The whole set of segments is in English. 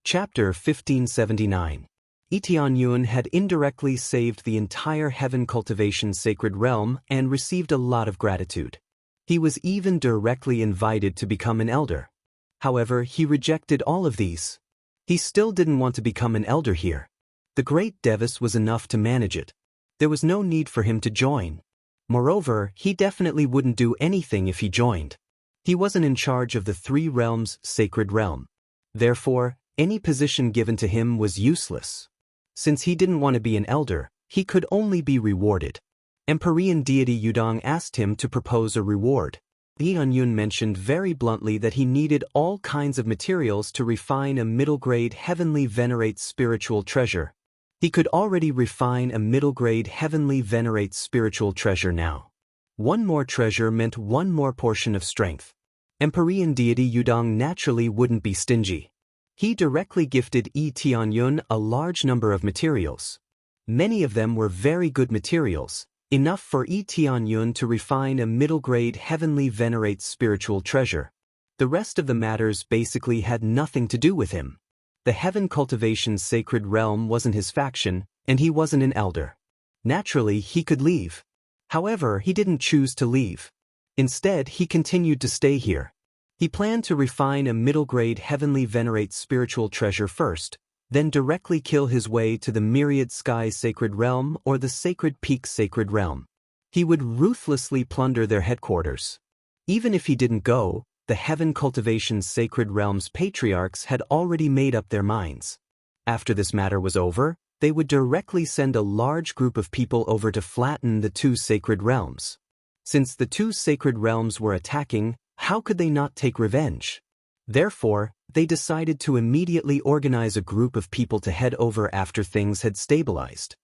Chapter 1579. Tianyun had indirectly saved the entire Heaven Cultivation Sacred Realm and received a lot of gratitude. He was even directly invited to become an elder. However, he rejected all of these. He still didn't want to become an elder here. The Great Devis was enough to manage it. There was no need for him to join. Moreover, he definitely wouldn't do anything if he joined. He wasn't in charge of the three realms' sacred realm. Therefore, any position given to him was useless. Since he didn't want to be an elder, he could only be rewarded. Empyrean deity Yudong asked him to propose a reward. Tianyun mentioned very bluntly that he needed all kinds of materials to refine a middle-grade heavenly venerate spiritual treasure. He could already refine a middle-grade heavenly venerate spiritual treasure now. One more treasure meant one more portion of strength. Empyrean deity Yudong naturally wouldn't be stingy. He directly gifted Tianyun a large number of materials. Many of them were very good materials, enough for Tianyun to refine a middle-grade heavenly venerate spiritual treasure. The rest of the matters basically had nothing to do with him. The Heaven Cultivation Sacred Realm wasn't his faction, and he wasn't an elder. Naturally, he could leave. However, he didn't choose to leave. Instead, he continued to stay here. He planned to refine a middle-grade heavenly venerate spiritual treasure first, then directly kill his way to the Myriad Sky Sacred Realm or the Sacred Peak Sacred Realm. He would ruthlessly plunder their headquarters. Even if he didn't go, the Heaven Cultivation Sacred Realm's patriarchs had already made up their minds. After this matter was over, they would directly send a large group of people over to flatten the two sacred realms. Since the two sacred realms were attacking, how could they not take revenge? Therefore, they decided to immediately organize a group of people to head over after things had stabilized.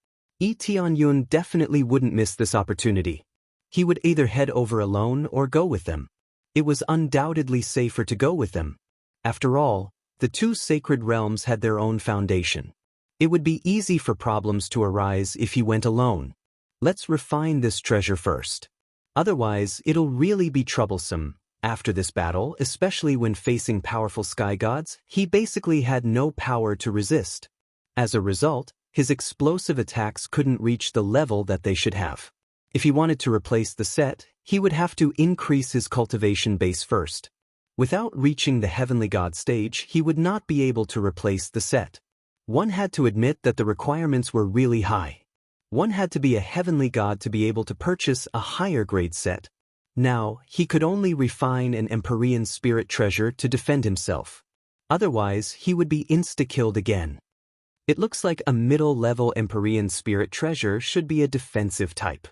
Tianyun definitely wouldn't miss this opportunity. He would either head over alone or go with them. It was undoubtedly safer to go with them. After all, the two sacred realms had their own foundation. It would be easy for problems to arise if he went alone. Let's refine this treasure first. Otherwise, it'll really be troublesome. After this battle, especially when facing powerful sky gods, he basically had no power to resist. As a result, his explosive attacks couldn't reach the level that they should have. If he wanted to replace the set, he would have to increase his cultivation base first. Without reaching the heavenly god stage, he would not be able to replace the set. One had to admit that the requirements were really high. One had to be a heavenly god to be able to purchase a higher grade set. Now, he could only refine an Empyrean spirit treasure to defend himself. Otherwise, he would be insta-killed again. It looks like a middle-level Empyrean spirit treasure should be a defensive type.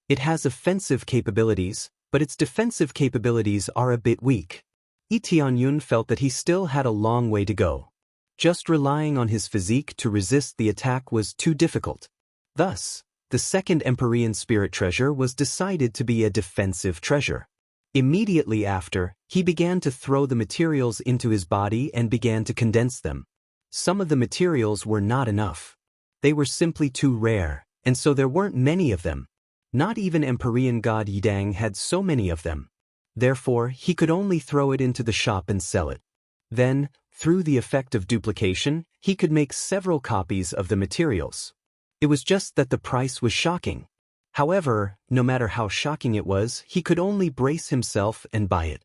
It has offensive capabilities, but its defensive capabilities are a bit weak. Tianyun felt that he still had a long way to go. Just relying on his physique to resist the attack was too difficult. Thus, the second Empyrean spirit treasure was decided to be a defensive treasure. Immediately after, he began to throw the materials into his body and began to condense them. Some of the materials were not enough. They were simply too rare, and so there weren't many of them. Not even Empyrean god Yidang had so many of them. Therefore, he could only throw it into the shop and sell it. Then, through the effect of duplication, he could make several copies of the materials. It was just that the price was shocking. However, no matter how shocking it was, he could only brace himself and buy it.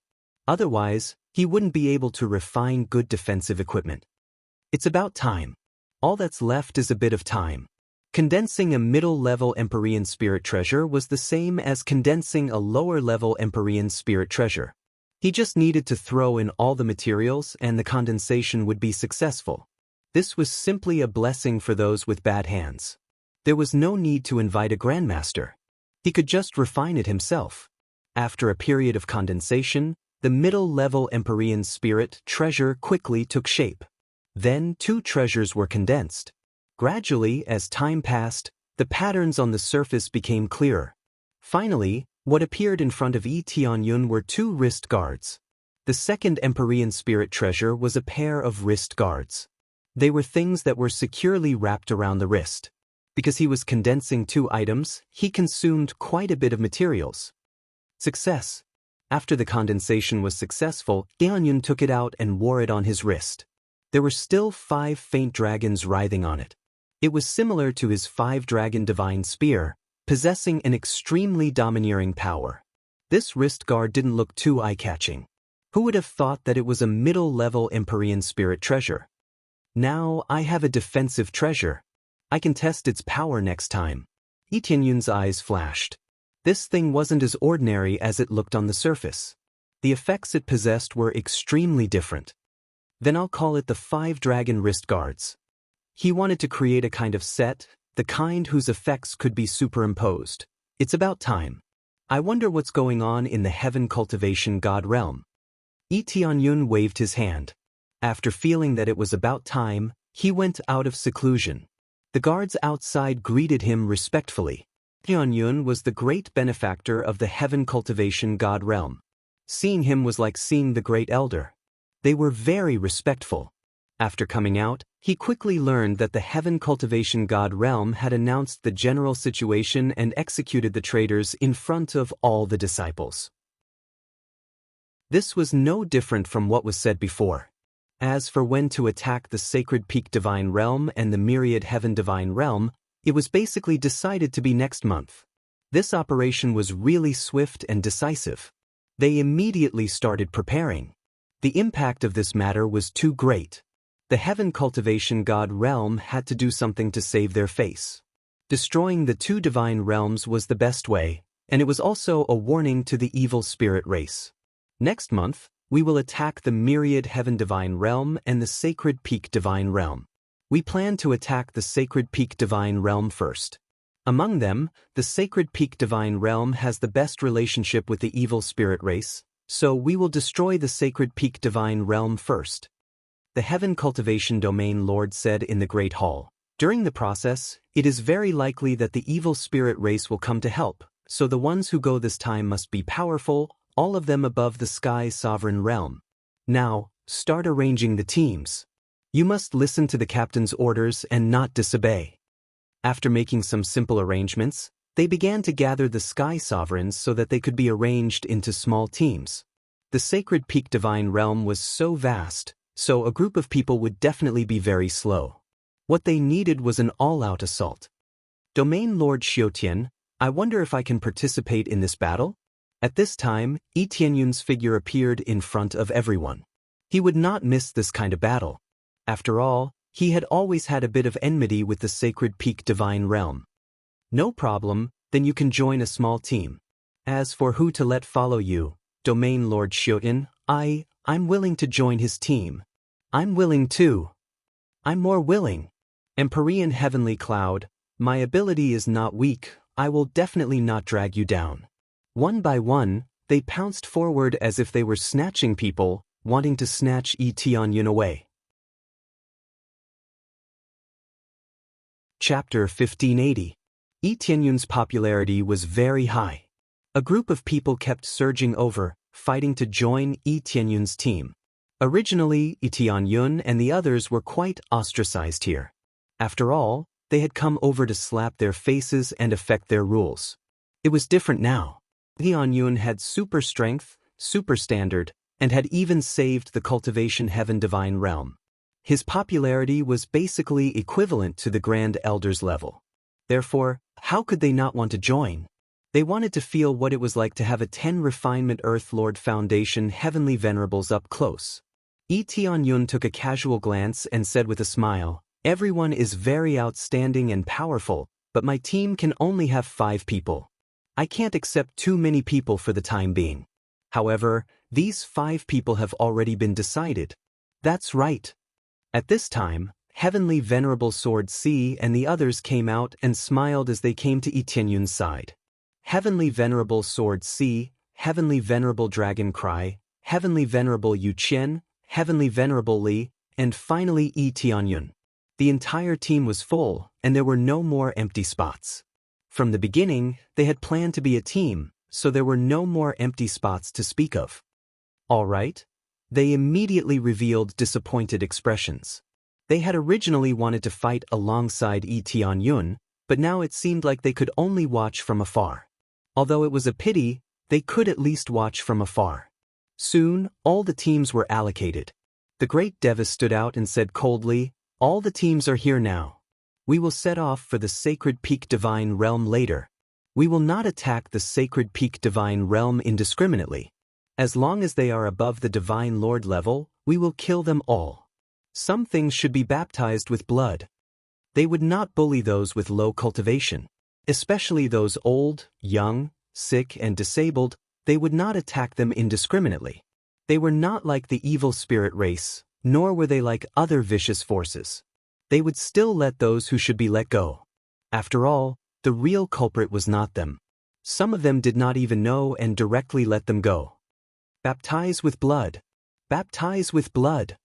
Otherwise, he wouldn't be able to refine good defensive equipment. It's about time. All that's left is a bit of time. Condensing a middle-level Empyrean spirit treasure was the same as condensing a lower-level Empyrean spirit treasure. He just needed to throw in all the materials and the condensation would be successful. This was simply a blessing for those with bad hands. There was no need to invite a grandmaster. He could just refine it himself. After a period of condensation, the middle-level Empyrean spirit treasure quickly took shape. Then two treasures were condensed. Gradually, as time passed, the patterns on the surface became clearer. Finally, what appeared in front of Tianyun were two wrist guards. The second Empyrean spirit treasure was a pair of wrist guards. They were things that were securely wrapped around the wrist. Because he was condensing two items, he consumed quite a bit of materials. Success. After the condensation was successful, Eonyun took it out and wore it on his wrist. There were still 5 faint dragons writhing on it. It was similar to his 5-dragon divine spear, possessing an extremely domineering power. This wrist guard didn't look too eye-catching. Who would have thought that it was a middle-level Empyrean spirit treasure? Now I have a defensive treasure. I can test its power next time. Lee Tianyun's eyes flashed. This thing wasn't as ordinary as it looked on the surface. The effects it possessed were extremely different. Then I'll call it the 5-dragon wrist guards. He wanted to create a kind of set, the kind whose effects could be superimposed. It's about time. I wonder what's going on in the Heaven Cultivation God realm. Lee Tianyun waved his hand. After feeling that it was about time, he went out of seclusion. The guards outside greeted him respectfully. Tianyun was the great benefactor of the Heaven Cultivation God realm. Seeing him was like seeing the great elder. They were very respectful. After coming out, he quickly learned that the Heaven Cultivation God realm had announced the general situation and executed the traitors in front of all the disciples. This was no different from what was said before. As for when to attack the Sacred Peak Divine Realm and the Myriad Heaven Divine Realm, it was basically decided to be next month. This operation was really swift and decisive. They immediately started preparing. The impact of this matter was too great. The Heaven Cultivation God realm had to do something to save their face. Destroying the 2 divine realms was the best way, and it was also a warning to the evil spirit race. Next month, we will attack the Myriad Heaven Divine Realm and the Sacred Peak Divine Realm. We plan to attack the Sacred Peak Divine Realm first. Among them, the Sacred Peak Divine Realm has the best relationship with the evil spirit race, so we will destroy the Sacred Peak Divine Realm first. The Heaven Cultivation Domain Lord said in the Great Hall. During the process, it is very likely that the evil spirit race will come to help, so the ones who go this time must be powerful, all of them above the Sky Sovereign Realm. Now, start arranging the teams. You must listen to the captain's orders and not disobey. After making some simple arrangements, they began to gather the Sky Sovereigns so that they could be arranged into small teams. The Sacred Peak Divine Realm was so vast, so a group of people would definitely be very slow. What they needed was an all-out assault. Domain Lord Xiutian, I wonder if I can participate in this battle? At this time, Lee Tianyun's figure appeared in front of everyone. He would not miss this kind of battle. After all, he had always had a bit of enmity with the Sacred Peak Divine Realm. No problem, then you can join a small team. As for who to let follow you, Domain Lord Xiutian, I'm willing to join his team. I'm willing too. I'm more willing. Empyrean Heavenly Cloud, my ability is not weak, I will definitely not drag you down. One by one, they pounced forward as if they were snatching people, wanting to snatch Lee Tianyun away. Chapter 1580. Lee Tianyun's popularity was very high. A group of people kept surging over, fighting to join Lee Tianyun's team. Originally, Lee Tianyun and the others were quite ostracized here. After all, they had come over to slap their faces and affect their rules. It was different now. Lee Tianyun had super strength, super standard, and had even saved the Cultivation Heaven Divine Realm. His popularity was basically equivalent to the Grand Elder's level. Therefore, how could they not want to join? They wanted to feel what it was like to have a 10 Refinement Earth Lord Foundation Heavenly Venerables up close. Lee Tianyun took a casual glance and said with a smile, "Everyone is very outstanding and powerful, but my team can only have 5 people. I can't accept too many people for the time being. However, these 5 people have already been decided." That's right. At this time, Heavenly Venerable Sword C and the others came out and smiled as they came to Lee Tianyun's side. Heavenly Venerable Sword C, Heavenly Venerable Dragon Cry, Heavenly Venerable Yu Qian, Heavenly Venerable Li, and finally Lee Tianyun. The entire team was full, and there were no more empty spots. From the beginning, they had planned to be a team, so there were no more empty spots to speak of. All right. They immediately revealed disappointed expressions. They had originally wanted to fight alongside Lee Tianyun, but now it seemed like they could only watch from afar. Although it was a pity, They could at least watch from afar. Soon, all the teams were allocated. The great Devis stood out and said coldly, "All the teams are here now. We will set off for the sacred peak divine realm later. We will not attack the sacred peak divine realm indiscriminately. As long as they are above the divine lord level, we will kill them all. Some things should be baptized with blood. They would not bully those with low cultivation. Especially those old, young, sick and disabled, they would not attack them indiscriminately. They were not like the evil spirit race, nor were they like other vicious forces. They would still let those who should be let go. After all, the real culprit was not them. Some of them did not even know and directly let them go. Baptize with blood. Baptize with blood.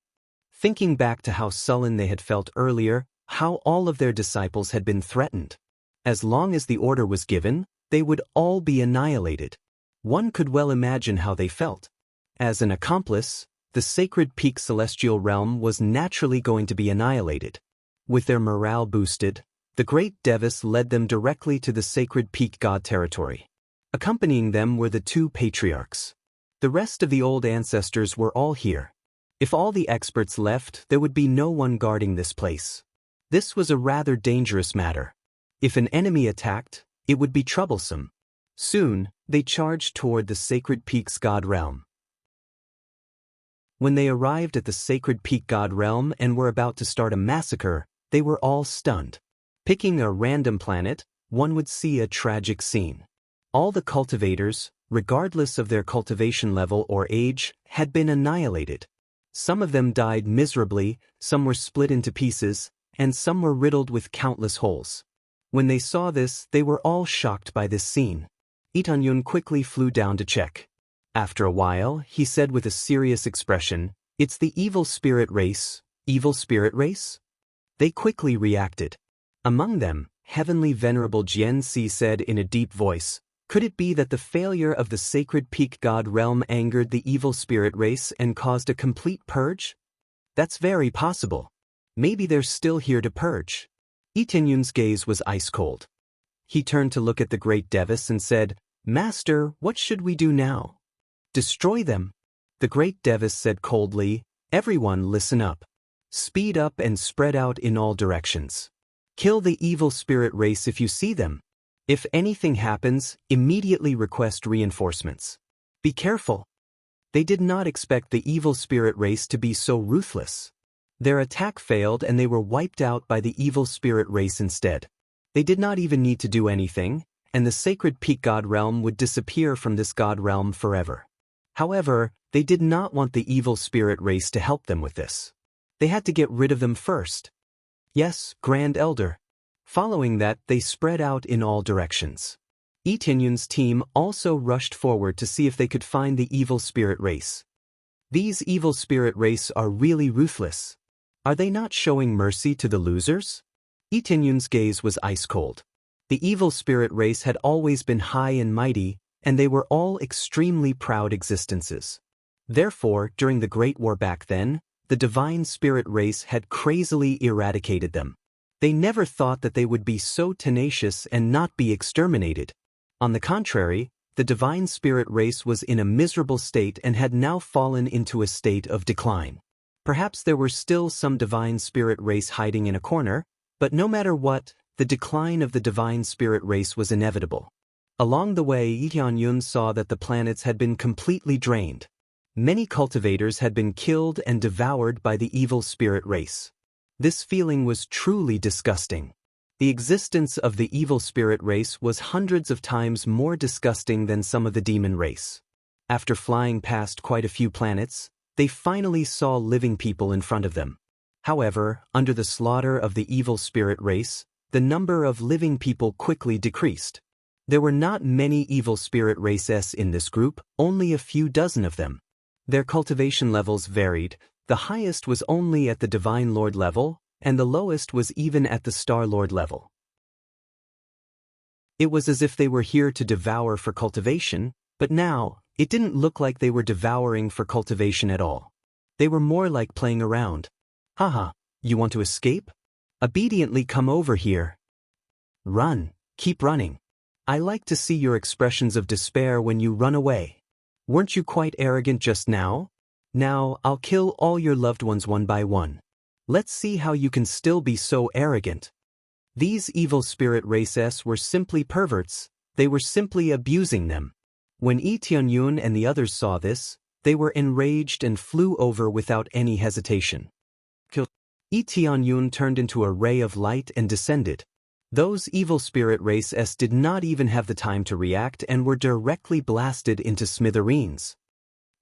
Thinking back to how sullen they had felt earlier, how all of their disciples had been threatened. As long as the order was given, they would all be annihilated. One could well imagine how they felt. As an accomplice, the sacred peak celestial realm was naturally going to be annihilated. With their morale boosted, the great Devis led them directly to the sacred peak god territory. Accompanying them were the two patriarchs. The rest of the old ancestors were all here. If all the experts left, there would be no one guarding this place. This was a rather dangerous matter. If an enemy attacked, it would be troublesome. Soon, they charged toward the sacred peak's god realm. When they arrived at the sacred peak god realm and were about to start a massacre, they were all stunned. Picking a random planet, one would see a tragic scene. All the cultivators, regardless of their cultivation level or age, had been annihilated. Some of them died miserably, some were split into pieces, and some were riddled with countless holes. When they saw this, they were all shocked by this scene. Itanyun quickly flew down to check. After a while, he said with a serious expression, "It's the evil spirit race." Evil spirit race? They quickly reacted. Among them, Heavenly Venerable Jian Si said in a deep voice, "Could it be that the failure of the sacred peak god realm angered the evil spirit race and caused a complete purge? That's very possible. Maybe they're still here to purge." Itanyun's gaze was ice-cold. He turned to look at the great Devis and said, "Master, what should we do now?" "Destroy them." The great Devis said coldly, "Everyone listen up. Speed up and spread out in all directions. Kill the evil spirit race if you see them. If anything happens, immediately request reinforcements. Be careful." They did not expect the evil spirit race to be so ruthless. Their attack failed and they were wiped out by the evil spirit race instead. They did not even need to do anything, and the sacred peak god realm would disappear from this god realm forever. However, they did not want the evil spirit race to help them with this. They had to get rid of them first. "Yes, Grand Elder." Following that, they spread out in all directions. Itanyun's team also rushed forward to see if they could find the evil spirit race. These evil spirit race are really ruthless. Are they not showing mercy to the losers? Itanyun's gaze was ice-cold. The evil spirit race had always been high and mighty, and they were all extremely proud existences. Therefore, during the Great War back then, the divine spirit race had crazily eradicated them. They never thought that they would be so tenacious and not be exterminated. On the contrary, the divine spirit race was in a miserable state and had now fallen into a state of decline. Perhaps there were still some divine spirit race hiding in a corner, but no matter what, the decline of the divine spirit race was inevitable. Along the way, Itanyun saw that the planets had been completely drained. Many cultivators had been killed and devoured by the evil spirit race. This feeling was truly disgusting. The existence of the evil spirit race was hundreds of times more disgusting than some of the demon race. After flying past quite a few planets, they finally saw living people in front of them. However, under the slaughter of the evil spirit race, the number of living people quickly decreased. There were not many evil spirit races in this group, only a few dozen of them. Their cultivation levels varied. The highest was only at the Divine Lord level, and the lowest was even at the Star Lord level. It was as if they were here to devour for cultivation, but now, it didn't look like they were devouring for cultivation at all. They were more like playing around. "Haha, you want to escape? Obediently come over here. Run, keep running. I like to see your expressions of despair when you run away. Weren't you quite arrogant just now? Now, I'll kill all your loved ones one by one. Let's see how you can still be so arrogant. These evil spirit races were simply perverts, they were simply abusing them. When Lee Tianyun and the others saw this, they were enraged and flew over without any hesitation. Lee Tianyun turned into a ray of light and descended. Those evil spirit races did not even have the time to react and were directly blasted into smithereens.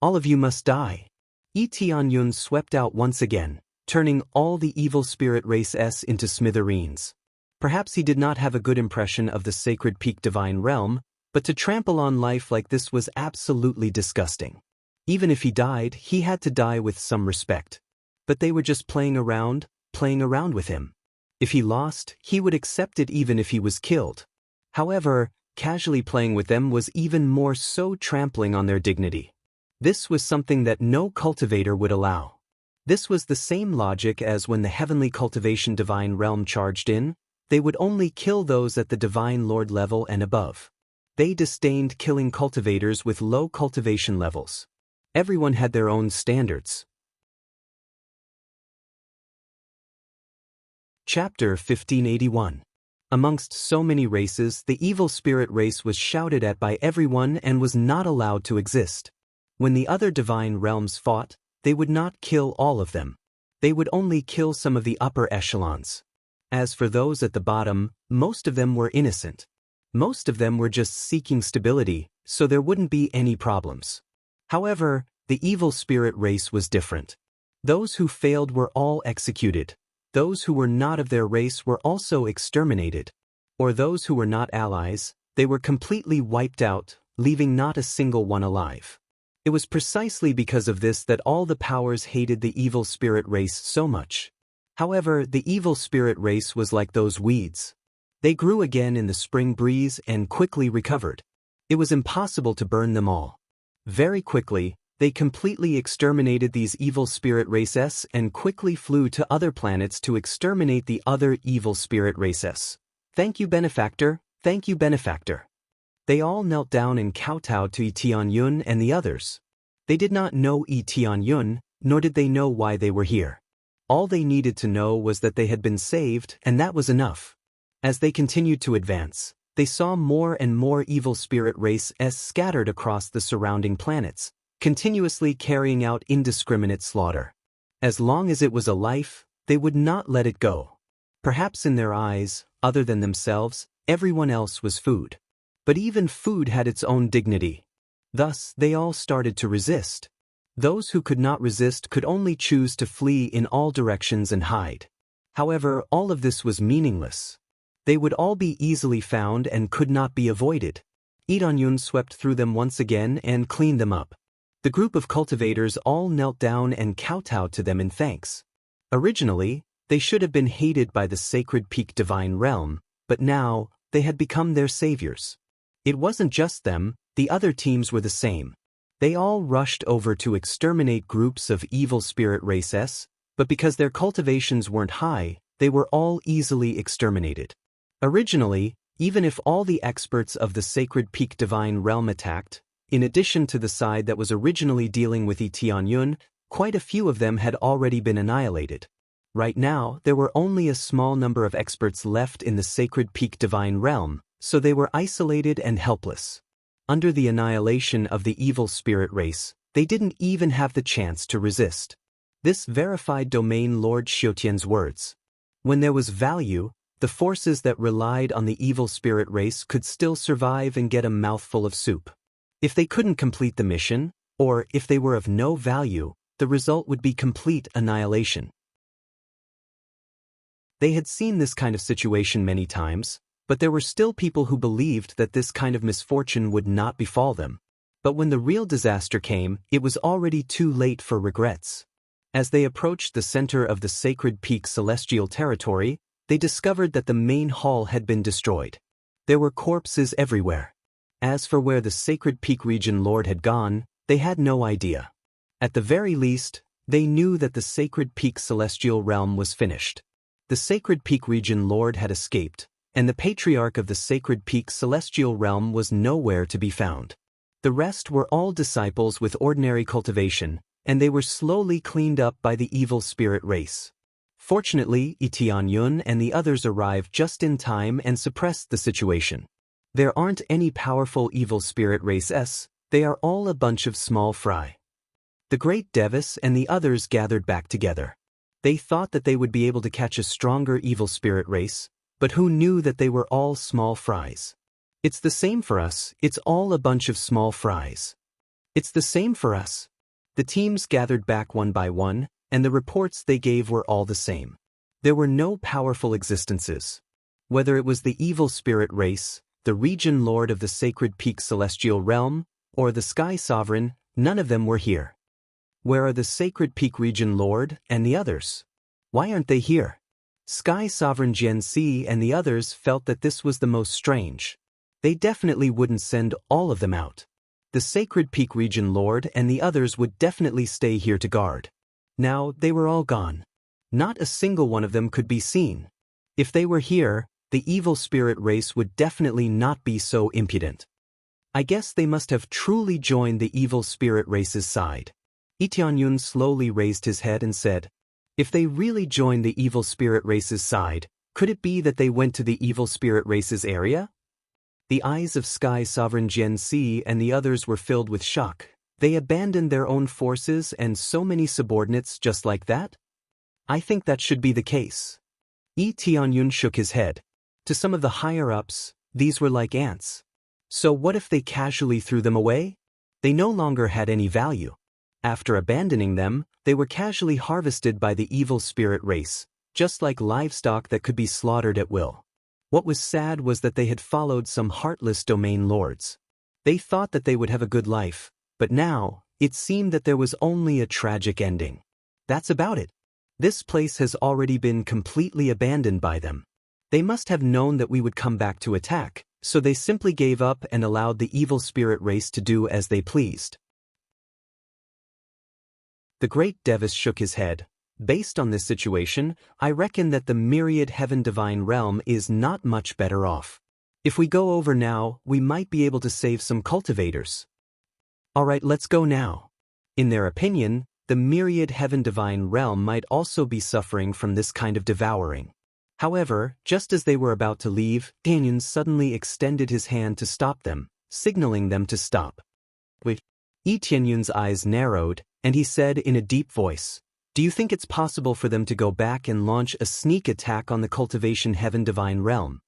All of you must die. Lee Tianyun swept out once again, turning all the evil spirit races into smithereens. Perhaps he did not have a good impression of the sacred peak divine realm, but to trample on life like this was absolutely disgusting. Even if he died, he had to die with some respect. But they were just playing around with him. If he lost, he would accept it even if he was killed. However, casually playing with them was even more so trampling on their dignity. This was something that no cultivator would allow. This was the same logic as when the heavenly cultivation divine realm charged in. They would only kill those at the divine lord level and above. They disdained killing cultivators with low cultivation levels. Everyone had their own standards. Chapter 1581. Amongst so many races, the evil spirit race was shouted at by everyone and was not allowed to exist. When the other divine realms fought, they would not kill all of them. They would only kill some of the upper echelons. As for those at the bottom, most of them were innocent. Most of them were just seeking stability, so there wouldn't be any problems. However, the evil spirit race was different. Those who failed were all executed. Those who were not of their race were also exterminated. Or those who were not allies, they were completely wiped out, leaving not a single one alive. It was precisely because of this that all the powers hated the evil spirit race so much. However, the evil spirit race was like those weeds. They grew again in the spring breeze and quickly recovered. It was impossible to burn them all. Very quickly, they completely exterminated these evil spirit races and quickly flew to other planets to exterminate the other evil spirit races. Thank you, benefactor. Thank you, benefactor. They all knelt down and kowtowed to Lee Tianyun and the others. They did not know Lee Tianyun, nor did they know why they were here. All they needed to know was that they had been saved, and that was enough. As they continued to advance, they saw more and more evil spirit races scattered across the surrounding planets, continuously carrying out indiscriminate slaughter. As long as it was a life, they would not let it go. Perhaps in their eyes, other than themselves, everyone else was food. But even food had its own dignity. Thus, they all started to resist. Those who could not resist could only choose to flee in all directions and hide. However, all of this was meaningless. They would all be easily found and could not be avoided. Lee Tianyun swept through them once again and cleaned them up. The group of cultivators all knelt down and kowtowed to them in thanks. Originally, they should have been hated by the sacred peak divine realm, but now, they had become their saviors. It wasn't just them, the other teams were the same. They all rushed over to exterminate groups of evil spirit races, but because their cultivations weren't high, they were all easily exterminated. Originally, even if all the experts of the sacred peak divine realm attacked, in addition to the side that was originally dealing with Lee Tianyun, quite a few of them had already been annihilated. Right now, there were only a small number of experts left in the sacred peak divine realm, so they were isolated and helpless. Under the annihilation of the evil spirit race, they didn't even have the chance to resist. This verified Domain Lord Xiutian's words. When there was value, the forces that relied on the evil spirit race could still survive and get a mouthful of soup. If they couldn't complete the mission, or if they were of no value, the result would be complete annihilation. They had seen this kind of situation many times, but there were still people who believed that this kind of misfortune would not befall them. But when the real disaster came, it was already too late for regrets. As they approached the center of the sacred peak celestial territory, they discovered that the main hall had been destroyed. There were corpses everywhere. As for where the sacred peak region lord had gone, they had no idea. At the very least, they knew that the sacred peak celestial realm was finished. The sacred peak region lord had escaped, and the patriarch of the sacred peak celestial realm was nowhere to be found. The rest were all disciples with ordinary cultivation, and they were slowly cleaned up by the evil spirit race. Fortunately, Tianyun and the others arrived just in time and suppressed the situation. There aren't any powerful evil spirit races, they are all a bunch of small fry. The great Devis and the others gathered back together. They thought that they would be able to catch a stronger evil spirit race, but who knew that they were all small fries? It's the same for us, it's all a bunch of small fries. It's the same for us. The teams gathered back one by one, and the reports they gave were all the same. There were no powerful existences. Whether it was the evil spirit race, the region lord of the sacred peak celestial realm, or the sky sovereign, none of them were here. Where are the sacred peak region lord and the others? Why aren't they here? Sky sovereign Gen C and the others felt that this was the most strange. They definitely wouldn't send all of them out. The sacred peak region lord and the others would definitely stay here to guard. Now they were all gone. Not a single one of them could be seen. If they were here, the evil spirit race would definitely not be so impudent. I guess they must have truly joined the evil spirit race's side. Tianyun slowly raised his head and said, if they really joined the evil spirit race's side, could it be that they went to the evil spirit race's area? The eyes of Sky Sovereign Gen C and the others were filled with shock. They abandoned their own forces and so many subordinates just like that? I think that should be the case. Tianyun shook his head. To some of the higher-ups, these were like ants. So what if they casually threw them away? They no longer had any value. After abandoning them, they were casually harvested by the evil spirit race, just like livestock that could be slaughtered at will. What was sad was that they had followed some heartless domain lords. They thought that they would have a good life, but now, it seemed that there was only a tragic ending. That's about it. This place has already been completely abandoned by them. They must have known that we would come back to attack, so they simply gave up and allowed the evil spirit race to do as they pleased. The great Devis shook his head. Based on this situation, I reckon that the myriad heaven divine realm is not much better off. If we go over now, we might be able to save some cultivators. Alright, let's go now. In their opinion, the myriad heaven divine realm might also be suffering from this kind of devouring. However, just as they were about to leave, Tianyun suddenly extended his hand to stop them, signaling them to stop. Wait. Tianyun's eyes narrowed, and he said in a deep voice, do you think it's possible for them to go back and launch a sneak attack on the cultivation heaven divine realm?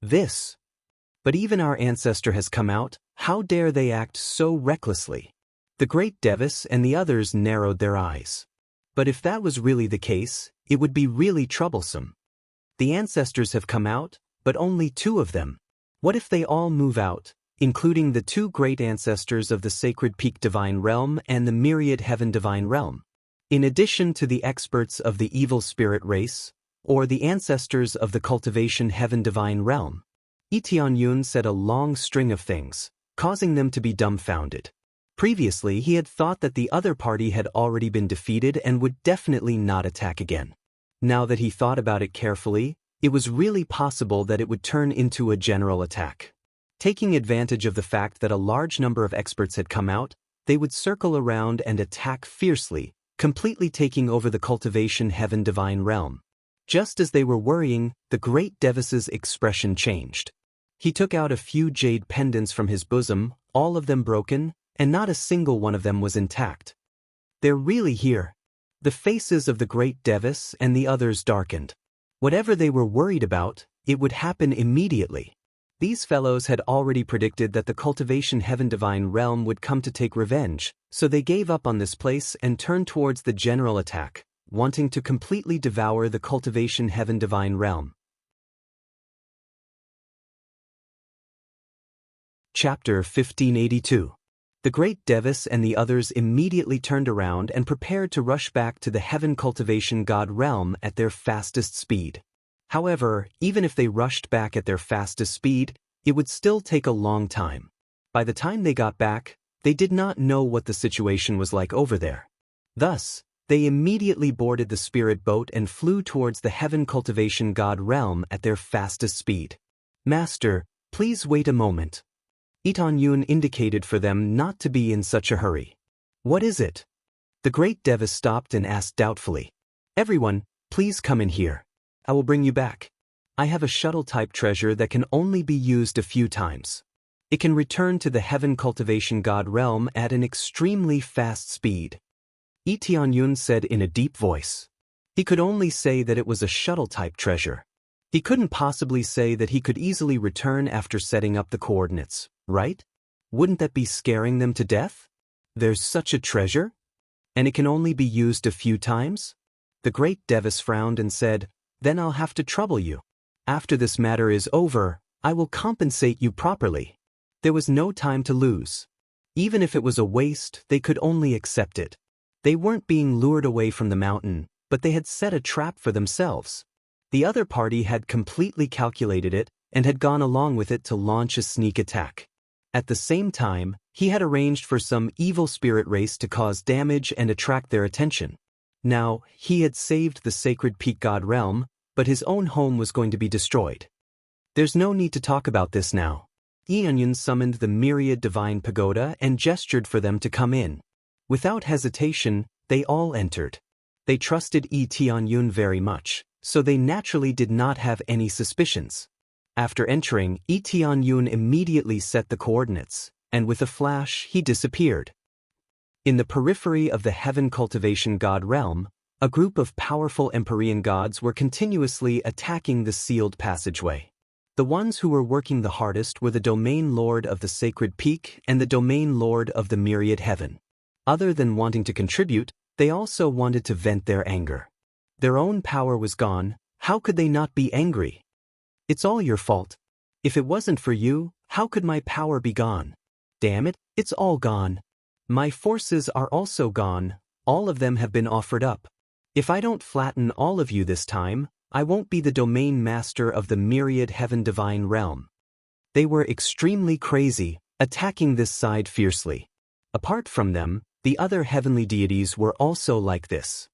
But even our ancestor has come out, how dare they act so recklessly? The great Devis and the others narrowed their eyes. But if that was really the case, it would be really troublesome. The ancestors have come out, but only 2 of them. What if they all move out, including the 2 great ancestors of the sacred peak divine realm and the myriad heaven divine realm? In addition to the experts of the evil spirit race, or the ancestors of the cultivation heaven divine realm. Tianyun said a long string of things, causing them to be dumbfounded. Previously he had thought that the other party had already been defeated and would definitely not attack again. Now that he thought about it carefully, it was really possible that it would turn into a general attack. Taking advantage of the fact that a large number of experts had come out, they would circle around and attack fiercely, completely taking over the cultivation heaven divine realm. Just as they were worrying, the great Devis's expression changed. He took out a few jade pendants from his bosom, all of them broken, and not a single one of them was intact. They're really here. The faces of the great Devis and the others darkened. Whatever they were worried about, it would happen immediately. These fellows had already predicted that the cultivation heaven divine realm would come to take revenge, so they gave up on this place and turned towards the general attack, wanting to completely devour the cultivation heaven divine realm. Chapter 1582. The great Devis and the others immediately turned around and prepared to rush back to the heaven cultivation god realm at their fastest speed. However, even if they rushed back at their fastest speed, it would still take a long time. By the time they got back, they did not know what the situation was like over there. Thus, they immediately boarded the spirit boat and flew towards the heaven cultivation god realm at their fastest speed. Master, please wait a moment. Itanyun indicated for them not to be in such a hurry. What is it? The great Deva stopped and asked doubtfully. Everyone, please come in here. I will bring you back. I have a shuttle-type treasure that can only be used a few times. It can return to the heaven cultivation god realm at an extremely fast speed. Itanyun said in a deep voice. He could only say that it was a shuttle-type treasure. He couldn't possibly say that he could easily return after setting up the coordinates, right? Wouldn't that be scaring them to death? There's such a treasure? And it can only be used a few times? The great Devis frowned and said, Then I'll have to trouble you. After this matter is over, I will compensate you properly. There was no time to lose. Even if it was a waste, they could only accept it. They weren't being lured away from the mountain, but they had set a trap for themselves. The other party had completely calculated it and had gone along with it to launch a sneak attack. At the same time, he had arranged for some evil spirit race to cause damage and attract their attention. Now, he had saved the sacred peak god realm, but his own home was going to be destroyed. There's no need to talk about this now. Itanyun summoned the myriad divine pagoda and gestured for them to come in. Without hesitation, they all entered. They trusted Itanyun very much, so they naturally did not have any suspicions. After entering, Itanyun immediately set the coordinates, and with a flash he disappeared. In the periphery of the heaven cultivation god realm, a group of powerful Empyrean gods were continuously attacking the sealed passageway. The ones who were working the hardest were the domain lord of the sacred peak and the domain lord of the myriad heaven. Other than wanting to contribute, they also wanted to vent their anger. Their own power was gone, how could they not be angry? It's all your fault. If it wasn't for you, how could my power be gone? Damn it, it's all gone. My forces are also gone, all of them have been offered up. If I don't flatten all of you this time, I won't be the domain master of the myriad heaven divine realm. They were extremely crazy, attacking this side fiercely. Apart from them, the other heavenly deities were also like this.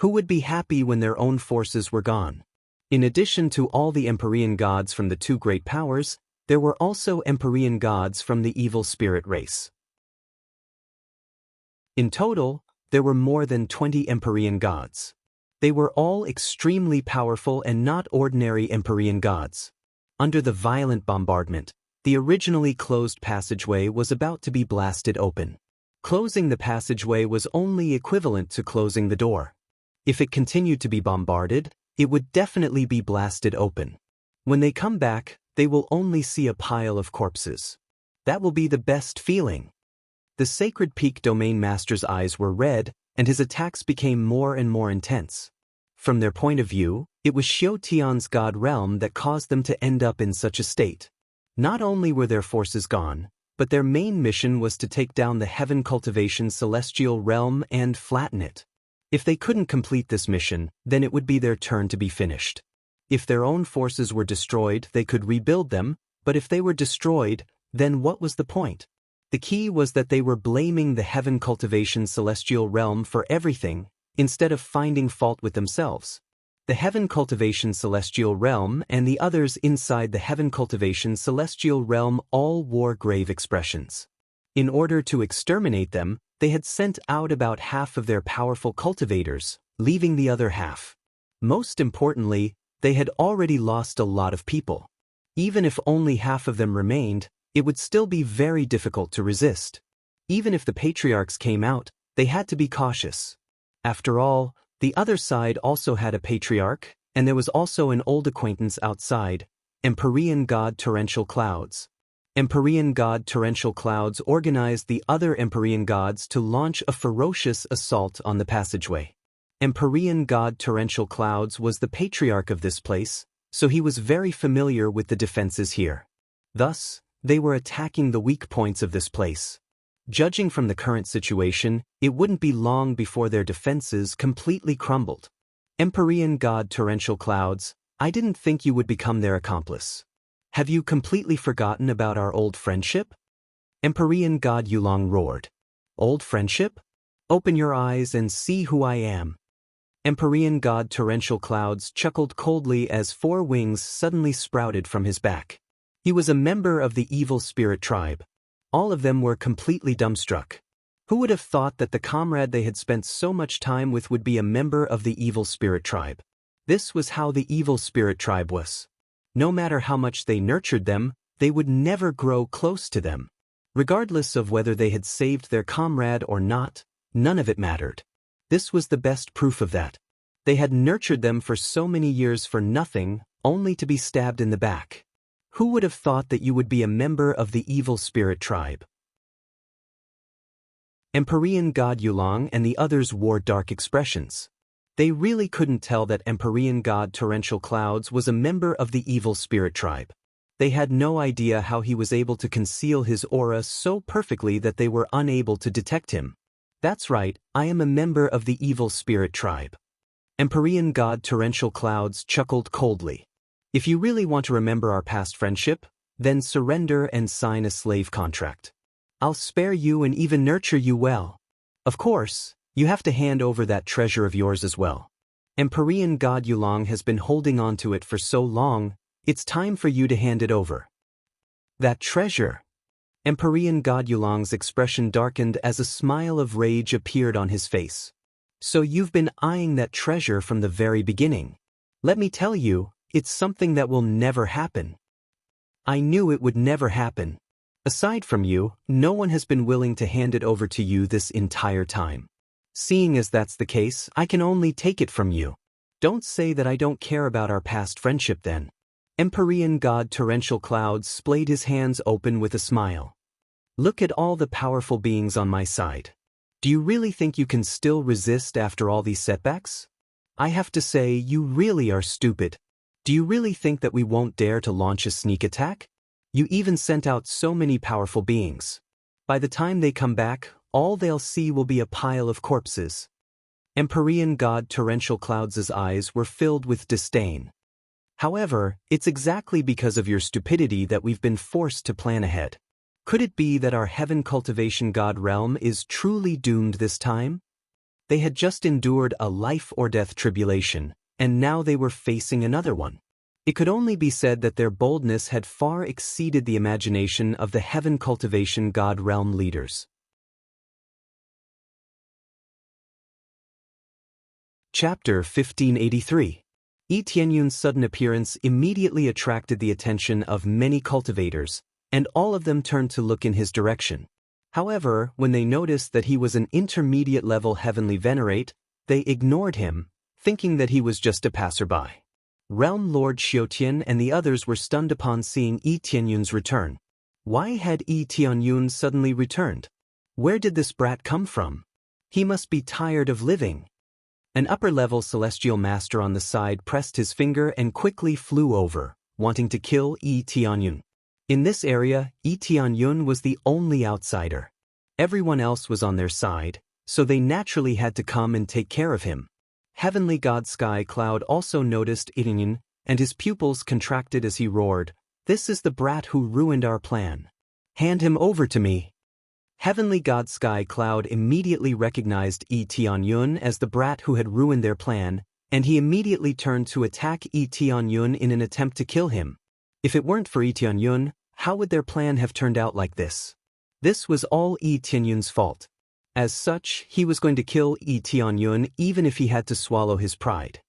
Who would be happy when their own forces were gone? In addition to all the Empyrean gods from the two great powers, there were also Empyrean gods from the evil spirit race. In total, there were more than 20 Empyrean gods. They were all extremely powerful and not ordinary Empyrean gods. Under the violent bombardment, the originally closed passageway was about to be blasted open. Closing the passageway was only equivalent to closing the door. If it continued to be bombarded, it would definitely be blasted open. When they come back, they will only see a pile of corpses. That will be the best feeling. The Sacred Peak Domain Master's eyes were red, and his attacks became more and more intense. From their point of view, it was Xiao-Tian's god realm that caused them to end up in such a state. Not only were their forces gone, but their main mission was to take down the Heaven Cultivation Celestial Realm and flatten it. If they couldn't complete this mission, then it would be their turn to be finished. If their own forces were destroyed, they could rebuild them, but if they were destroyed, then what was the point? The key was that they were blaming the Heaven Cultivation Celestial Realm for everything, instead of finding fault with themselves. The Heaven Cultivation Celestial Realm and the others inside the Heaven Cultivation Celestial Realm all wore grave expressions. In order to exterminate them, they had sent out about half of their powerful cultivators, leaving the other half. Most importantly, they had already lost a lot of people. Even if only half of them remained, it would still be very difficult to resist. Even if the patriarchs came out, they had to be cautious. After all, the other side also had a patriarch, and there was also an old acquaintance outside, Empyrean god Torrential Clouds. Empyrean god Torrential Clouds organized the other Empyrean gods to launch a ferocious assault on the passageway. Empyrean god Torrential Clouds was the patriarch of this place, so he was very familiar with the defenses here. Thus, they were attacking the weak points of this place. Judging from the current situation, it wouldn't be long before their defenses completely crumbled. Empyrean god Torrential Clouds, I didn't think you would become their accomplice. Have you completely forgotten about our old friendship? Empyrean god Yulong roared. Old friendship? Open your eyes and see who I am. Empyrean god Torrential Clouds chuckled coldly as 4 wings suddenly sprouted from his back. He was a member of the evil spirit tribe. All of them were completely dumbstruck. Who would have thought that the comrade they had spent so much time with would be a member of the evil spirit tribe? This was how the evil spirit tribe was. No matter how much they nurtured them, they would never grow close to them. Regardless of whether they had saved their comrade or not, none of it mattered. This was the best proof of that. They had nurtured them for so many years for nothing, only to be stabbed in the back. Who would have thought that you would be a member of the evil spirit tribe? Empyrean god Yulong and the others wore dark expressions. They really couldn't tell that Empyrean god Torrential Clouds was a member of the evil spirit tribe. They had no idea how he was able to conceal his aura so perfectly that they were unable to detect him. That's right, I am a member of the evil spirit tribe. Empyrean god Torrential Clouds chuckled coldly. If you really want to remember our past friendship, then surrender and sign a slave contract. I'll spare you and even nurture you well. Of course, you have to hand over that treasure of yours as well. Empyrean god Yulong has been holding on to it for so long, it's time for you to hand it over. That treasure. Empyrean god Yulong's expression darkened as a smile of rage appeared on his face. So you've been eyeing that treasure from the very beginning. Let me tell you, it's something that will never happen. I knew it would never happen. Aside from you, no one has been willing to hand it over to you this entire time. Seeing as that's the case, I can only take it from you. Don't say that I don't care about our past friendship then. Empyrean god Torrential Clouds splayed his hands open with a smile. Look at all the powerful beings on my side. Do you really think you can still resist after all these setbacks? I have to say, you really are stupid. Do you really think that we won't dare to launch a sneak attack? You even sent out so many powerful beings. By the time they come back, all they'll see will be a pile of corpses. Empyrean god Torrential Clouds' eyes were filled with disdain. However, it's exactly because of your stupidity that we've been forced to plan ahead. Could it be that our heaven cultivation god realm is truly doomed this time? They had just endured a life-or-death tribulation, and now they were facing another one. It could only be said that their boldness had far exceeded the imagination of the heaven cultivation god realm leaders. Chapter 1583. Tianyun's sudden appearance immediately attracted the attention of many cultivators, and all of them turned to look in his direction. However, when they noticed that he was an intermediate-level heavenly venerate, they ignored him, thinking that he was just a passerby. Realm Lord Xiaotian and the others were stunned upon seeing Tianyun's return. Why had Tianyun suddenly returned? Where did this brat come from? He must be tired of living. An upper-level celestial master on the side pressed his finger and quickly flew over, wanting to kill Tianyun. In this area, Tianyun was the only outsider. Everyone else was on their side, so they naturally had to come and take care of him. Heavenly God Sky Cloud also noticed Tianyun, and his pupils contracted as he roared, "This is the brat who ruined our plan. Hand him over to me." Heavenly God Sky Cloud immediately recognized Tianyun as the brat who had ruined their plan, and he immediately turned to attack Tianyun in an attempt to kill him. If it weren't for Tianyun, how would their plan have turned out like this? This was all Tianyun's fault. As such, he was going to kill Tianyun even if he had to swallow his pride.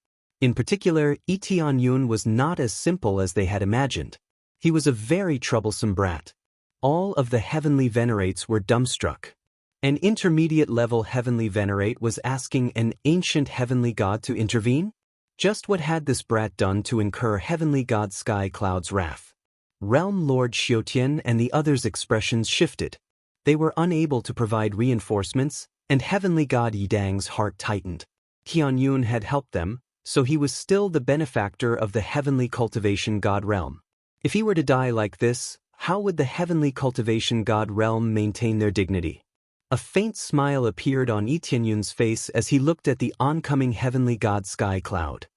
In particular, Tianyun was not as simple as they had imagined. He was a very troublesome brat. All of the heavenly venerates were dumbstruck. An intermediate-level heavenly venerate was asking an ancient heavenly god to intervene? Just what had this brat done to incur heavenly god Sky Cloud's wrath? Realm Lord Xiaotian and the others' expressions shifted. They were unable to provide reinforcements, and heavenly god Yidang's heart tightened. Tianyun had helped them, so he was still the benefactor of the heavenly cultivation god realm. If he were to die like this, how would the heavenly cultivation god realm maintain their dignity? A faint smile appeared on Tianyun's face as he looked at the oncoming heavenly god Sky Cloud.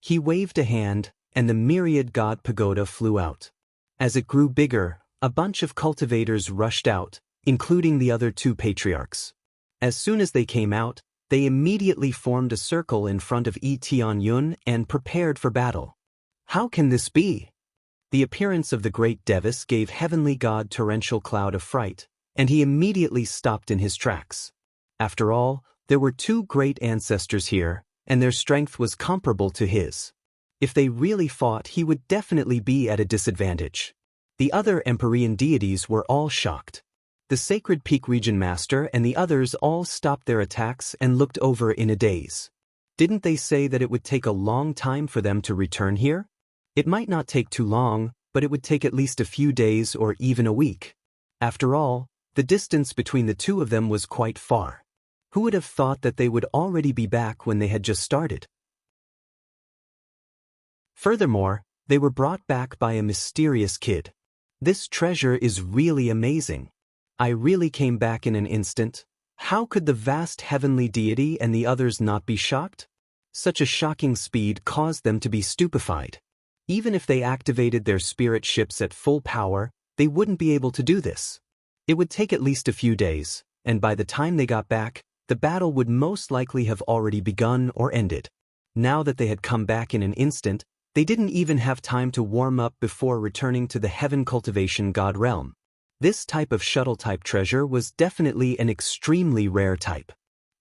He waved a hand, and the myriad god pagoda flew out. As it grew bigger, a bunch of cultivators rushed out, including the other two patriarchs. As soon as they came out, they immediately formed a circle in front of Tianyun and prepared for battle. How can this be? The appearance of the great Devis gave heavenly god Torrential Cloud a fright, and he immediately stopped in his tracks. After all, there were two great ancestors here, and their strength was comparable to his. If they really fought, he would definitely be at a disadvantage. The other Empyrean deities were all shocked. The Sacred Peak Region Master and the others all stopped their attacks and looked over in a daze. Didn't they say that it would take a long time for them to return here? It might not take too long, but it would take at least a few days or even a week. After all, the distance between the two of them was quite far. Who would have thought that they would already be back when they had just started? Furthermore, they were brought back by a mysterious kid. This treasure is really amazing. I really came back in an instant. How could the vast heavenly deity and the others not be shocked? Such a shocking speed caused them to be stupefied. Even if they activated their spirit ships at full power, they wouldn't be able to do this. It would take at least a few days, and by the time they got back, the battle would most likely have already begun or ended. Now that they had come back in an instant, they didn't even have time to warm up before returning to the Heaven Cultivation God realm. This type of shuttle-type treasure was definitely an extremely rare type.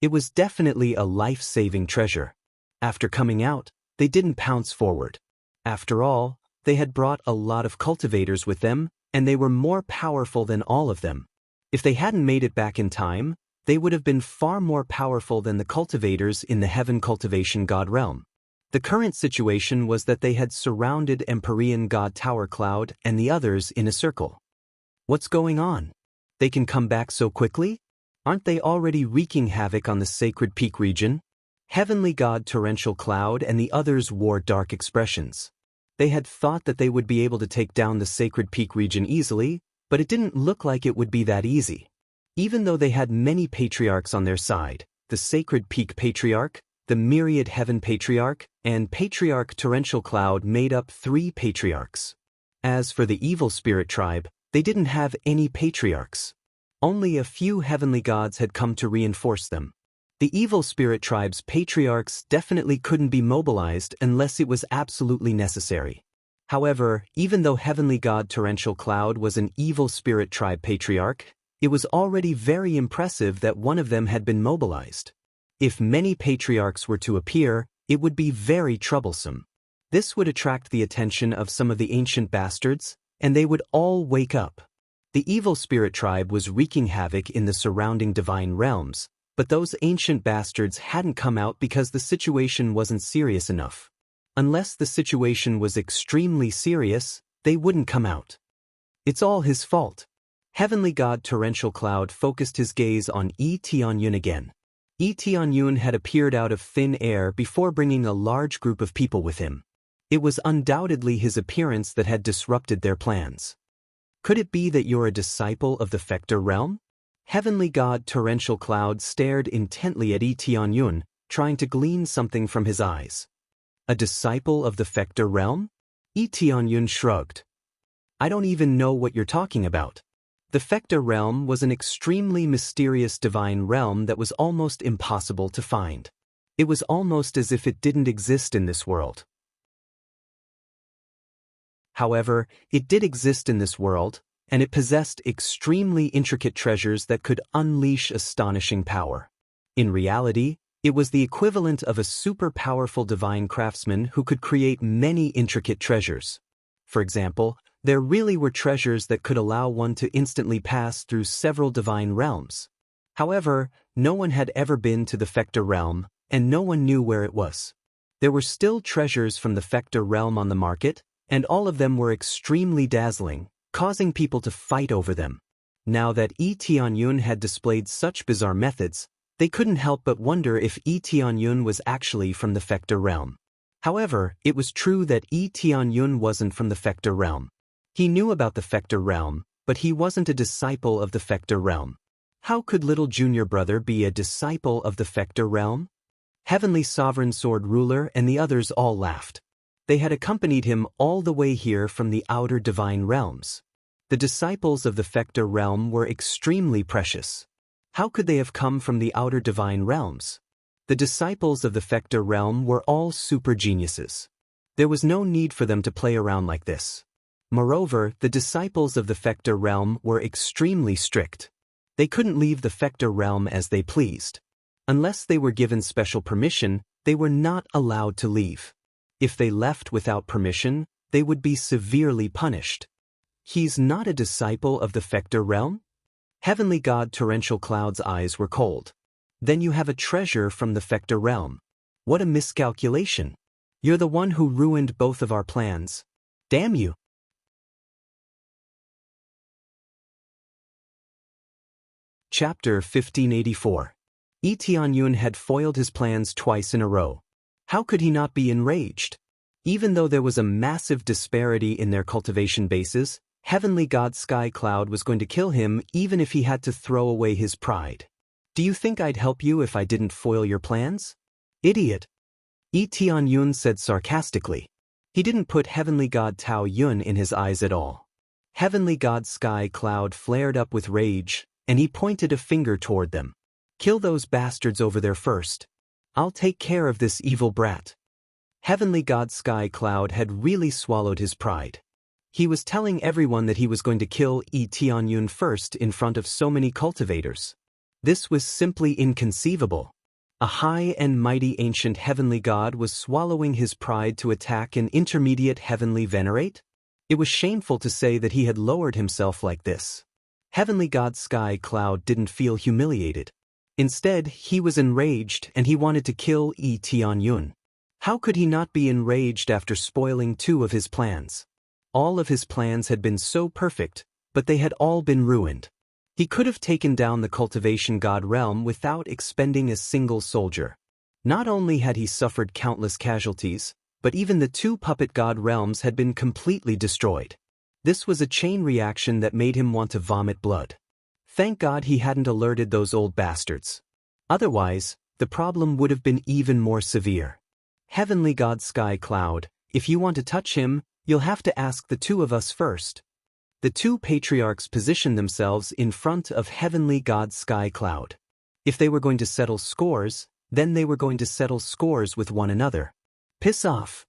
It was definitely a life-saving treasure. After coming out, they didn't pounce forward. After all, they had brought a lot of cultivators with them, and they were more powerful than all of them. If they hadn't made it back in time, they would have been far more powerful than the cultivators in the Heaven Cultivation God realm. The current situation was that they had surrounded Empyrean God Tower Cloud and the others in a circle. What's going on? They can come back so quickly? Aren't they already wreaking havoc on the Sacred Peak region? Heavenly God Torrential Cloud and the others wore dark expressions. They had thought that they would be able to take down the Sacred Peak region easily, but it didn't look like it would be that easy. Even though they had many patriarchs on their side, the Sacred Peak Patriarch, the Myriad Heaven Patriarch, and Patriarch Torrential Cloud made up 3 patriarchs. As for the Evil Spirit Tribe, they didn't have any patriarchs. Only a few heavenly gods had come to reinforce them. The Evil Spirit Tribe's patriarchs definitely couldn't be mobilized unless it was absolutely necessary. However, even though Heavenly God Torrential Cloud was an Evil Spirit Tribe patriarch, it was already very impressive that one of them had been mobilized. If many patriarchs were to appear, it would be very troublesome. This would attract the attention of some of the ancient bastards, and they would all wake up. The Evil Spirit Tribe was wreaking havoc in the surrounding divine realms, but those ancient bastards hadn't come out because the situation wasn't serious enough. Unless the situation was extremely serious, they wouldn't come out. It's all his fault. Heavenly God Torrential Cloud focused his gaze on Tianyun again. Tianyun had appeared out of thin air before bringing a large group of people with him. It was undoubtedly his appearance that had disrupted their plans. Could it be that you're a disciple of the Fector realm? Heavenly God Torrential Cloud stared intently at Tianyun, trying to glean something from his eyes. A disciple of the Fector realm? Tianyun shrugged. I don't even know what you're talking about. The Fector realm was an extremely mysterious divine realm that was almost impossible to find. It was almost as if it didn't exist in this world. However, it did exist in this world, and it possessed extremely intricate treasures that could unleash astonishing power. In reality, it was the equivalent of a super-powerful divine craftsman who could create many intricate treasures. For example, there really were treasures that could allow one to instantly pass through several divine realms. However, no one had ever been to the Fector realm, and no one knew where it was. There were still treasures from the Fector realm on the market, and all of them were extremely dazzling, causing people to fight over them. Now that Tianyun had displayed such bizarre methods, they couldn't help but wonder if Tianyun was actually from the Fector realm. However, it was true that Tianyun wasn't from the Fector realm. He knew about the Fector realm, but he wasn't a disciple of the Fector realm. How could little junior brother be a disciple of the Fector realm? Heavenly Sovereign Sword Ruler and the others all laughed. They had accompanied him all the way here from the outer divine realms. The disciples of the Fector realm were extremely precious. How could they have come from the outer divine realms? The disciples of the Fector realm were all super geniuses. There was no need for them to play around like this. Moreover, the disciples of the Fecta realm were extremely strict. They couldn't leave the Fecta realm as they pleased. Unless they were given special permission, they were not allowed to leave. If they left without permission, they would be severely punished. He's not a disciple of the Fecta realm? Heavenly God Torrential Cloud's eyes were cold. Then you have a treasure from the Fecta realm. What a miscalculation. You're the one who ruined both of our plans. Damn you. Chapter 1584. Tianyun had foiled his plans twice in a row. How could he not be enraged? Even though there was a massive disparity in their cultivation bases, Heavenly God Sky Cloud was going to kill him even if he had to throw away his pride. Do you think I'd help you if I didn't foil your plans? Idiot. Tianyun said sarcastically. He didn't put Heavenly God Tao Yun in his eyes at all. Heavenly God Sky Cloud flared up with rage, and he pointed a finger toward them. Kill those bastards over there first. I'll take care of this evil brat. Heavenly God Sky Cloud had really swallowed his pride. He was telling everyone that he was going to kill Tianyun first in front of so many cultivators. This was simply inconceivable. A high and mighty ancient heavenly god was swallowing his pride to attack an intermediate heavenly venerate? It was shameful to say that he had lowered himself like this. Heavenly God Sky Cloud didn't feel humiliated. Instead, he was enraged and he wanted to kill Tianyun. How could he not be enraged after spoiling two of his plans? All of his plans had been so perfect, but they had all been ruined. He could have taken down the cultivation god realm without expending a single soldier. Not only had he suffered countless casualties, but even the two puppet god realms had been completely destroyed. This was a chain reaction that made him want to vomit blood. Thank God he hadn't alerted those old bastards. Otherwise, the problem would have been even more severe. Heavenly God Sky Cloud, if you want to touch him, you'll have to ask the two of us first. The two patriarchs positioned themselves in front of Heavenly God Sky Cloud. If they were going to settle scores, then they were going to settle scores with one another. Piss off.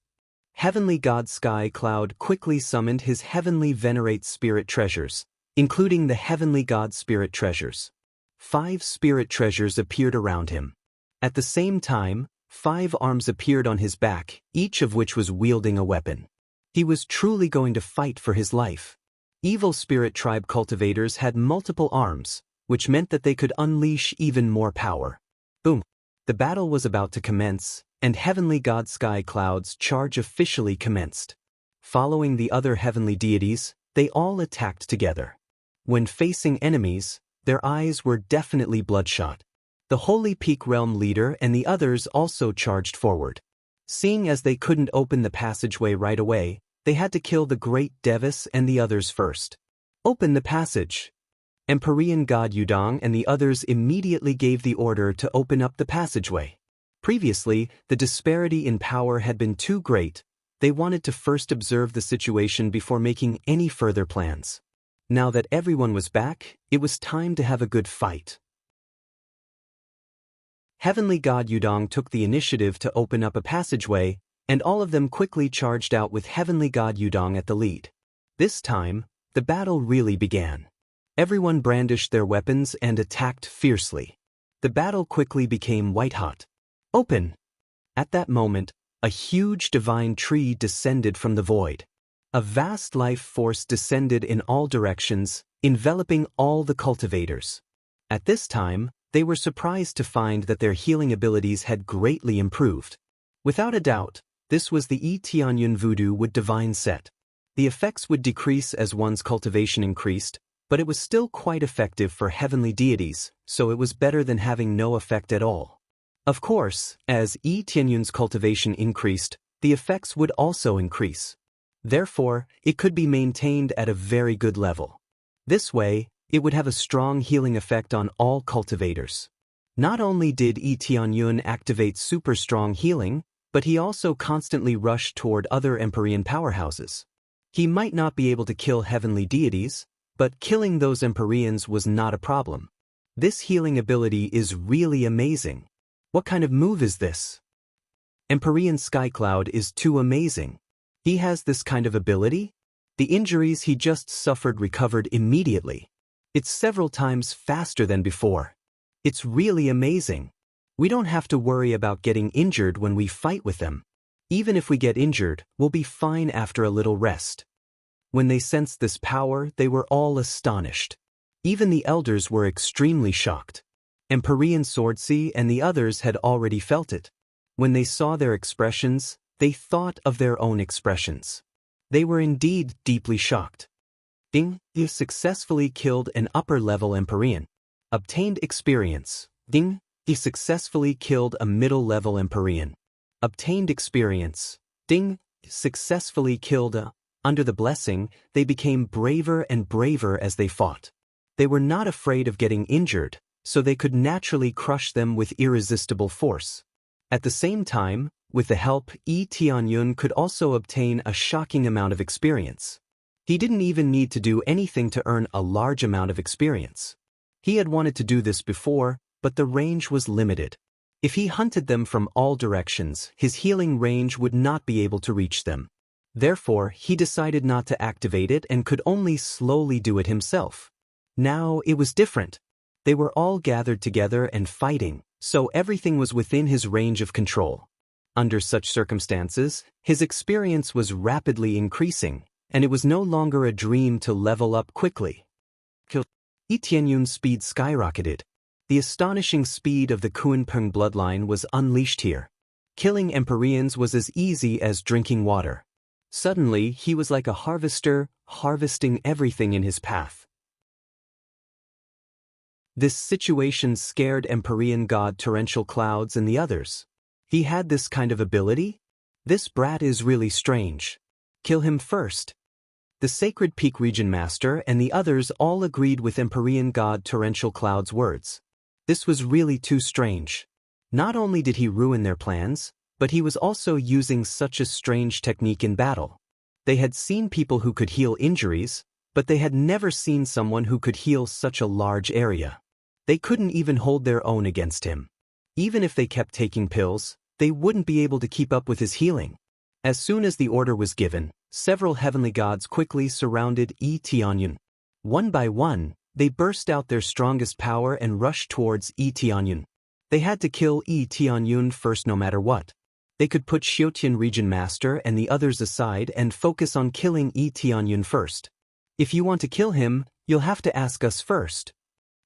Heavenly God Sky Cloud quickly summoned his heavenly venerate spirit treasures, including the heavenly God spirit treasures. 5 spirit treasures appeared around him. At the same time, 5 arms appeared on his back, each of which was wielding a weapon. He was truly going to fight for his life. Evil spirit tribe cultivators had multiple arms, which meant that they could unleash even more power. Boom! The battle was about to commence, and Heavenly God Sky Cloud's charge officially commenced. Following the other heavenly deities, they all attacked together. When facing enemies, their eyes were definitely bloodshot. The Holy Peak Realm leader and the others also charged forward. Seeing as they couldn't open the passageway right away, they had to kill the Great Devis and the others first. Open the passage. Empyrean God Yudong and the others immediately gave the order to open up the passageway. Previously, the disparity in power had been too great. They wanted to first observe the situation before making any further plans. Now that everyone was back, it was time to have a good fight. Heavenly God Yudong took the initiative to open up a passageway, and all of them quickly charged out with Heavenly God Yudong at the lead. This time, the battle really began. Everyone brandished their weapons and attacked fiercely. The battle quickly became white-hot. Open! At that moment, a huge divine tree descended from the void. A vast life force descended in all directions, enveloping all the cultivators. At this time, they were surprised to find that their healing abilities had greatly improved. Without a doubt, this was the Tianyun Voodoo would divine set. The effects would decrease as one's cultivation increased, but it was still quite effective for heavenly deities, so it was better than having no effect at all. Of course, as Tianyun's cultivation increased, the effects would also increase. Therefore, it could be maintained at a very good level. This way, it would have a strong healing effect on all cultivators. Not only did Tianyun activate super strong healing, but he also constantly rushed toward other Empyrean powerhouses. He might not be able to kill heavenly deities, but killing those Empyreans was not a problem. This healing ability is really amazing. What kind of move is this? Empyrean Skycloud is too amazing. He has this kind of ability? The injuries he just suffered recovered immediately. It's several times faster than before. It's really amazing. We don't have to worry about getting injured when we fight with them. Even if we get injured, we'll be fine after a little rest. When they sensed this power, they were all astonished. Even the elders were extremely shocked. Empyrean Swordsea and the others had already felt it. When they saw their expressions, they thought of their own expressions. They were indeed deeply shocked. Ding, you successfully killed an upper-level Empyrean. Obtained experience. Ding, you successfully killed a middle-level Empyrean. Obtained experience. Ding, successfully killed a... Under the blessing, they became braver and braver as they fought. They were not afraid of getting injured, so they could naturally crush them with irresistible force. At the same time, with the help, Tianyun could also obtain a shocking amount of experience. He didn't even need to do anything to earn a large amount of experience. He had wanted to do this before, but the range was limited. If he hunted them from all directions, his healing range would not be able to reach them. Therefore, he decided not to activate it and could only slowly do it himself. Now it was different. They were all gathered together and fighting, so everything was within his range of control. Under such circumstances, his experience was rapidly increasing, and it was no longer a dream to level up quickly. Tianyun's speed skyrocketed. The astonishing speed of the Kuanpeng bloodline was unleashed here. Killing Empyreans was as easy as drinking water. Suddenly, he was like a harvester, harvesting everything in his path. This situation scared Empyrean god Torrential Clouds and the others. He had this kind of ability? This brat is really strange. Kill him first. The Sacred Peak Region Master and the others all agreed with Empyrean god Torrential Cloud's words. This was really too strange. Not only did he ruin their plans, but he was also using such a strange technique in battle. They had seen people who could heal injuries, but they had never seen someone who could heal such a large area. They couldn't even hold their own against him. Even if they kept taking pills, they wouldn't be able to keep up with his healing. As soon as the order was given, several heavenly gods quickly surrounded Tianyun. One by one, they burst out their strongest power and rushed towards Tianyun. They had to kill Tianyun first no matter what. They could put Xiutian Region Master and the others aside and focus on killing Tianyun first. If you want to kill him, you'll have to ask us first.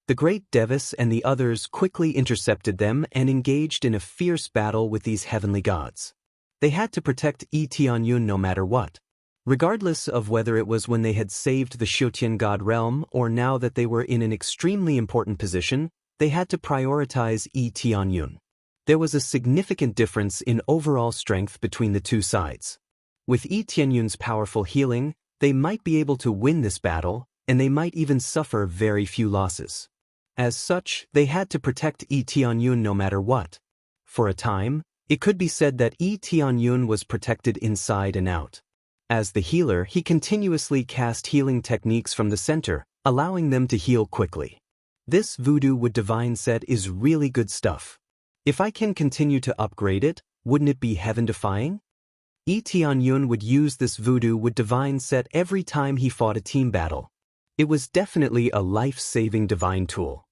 The great Devis and the others quickly intercepted them and engaged in a fierce battle with these heavenly gods. They had to protect Tianyun no matter what. Regardless of whether it was when they had saved the Xiutian god realm or now that they were in an extremely important position, they had to prioritize Tianyun. There was a significant difference in overall strength between the two sides. With Tianyun's powerful healing, they might be able to win this battle, and they might even suffer very few losses. As such, they had to protect Tianyun no matter what. For a time, it could be said that Tianyun was protected inside and out. As the healer, he continuously cast healing techniques from the center, allowing them to heal quickly. This voodoo wood divine set is really good stuff. If I can continue to upgrade it, wouldn't it be heaven-defying? Tianyun would use this voodoo wood divine set every time he fought a team battle. It was definitely a life-saving divine tool.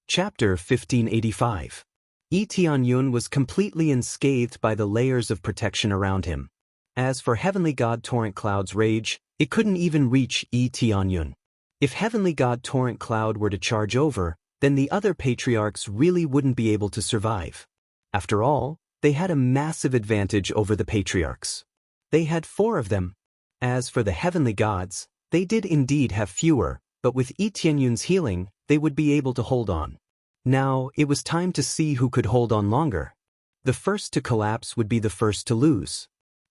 Chapter 1585. Tianyun was completely unscathed by the layers of protection around him. As for Heavenly God Torrent Cloud's rage, it couldn't even reach Tianyun. If Heavenly God Torrent Cloud were to charge over, then the other patriarchs really wouldn't be able to survive. After all, they had a massive advantage over the patriarchs. They had 4 of them. As for the heavenly gods, they did indeed have fewer, but with Tianyun's healing, they would be able to hold on. Now, it was time to see who could hold on longer. The first to collapse would be the first to lose.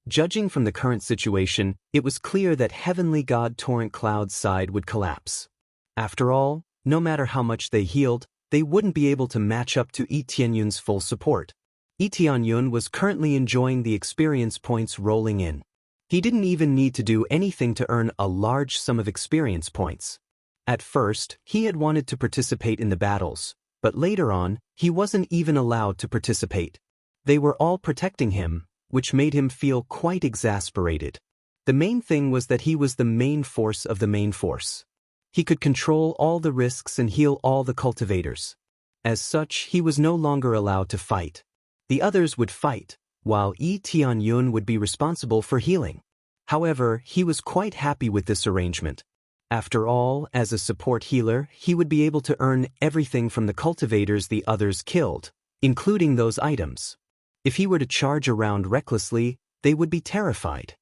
Judging from the current situation, it was clear that Heavenly God Torrent Cloud's side would collapse. After all, no matter how much they healed, they wouldn't be able to match up to Tianyun's full support. Tianyun was currently enjoying the experience points rolling in. He didn't even need to do anything to earn a large sum of experience points. At first, he had wanted to participate in the battles, but later on, he wasn't even allowed to participate. They were all protecting him, which made him feel quite exasperated. The main thing was that he was the main force of the main force. He could control all the risks and heal all the cultivators. As such, he was no longer allowed to fight. The others would fight, while Yi Tianyun would be responsible for healing. However, he was quite happy with this arrangement. After all, as a support healer, he would be able to earn everything from the cultivators the others killed, including those items. If he were to charge around recklessly, they would be terrified.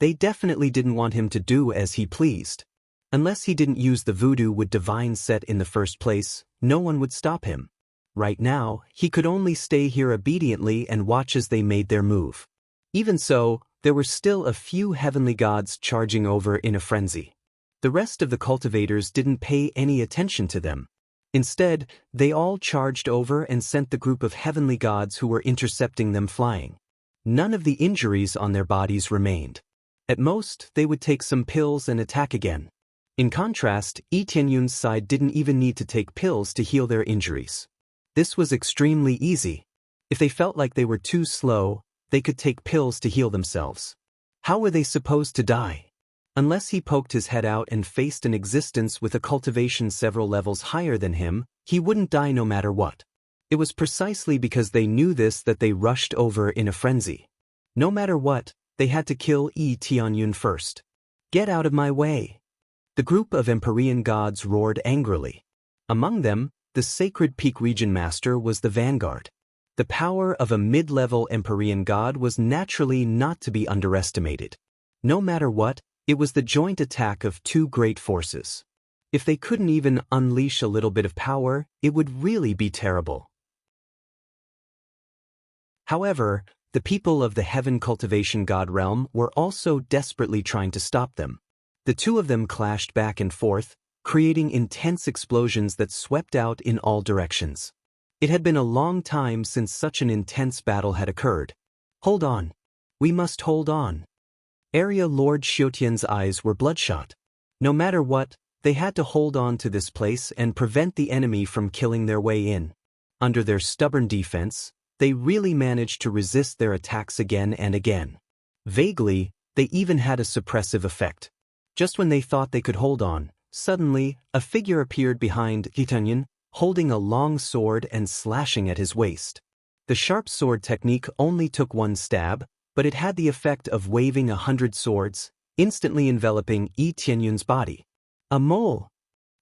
They definitely didn't want him to do as he pleased. Unless he didn't use the voodoo with divine set in the first place, no one would stop him. Right now, he could only stay here obediently and watch as they made their move. Even so, there were still a few heavenly gods charging over in a frenzy. The rest of the cultivators didn't pay any attention to them. Instead, they all charged over and sent the group of heavenly gods who were intercepting them flying. None of the injuries on their bodies remained. At most, they would take some pills and attack again. In contrast, Yi Tianyun's side didn't even need to take pills to heal their injuries. This was extremely easy. If they felt like they were too slow, they could take pills to heal themselves. How were they supposed to die? Unless he poked his head out and faced an existence with a cultivation several levels higher than him, he wouldn't die no matter what. It was precisely because they knew this that they rushed over in a frenzy. No matter what, they had to kill Yi Tianyun first. Get out of my way! The group of Empyrean gods roared angrily. Among them, the sacred peak region master was the vanguard. The power of a mid-level Empyrean god was naturally not to be underestimated. No matter what, it was the joint attack of two great forces. If they couldn't even unleash a little bit of power, it would really be terrible. However, the people of the Heaven Cultivation God realm were also desperately trying to stop them. The two of them clashed back and forth, creating intense explosions that swept out in all directions. It had been a long time since such an intense battle had occurred. Hold on. We must hold on. Area Lord Xiutian's eyes were bloodshot. No matter what, they had to hold on to this place and prevent the enemy from killing their way in. Under their stubborn defense, they really managed to resist their attacks again and again. Vaguely, they even had a suppressive effect. Just when they thought they could hold on, suddenly, a figure appeared behind Yi Tianyun, holding a long sword and slashing at his waist. The sharp sword technique only took one stab, but it had the effect of waving 100 swords, instantly enveloping Yi Tianyun's body. A mole!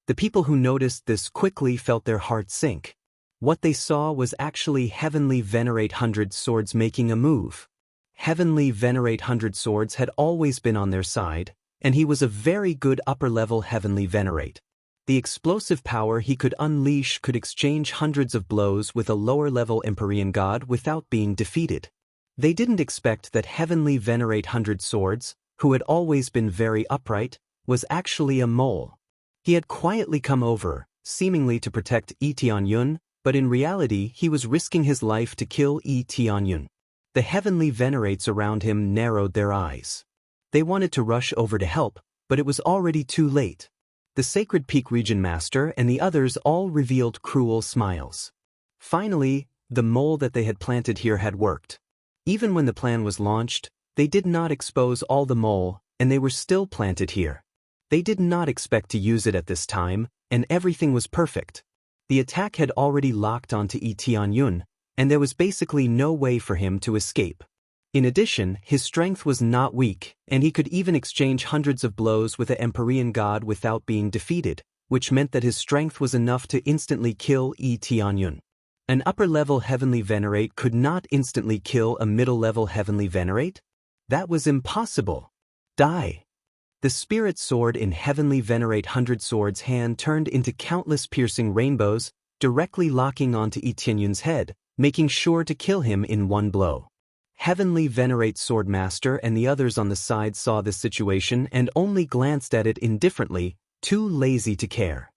The people who noticed this quickly felt their hearts sink. What they saw was actually Heavenly Venerate 100 Swords making a move. Heavenly Venerate 100 Swords had always been on their side, and he was a very good upper-level Heavenly Venerate. The explosive power he could unleash could exchange hundreds of blows with a lower-level Empyrean god without being defeated. They didn't expect that Heavenly Venerate 100 Swords, who had always been very upright, was actually a mole. He had quietly come over, seemingly to protect Yi Tianyun, but in reality he was risking his life to kill Yi Tianyun. The Heavenly Venerates around him narrowed their eyes. They wanted to rush over to help, but it was already too late. The Sacred Peak Region Master and the others all revealed cruel smiles. Finally, the mole that they had planted here had worked. Even when the plan was launched, they did not expose all the mole, and they were still planted here. They did not expect to use it at this time, and everything was perfect. The attack had already locked onto Yi Tianyun, and there was basically no way for him to escape. In addition, his strength was not weak, and he could even exchange hundreds of blows with the Empyrean god without being defeated, which meant that his strength was enough to instantly kill Yi Tianyun. An upper-level Heavenly Venerate could not instantly kill a middle-level Heavenly Venerate? That was impossible. Die! The spirit sword in Heavenly Venerate 100 Swords' hand turned into countless piercing rainbows, directly locking onto Yi Tianyun's head, making sure to kill him in one blow. Heavenly Venerate Swordmaster and the others on the side saw this situation and only glanced at it indifferently, too lazy to care.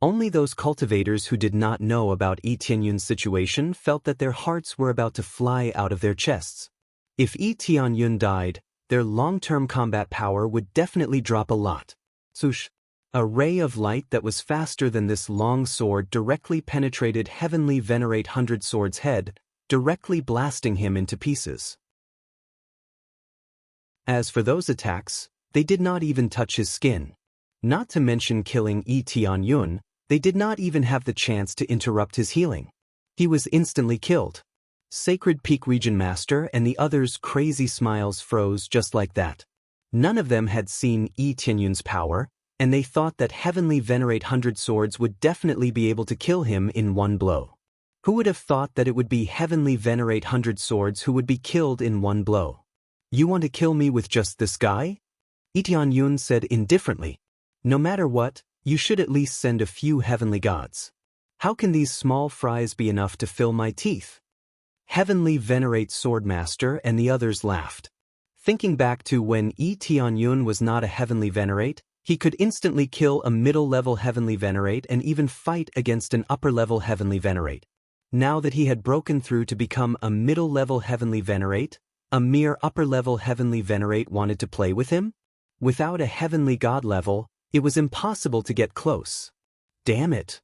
Only those cultivators who did not know about Yi Tianyun's situation felt that their hearts were about to fly out of their chests. If Yi Tianyun died, their long-term combat power would definitely drop a lot. Swoosh! A ray of light that was faster than this long sword directly penetrated Heavenly Venerate 100 Swords' head, directly blasting him into pieces. As for those attacks, they did not even touch his skin. Not to mention killing Tianyun, they did not even have the chance to interrupt his healing. He was instantly killed. Sacred Peak Region Master and the others' crazy smiles froze just like that. None of them had seen Tianyun's power, and they thought that Heavenly Venerate 100 Swords would definitely be able to kill him in one blow. Who would have thought that it would be Heavenly Venerate 100 Swords who would be killed in one blow? You want to kill me with just this guy? Tianyun said indifferently. No matter what, you should at least send a few heavenly gods. How can these small fries be enough to fill my teeth? Heavenly Venerate Swordmaster and the others laughed. Thinking back to when Tianyun was not a Heavenly Venerate, he could instantly kill a middle-level Heavenly Venerate and even fight against an upper-level Heavenly Venerate. Now that he had broken through to become a middle-level Heavenly Venerate, a mere upper-level Heavenly Venerate wanted to play with him? Without a Heavenly God level, it was impossible to get close. Damn it!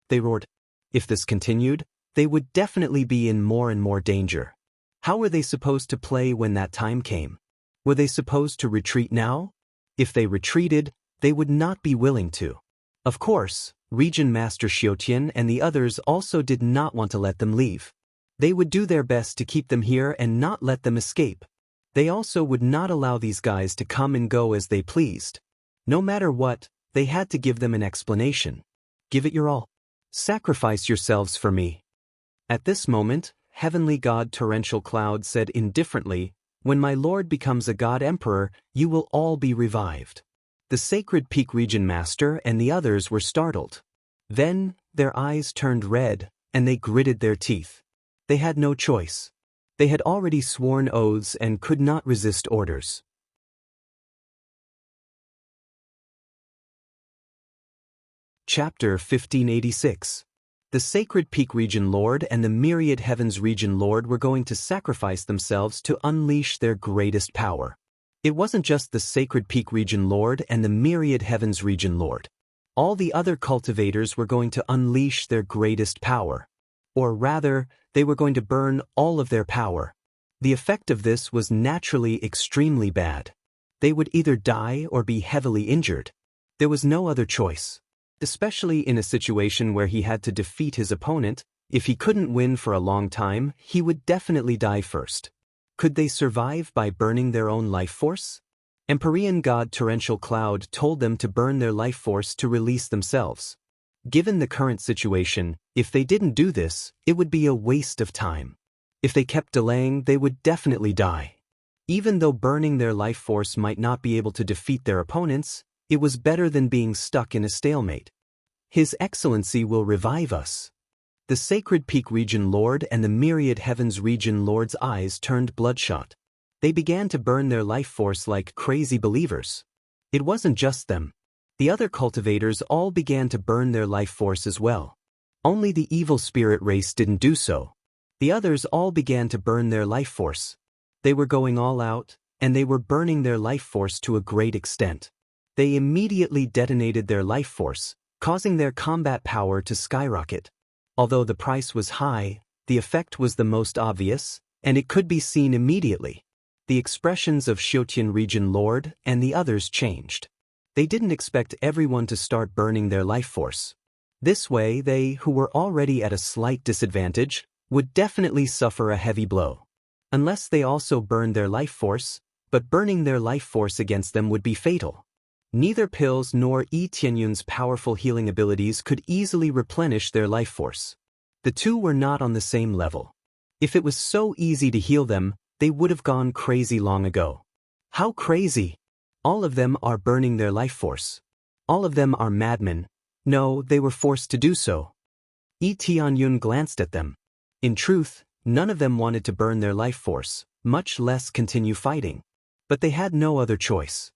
They roared. If this continued, they would definitely be in more and more danger. How were they supposed to play when that time came? Were they supposed to retreat now? If they retreated, they would not be willing to. Of course, Region Master Xiutian and the others also did not want to let them leave. They would do their best to keep them here and not let them escape. They also would not allow these guys to come and go as they pleased. No matter what, they had to give them an explanation. Give it your all. Sacrifice yourselves for me. At this moment, Heavenly God Torrential Cloud said indifferently, when my Lord becomes a God Emperor, you will all be revived. The Sacred Peak Region Master and the others were startled. Then, their eyes turned red, and they gritted their teeth. They had no choice. They had already sworn oaths and could not resist orders. Chapter 1586. The Sacred Peak Region Lord and the Myriad Heavens Region Lord were going to sacrifice themselves to unleash their greatest power. It wasn't just the Sacred Peak Region Lord and the Myriad Heavens Region Lord. All the other cultivators were going to unleash their greatest power. Or rather, they were going to burn all of their power. The effect of this was naturally extremely bad. They would either die or be heavily injured. There was no other choice. Especially in a situation where he had to defeat his opponent, if he couldn't win for a long time, he would definitely die first. Could they survive by burning their own life force? Empyrean God Torrential Cloud told them to burn their life force to release themselves. Given the current situation, if they didn't do this, it would be a waste of time. If they kept delaying, they would definitely die. Even though burning their life force might not be able to defeat their opponents, it was better than being stuck in a stalemate. His Excellency will revive us. The Sacred Peak Region Lord and the Myriad Heavens Region Lord's eyes turned bloodshot. They began to burn their life force like crazy believers. It wasn't just them. The other cultivators all began to burn their life force as well. Only the evil spirit race didn't do so. The others all began to burn their life force. They were going all out, and they were burning their life force to a great extent. They immediately detonated their life force, causing their combat power to skyrocket. Although the price was high, the effect was the most obvious, and it could be seen immediately. The expressions of Xiutian Region Lord and the others changed. They didn't expect everyone to start burning their life force. This way they, who were already at a slight disadvantage, would definitely suffer a heavy blow. Unless they also burned their life force, but burning their life force against them would be fatal. Neither pills nor Tianyun's powerful healing abilities could easily replenish their life force. The two were not on the same level. If it was so easy to heal them, they would have gone crazy long ago. How crazy! All of them are burning their life force. All of them are madmen. No, they were forced to do so. Tianyun glanced at them. In truth, none of them wanted to burn their life force, much less continue fighting. But they had no other choice.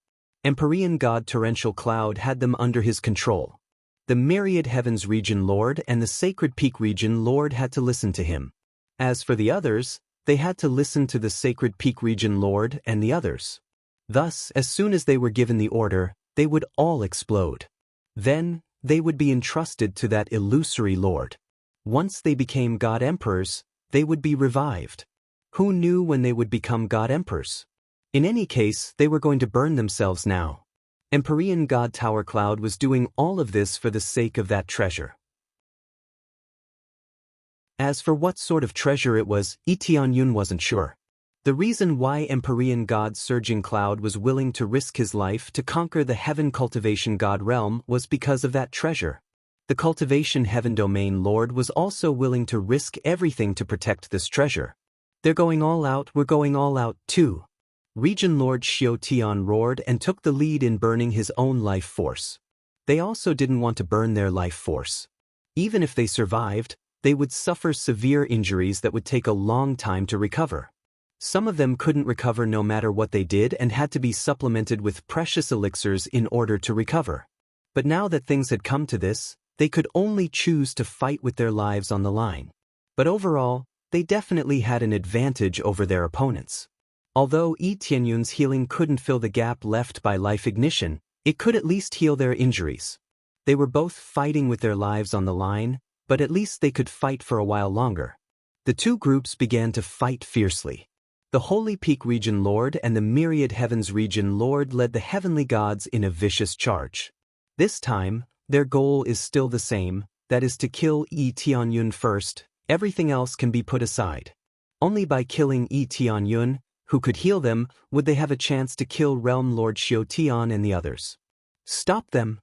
Empyrean God Torrential Cloud had them under his control. The Myriad Heavens Region Lord and the Sacred Peak Region Lord had to listen to him. As for the others, they had to listen to the Sacred Peak Region Lord and the others. Thus, as soon as they were given the order, they would all explode. Then, they would be entrusted to that illusory Lord. Once they became God Emperors, they would be revived. Who knew when they would become god emperors? In any case, they were going to burn themselves now. Empyrean god Tower Cloud was doing all of this for the sake of that treasure. As for what sort of treasure it was, Tianyun wasn't sure. The reason why Empyrean god Surging Cloud was willing to risk his life to conquer the Heaven Cultivation God realm was because of that treasure. The Cultivation Heaven Domain Lord was also willing to risk everything to protect this treasure. They're going all out, we're going all out too. Region Lord Xiao Tian roared and took the lead in burning his own life force. They also didn't want to burn their life force. Even if they survived, they would suffer severe injuries that would take a long time to recover. Some of them couldn't recover no matter what they did and had to be supplemented with precious elixirs in order to recover. But now that things had come to this, they could only choose to fight with their lives on the line. But overall, they definitely had an advantage over their opponents. Although Tianyun's healing couldn't fill the gap left by life ignition, it could at least heal their injuries. They were both fighting with their lives on the line, but at least they could fight for a while longer. The two groups began to fight fiercely. The Holy Peak Region Lord and the Myriad Heavens Region Lord led the heavenly gods in a vicious charge. This time, their goal is still the same, that is to kill Tianyun first. Everything else can be put aside. Only by killing Tianyun, who could heal them, would they have a chance to kill Realm Lord Xiao Tian and the others. Stop them!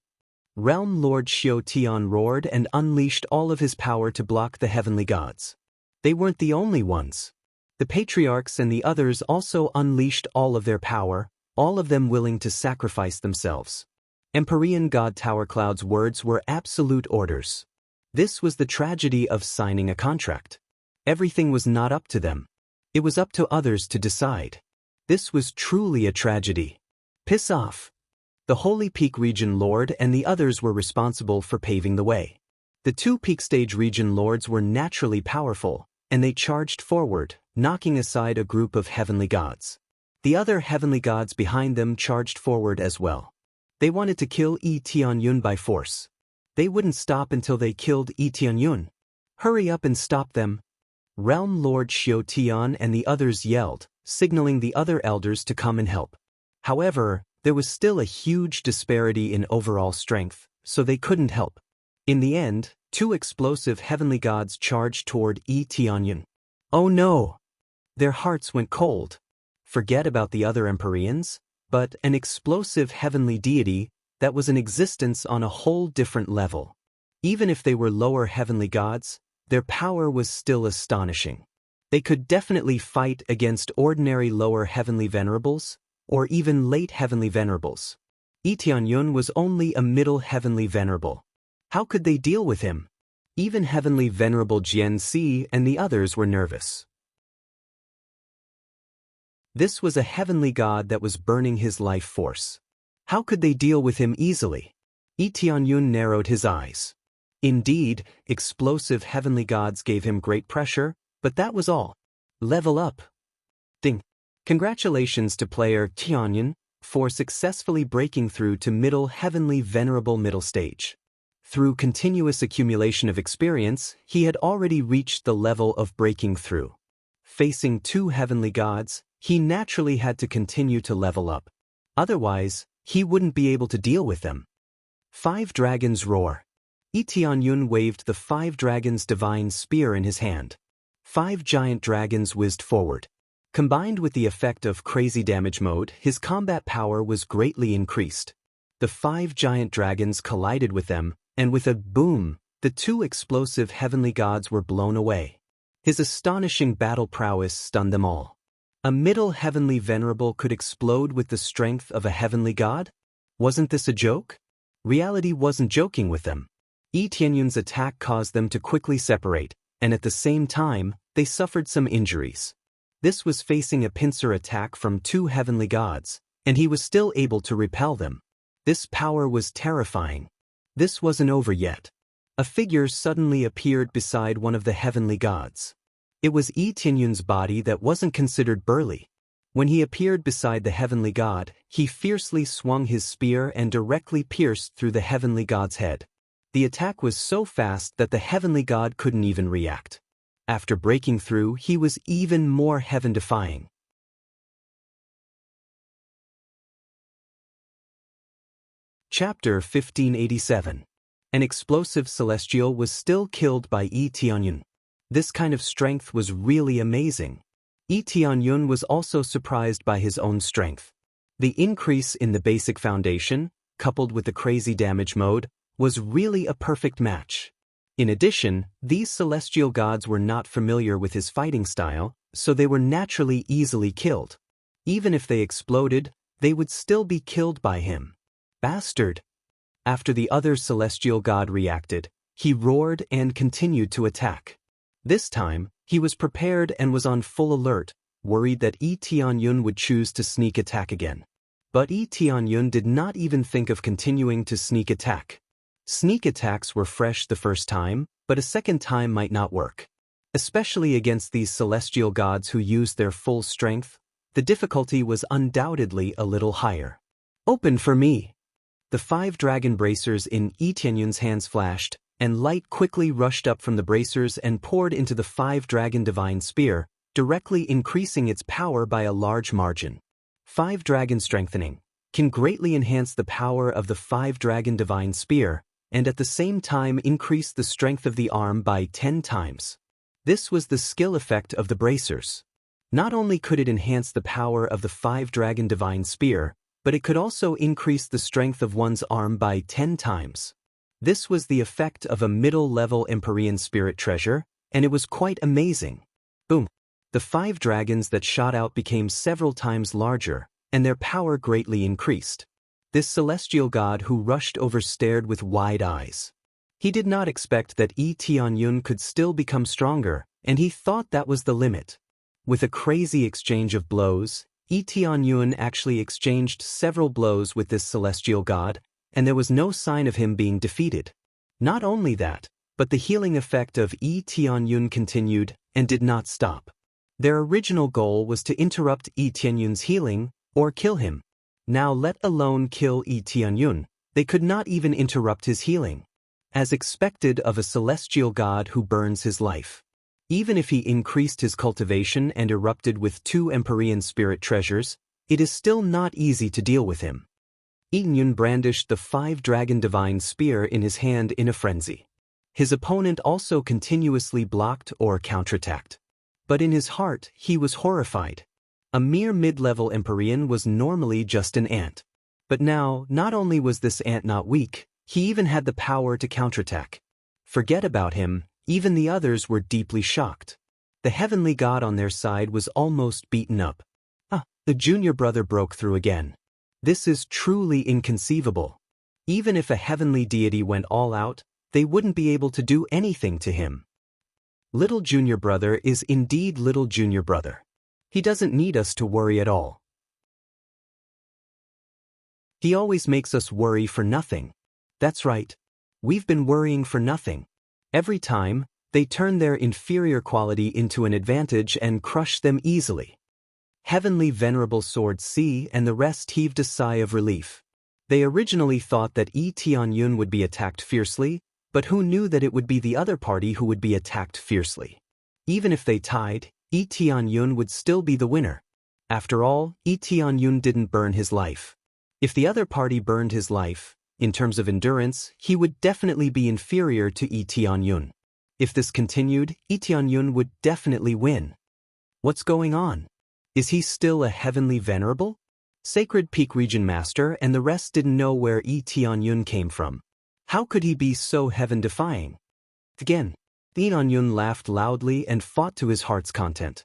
Realm Lord Xiao Tian roared and unleashed all of his power to block the heavenly gods. They weren't the only ones. The patriarchs and the others also unleashed all of their power, all of them willing to sacrifice themselves. Empyrean god Tower Cloud's words were absolute orders. This was the tragedy of signing a contract. Everything was not up to them. It was up to others to decide. This was truly a tragedy. Piss off! The Holy Peak Region Lord and the others were responsible for paving the way. The two Peak Stage Region Lords were naturally powerful, and they charged forward, knocking aside a group of heavenly gods. The other heavenly gods behind them charged forward as well. They wanted to kill Tianyun by force. They wouldn't stop until they killed Tianyun. Hurry up and stop them! Realm Lord Xiao Tian and the others yelled, signaling the other elders to come and help. However, there was still a huge disparity in overall strength, so they couldn't help. In the end, two explosive heavenly gods charged toward Tianyun. Oh no! Their hearts went cold. Forget about the other Empyreans, but an explosive heavenly deity that was in existence on a whole different level. Even if they were lower heavenly gods, their power was still astonishing. They could definitely fight against ordinary lower heavenly venerables, or even late heavenly venerables. Tianyun was only a middle heavenly venerable. How could they deal with him? Even heavenly venerable Jian Si and the others were nervous. This was a heavenly god that was burning his life force. How could they deal with him easily? Tianyun narrowed his eyes. Indeed, explosive heavenly gods gave him great pressure, but that was all. Level up. Ding. Congratulations to player Tianyun for successfully breaking through to middle heavenly venerable middle stage. Through continuous accumulation of experience, he had already reached the level of breaking through. Facing two heavenly gods, he naturally had to continue to level up. Otherwise, he wouldn't be able to deal with them. 5 dragons roar. Tianyun waved the 5 dragons' divine spear in his hand. 5 giant dragons whizzed forward. Combined with the effect of crazy damage mode, his combat power was greatly increased. The 5 giant dragons collided with them, and with a boom, the 2 explosive heavenly gods were blown away. His astonishing battle prowess stunned them all. A middle heavenly venerable could explode with the strength of a heavenly god? Wasn't this a joke? Reality wasn't joking with them. Tianyun's attack caused them to quickly separate, and at the same time, they suffered some injuries. This was facing a pincer attack from 2 heavenly gods, and he was still able to repel them. This power was terrifying. This wasn't over yet. A figure suddenly appeared beside one of the heavenly gods. It was Tianyun's body that wasn't considered burly. When he appeared beside the heavenly god, he fiercely swung his spear and directly pierced through the heavenly god's head. The attack was so fast that the heavenly god couldn't even react. After breaking through, he was even more heaven-defying. Chapter 1587. An explosive celestial was still killed by Yi Tianyun. This kind of strength was really amazing. Yi Tianyun was also surprised by his own strength. The increase in the basic foundation, coupled with the crazy damage mode, was really a perfect match. In addition, these celestial gods were not familiar with his fighting style, so they were naturally easily killed. Even if they exploded, they would still be killed by him. Bastard! After the other celestial god reacted, he roared and continued to attack. This time, he was prepared and was on full alert, worried that Yi Tianyun would choose to sneak attack again. But Yi Tianyun did not even think of continuing to sneak attack. Sneak attacks were fresh the first time, but a second time might not work. Especially against these celestial gods who used their full strength, the difficulty was undoubtedly a little higher. Open for me! The 5 dragon bracers in Yi Tianyun's hands flashed, and light quickly rushed up from the bracers and poured into the 5 dragon divine spear, directly increasing its power by a large margin. 5 dragon strengthening can greatly enhance the power of the 5 dragon divine spear, and at the same time increase the strength of the arm by 10 times. This was the skill effect of the bracers. Not only could it enhance the power of the 5 dragon divine spear, but it could also increase the strength of one's arm by 10 times. This was the effect of a middle-level Empyrean spirit treasure, and it was quite amazing. Boom! The 5 dragons that shot out became several times larger, and their power greatly increased. This celestial god who rushed over stared with wide eyes. He did not expect that Yi Tianyun could still become stronger, and he thought that was the limit. With a crazy exchange of blows, Yi Tianyun actually exchanged several blows with this celestial god, and there was no sign of him being defeated. Not only that, but the healing effect of Yi Tianyun continued and did not stop. Their original goal was to interrupt Yi Tianyun's healing, or kill him. Now let alone kill Yi Tianyun, they could not even interrupt his healing. As expected of a celestial god who burns his life. Even if he increased his cultivation and erupted with 2 Empyrean spirit treasures, it is still not easy to deal with him. Yi Tianyun brandished the 5 dragon divine spear in his hand in a frenzy. His opponent also continuously blocked or counterattacked. But in his heart, he was horrified. A mere mid-level Empyrean was normally just an ant. But now, not only was this ant not weak, he even had the power to counterattack. Forget about him, even the others were deeply shocked. The heavenly god on their side was almost beaten up. The junior brother broke through again. This is truly inconceivable. Even if a heavenly deity went all out, they wouldn't be able to do anything to him. Little junior brother is indeed little junior brother. He doesn't need us to worry at all. He always makes us worry for nothing. That's right. We've been worrying for nothing. Every time, they turn their inferior quality into an advantage and crush them easily. Heavenly Venerable Sword C and the rest heaved a sigh of relief. They originally thought that Yi Tianyun would be attacked fiercely, but who knew that it would be the other party who would be attacked fiercely. Even if they tied, Yi Tianyun would still be the winner. After all, Yi Tianyun didn't burn his life. If the other party burned his life, in terms of endurance, he would definitely be inferior to Yi Tianyun. If this continued, Yi Tianyun would definitely win. What's going on? Is he still a heavenly venerable? Sacred Peak Region Master and the rest didn't know where Yi Tianyun came from. How could he be so heaven-defying? Again, Yi Tianyun laughed loudly and fought to his heart's content.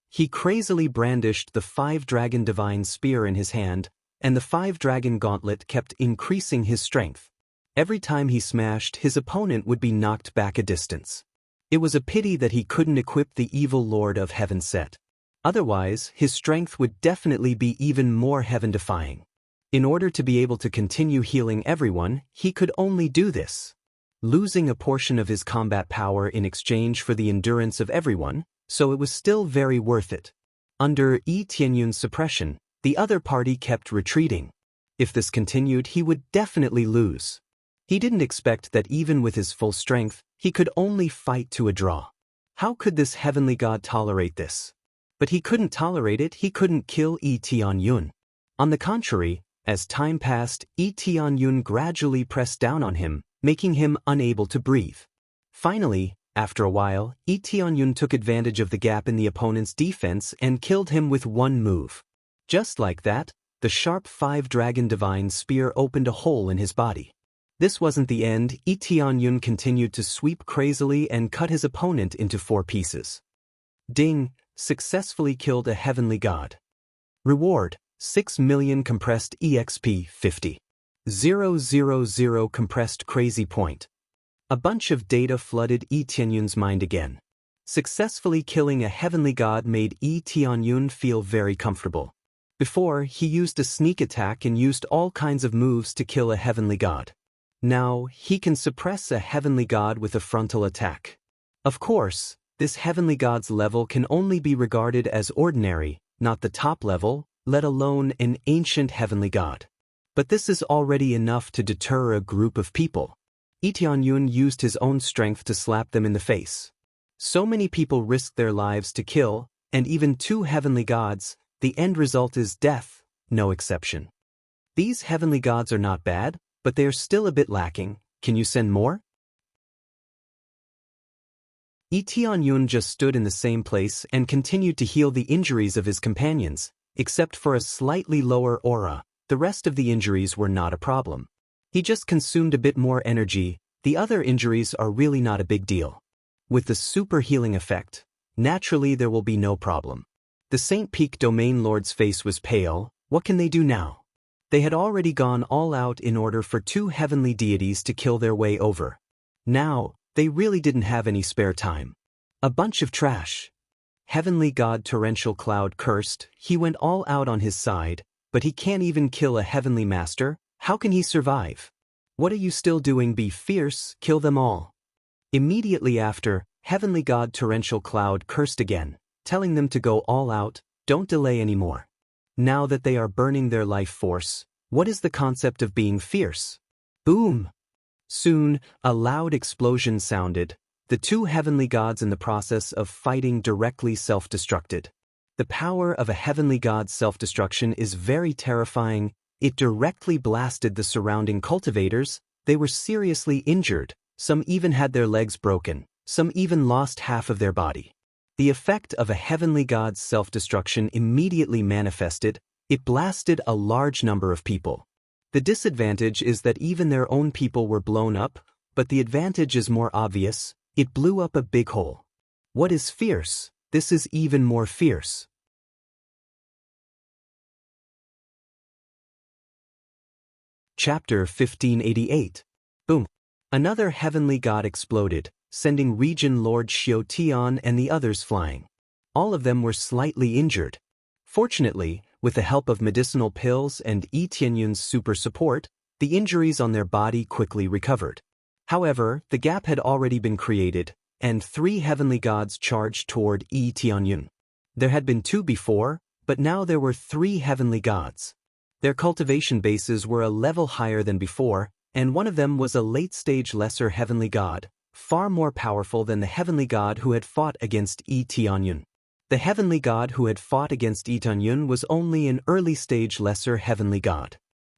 He crazily brandished the 5 dragon divine spear in his hand, and the 5 dragon gauntlet kept increasing his strength. Every time he smashed, his opponent would be knocked back a distance. It was a pity that he couldn't equip the evil Lord of Heaven set. Otherwise, his strength would definitely be even more heaven-defying. In order to be able to continue healing everyone, he could only do this. Losing a portion of his combat power in exchange for the endurance of everyone, so it was still very worth it. Under Yi Tianyun's suppression, the other party kept retreating. If this continued, he would definitely lose. He didn't expect that even with his full strength, he could only fight to a draw. How could this heavenly god tolerate this? But he couldn't tolerate it, he couldn't kill Tianyun. On the contrary, as time passed, Tianyun gradually pressed down on him, making him unable to breathe. Finally, after a while, Tianyun took advantage of the gap in the opponent's defense and killed him with one move. Just like that, the sharp 5-dragon divine spear opened a hole in his body. This wasn't the end, Tianyun continued to sweep crazily and cut his opponent into 4 pieces. Ding, successfully killed a heavenly god. Reward, 6 million compressed EXP 50. 000 compressed crazy point. A bunch of data flooded Tianyun's mind again. Successfully killing a heavenly god made Tianyun feel very comfortable. Before, he used a sneak attack and used all kinds of moves to kill a heavenly god. Now, he can suppress a heavenly god with a frontal attack. Of course, this heavenly god's level can only be regarded as ordinary, not the top level, let alone an ancient heavenly god. But this is already enough to deter a group of people. Tianyun used his own strength to slap them in the face. So many people risked their lives to kill, and even 2 heavenly gods, the end result is death, no exception. These heavenly gods are not bad, but they are still a bit lacking. Can you send more? Tianyun just stood in the same place and continued to heal the injuries of his companions, except for a slightly lower aura. The rest of the injuries were not a problem. He just consumed a bit more energy. The other injuries are really not a big deal. With the super healing effect, naturally there will be no problem. The Saint Peak Domain Lord's face was pale. What can they do now? They had already gone all out in order for 2 heavenly deities to kill their way over. Now, they really didn't have any spare time. A bunch of trash. Heavenly god Torrential Cloud cursed. He went all out on his side, but he can't even kill a heavenly master. How can he survive? What are you still doing? Be fierce, kill them all. Immediately after, heavenly god Torrential Cloud cursed again, telling them to go all out, don't delay anymore. Now that they are burning their life force, what is the concept of being fierce? Boom! Soon, a loud explosion sounded. The 2 heavenly gods in the process of fighting directly self-destructed. The power of a heavenly god's self-destruction is very terrifying. It directly blasted the surrounding cultivators. They were seriously injured. Some even had their legs broken. Some even lost half of their body. The effect of a heavenly god's self-destruction immediately manifested. It blasted a large number of people. The disadvantage is that even their own people were blown up, but the advantage is more obvious. It blew up a big hole. What is fierce? This is even more fierce. Chapter 1588. Boom. Another heavenly god exploded, sending Region Lord Xiao and the others flying. All of them were slightly injured. Fortunately, with the help of medicinal pills and Tianyun's super support, the injuries on their body quickly recovered. However, the gap had already been created, and 3 heavenly gods charged toward Tianyun. There had been 2 before, but now there were 3 heavenly gods. Their cultivation bases were a level higher than before, and one of them was a late-stage lesser heavenly god, far more powerful than the heavenly god who had fought against Tianyun. The heavenly god who had fought against Tianyun was only an early-stage lesser heavenly god.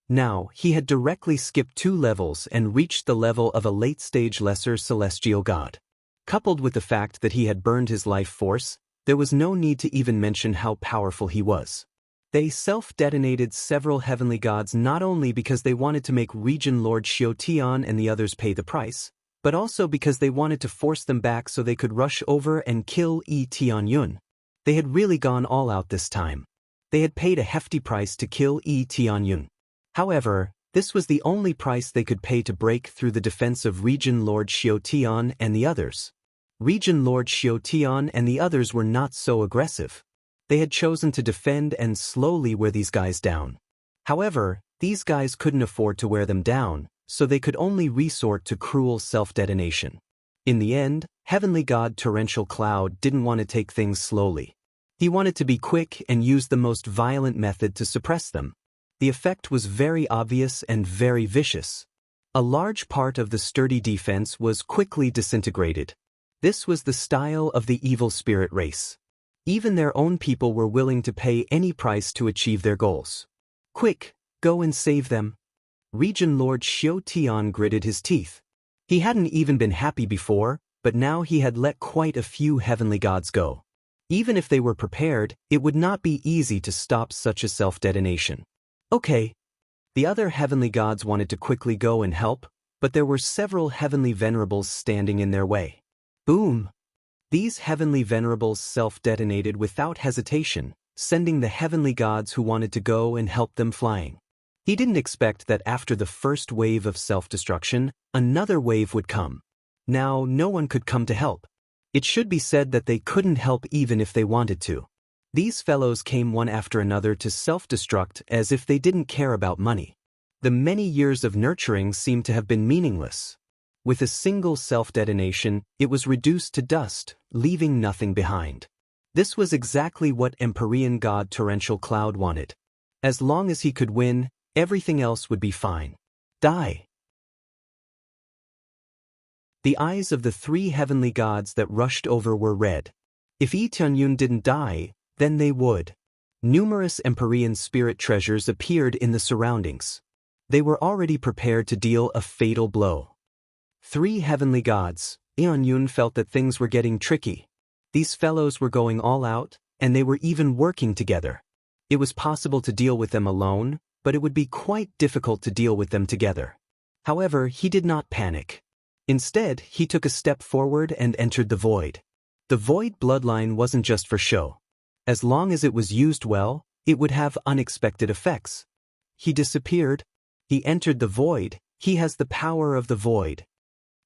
Now, he had directly skipped 2 levels and reached the level of a late-stage lesser celestial god. Coupled with the fact that he had burned his life force, there was no need to even mention how powerful he was. They self-detonated several heavenly gods not only because they wanted to make Region Lord Xiao and the others pay the price, but also because they wanted to force them back so they could rush over and kill Tianyun. They had really gone all out this time. They had paid a hefty price to kill Tianyun. However, this was the only price they could pay to break through the defense of Region Lord Xiao and the others. Region Lord Xiao and the others were not so aggressive. They had chosen to defend and slowly wear these guys down. However, these guys couldn't afford to wear them down, so they could only resort to cruel self-detonation. In the end, Heavenly God Torrential Cloud didn't want to take things slowly. He wanted to be quick and use the most violent method to suppress them. The effect was very obvious and very vicious. A large part of the sturdy defense was quickly disintegrated. This was the style of the evil spirit race. Even their own people were willing to pay any price to achieve their goals. Quick, go and save them. Region Lord Xiao Tian gritted his teeth. He hadn't even been happy before, but now he had let quite a few heavenly gods go. Even if they were prepared, it would not be easy to stop such a self-detonation. Okay. The other heavenly gods wanted to quickly go and help, but there were several heavenly venerables standing in their way. Boom! These heavenly venerables self-detonated without hesitation, sending the heavenly gods who wanted to go and help them flying. He didn't expect that after the first wave of self-destruction, another wave would come. Now no one could come to help. It should be said that they couldn't help even if they wanted to. These fellows came one after another to self-destruct as if they didn't care about money. The many years of nurturing seemed to have been meaningless. With a single self-detonation, it was reduced to dust, leaving nothing behind. This was exactly what Empyrean god Torrential Cloud wanted. As long as he could win, everything else would be fine. Die! The eyes of the three heavenly gods that rushed over were red. If Yi Tianyun didn't die, then they would. Numerous Empyrean spirit treasures appeared in the surroundings. They were already prepared to deal a fatal blow. Three heavenly gods, Tianyun felt that things were getting tricky. These fellows were going all out, and they were even working together. It was possible to deal with them alone, but it would be quite difficult to deal with them together. However, he did not panic. Instead, he took a step forward and entered the void. The void bloodline wasn't just for show. As long as it was used well, it would have unexpected effects. He disappeared. He entered the void. He has the power of the void.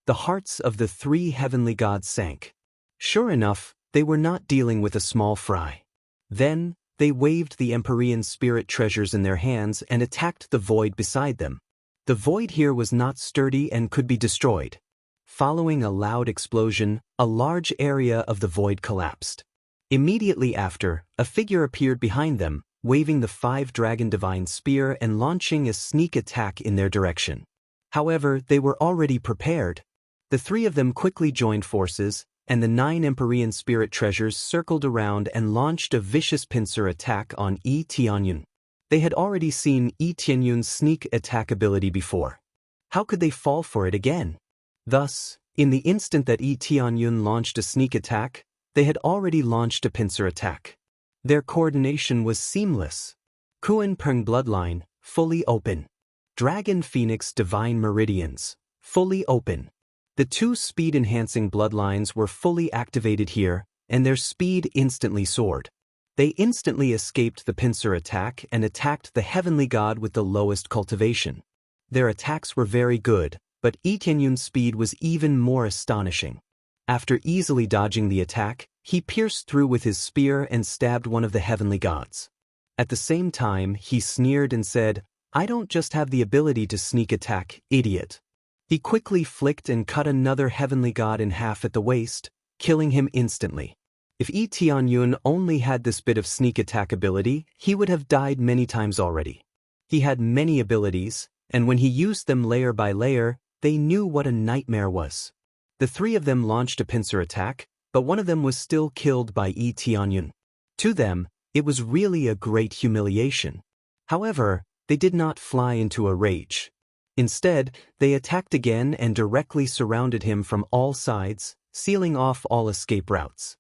The hearts of the three heavenly gods sank. Sure enough, they were not dealing with a small fry. Then, they waved the Empyrean spirit treasures in their hands and attacked the void beside them. The void here was not sturdy and could be destroyed. Following a loud explosion, a large area of the void collapsed. Immediately after, a figure appeared behind them, waving the 5-dragon divine spear and launching a sneak attack in their direction. However, they were already prepared. The three of them quickly joined forces, and the 9 Empyrean spirit treasures circled around and launched a vicious pincer attack on Yi Tianyun. They had already seen Yi Tianyun's sneak attack ability before. How could they fall for it again? Thus, in the instant that Yi Tianyun launched a sneak attack, they had already launched a pincer attack. Their coordination was seamless. Kuan Peng bloodline, fully open. Dragon Phoenix divine meridians, fully open. The 2 speed-enhancing bloodlines were fully activated here, and their speed instantly soared. They instantly escaped the pincer attack and attacked the heavenly god with the lowest cultivation. Their attacks were very good, but Yi Tianyun's speed was even more astonishing. After easily dodging the attack, he pierced through with his spear and stabbed one of the heavenly gods. At the same time, he sneered and said, "I don't just have the ability to sneak attack, idiot." He quickly flicked and cut another heavenly god in half at the waist, killing him instantly. If Yi Tianyun only had this bit of sneak attack ability, he would have died many times already. He had many abilities, and when he used them layer by layer, they knew what a nightmare was. The 3 of them launched a pincer attack, but one of them was still killed by Yi Tianyun. To them, it was really a great humiliation. However, they did not fly into a rage. Instead, they attacked again and directly surrounded him from all sides, sealing off all escape routes.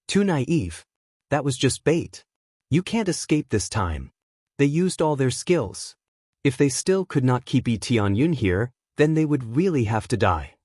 Too naive. That was just bait. You can't escape this time. They used all their skills. If they still could not keep Yi Tianyun here, then they would really have to die.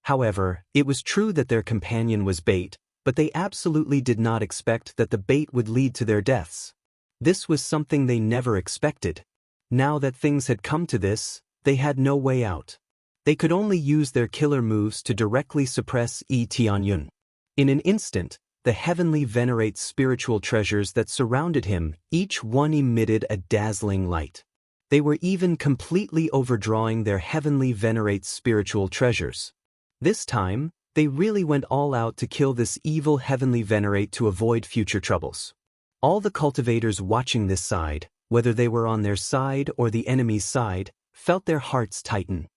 However, it was true that their companion was bait, but they absolutely did not expect that the bait would lead to their deaths. This was something they never expected. Now that things had come to this, they had no way out. They could only use their killer moves to directly suppress Yi Tianyun. In an instant, the heavenly venerate spiritual treasures that surrounded him, each one emitted a dazzling light. They were even completely overdrawing their heavenly venerate spiritual treasures. This time, they really went all out to kill this evil heavenly venerate to avoid future troubles. All the cultivators watching this side, whether they were on their side or the enemy's side, felt their hearts tighten.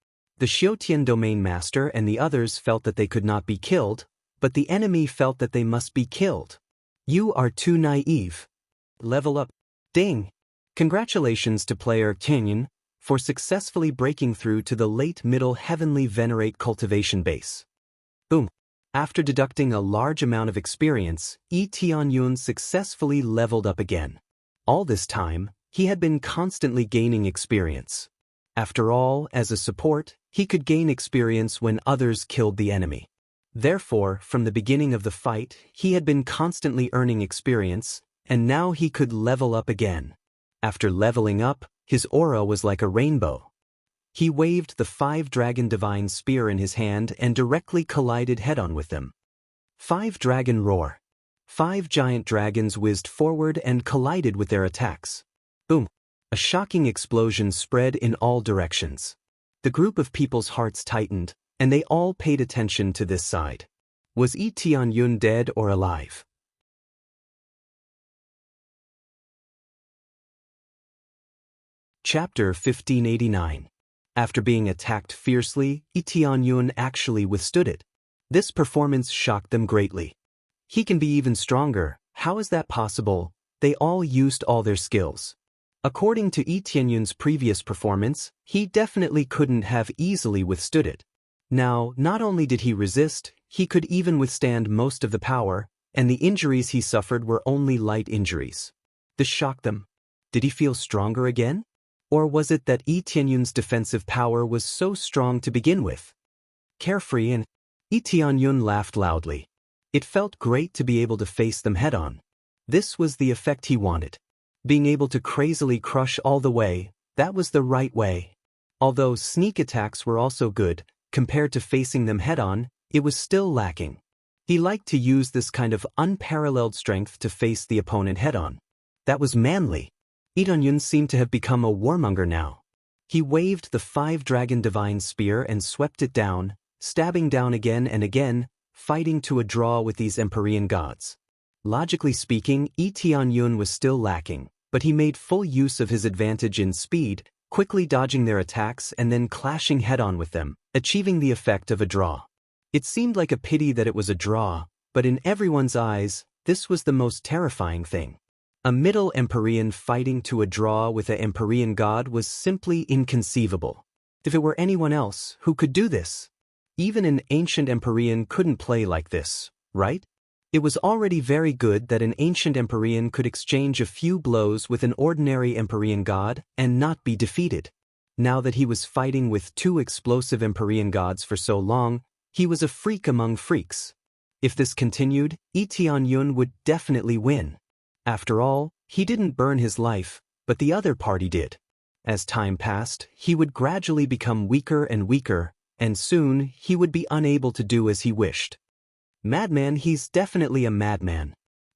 The Xiaotian domain master and the others felt that they could not be killed, but the enemy felt that they must be killed. You are too naive. Level up. Ding! Congratulations to player Tinyan for successfully breaking through to the late middle heavenly venerate cultivation base. Boom! After deducting a large amount of experience, Tianyun successfully leveled up again. All this time, he had been constantly gaining experience. After all, as a support, he could gain experience when others killed the enemy. Therefore, from the beginning of the fight, he had been constantly earning experience, and now he could level up again. After leveling up, his aura was like a rainbow. He waved the 5-dragon divine spear in his hand and directly collided head-on with them. 5-dragon roar. 5 giant dragons whizzed forward and collided with their attacks. Boom! A shocking explosion spread in all directions. The group of people's hearts tightened, and they all paid attention to this side. Was Tianyun dead or alive? Chapter 1589. After being attacked fiercely, Tianyun actually withstood it. This performance shocked them greatly. He can be even stronger. How is that possible? They all used all their skills. According to Tianyun's previous performance, he definitely couldn't have easily withstood it. Now, not only did he resist, he could even withstand most of the power, and the injuries he suffered were only light injuries. This shocked them. Did he feel stronger again? Or was it that Tianyun's defensive power was so strong to begin with? Carefree and Tianyun laughed loudly. It felt great to be able to face them head-on. This was the effect he wanted. Being able to crazily crush all the way, that was the right way. Although sneak attacks were also good, compared to facing them head-on, it was still lacking. He liked to use this kind of unparalleled strength to face the opponent head-on. That was manly. Tianyun seemed to have become a warmonger now. He waved the 5-dragon divine spear and swept it down, stabbing down again and again, fighting to a draw with these Empyrean gods. Logically speaking, Tianyun was still lacking, but he made full use of his advantage in speed, quickly dodging their attacks and then clashing head-on with them, achieving the effect of a draw. It seemed like a pity that it was a draw, but in everyone's eyes, this was the most terrifying thing. A middle Empyrean fighting to a draw with an Empyrean god was simply inconceivable. If it were anyone else, who could do this? Even an ancient Empyrean couldn't play like this, right? It was already very good that an ancient Empyrean could exchange a few blows with an ordinary Empyrean god and not be defeated. Now that he was fighting with 2 explosive Empyrean gods for so long, he was a freak among freaks. If this continued, Tianyun would definitely win. After all, he didn't burn his life, but the other party did. As time passed, he would gradually become weaker and weaker, and soon he would be unable to do as he wished. Madman, he's definitely a madman.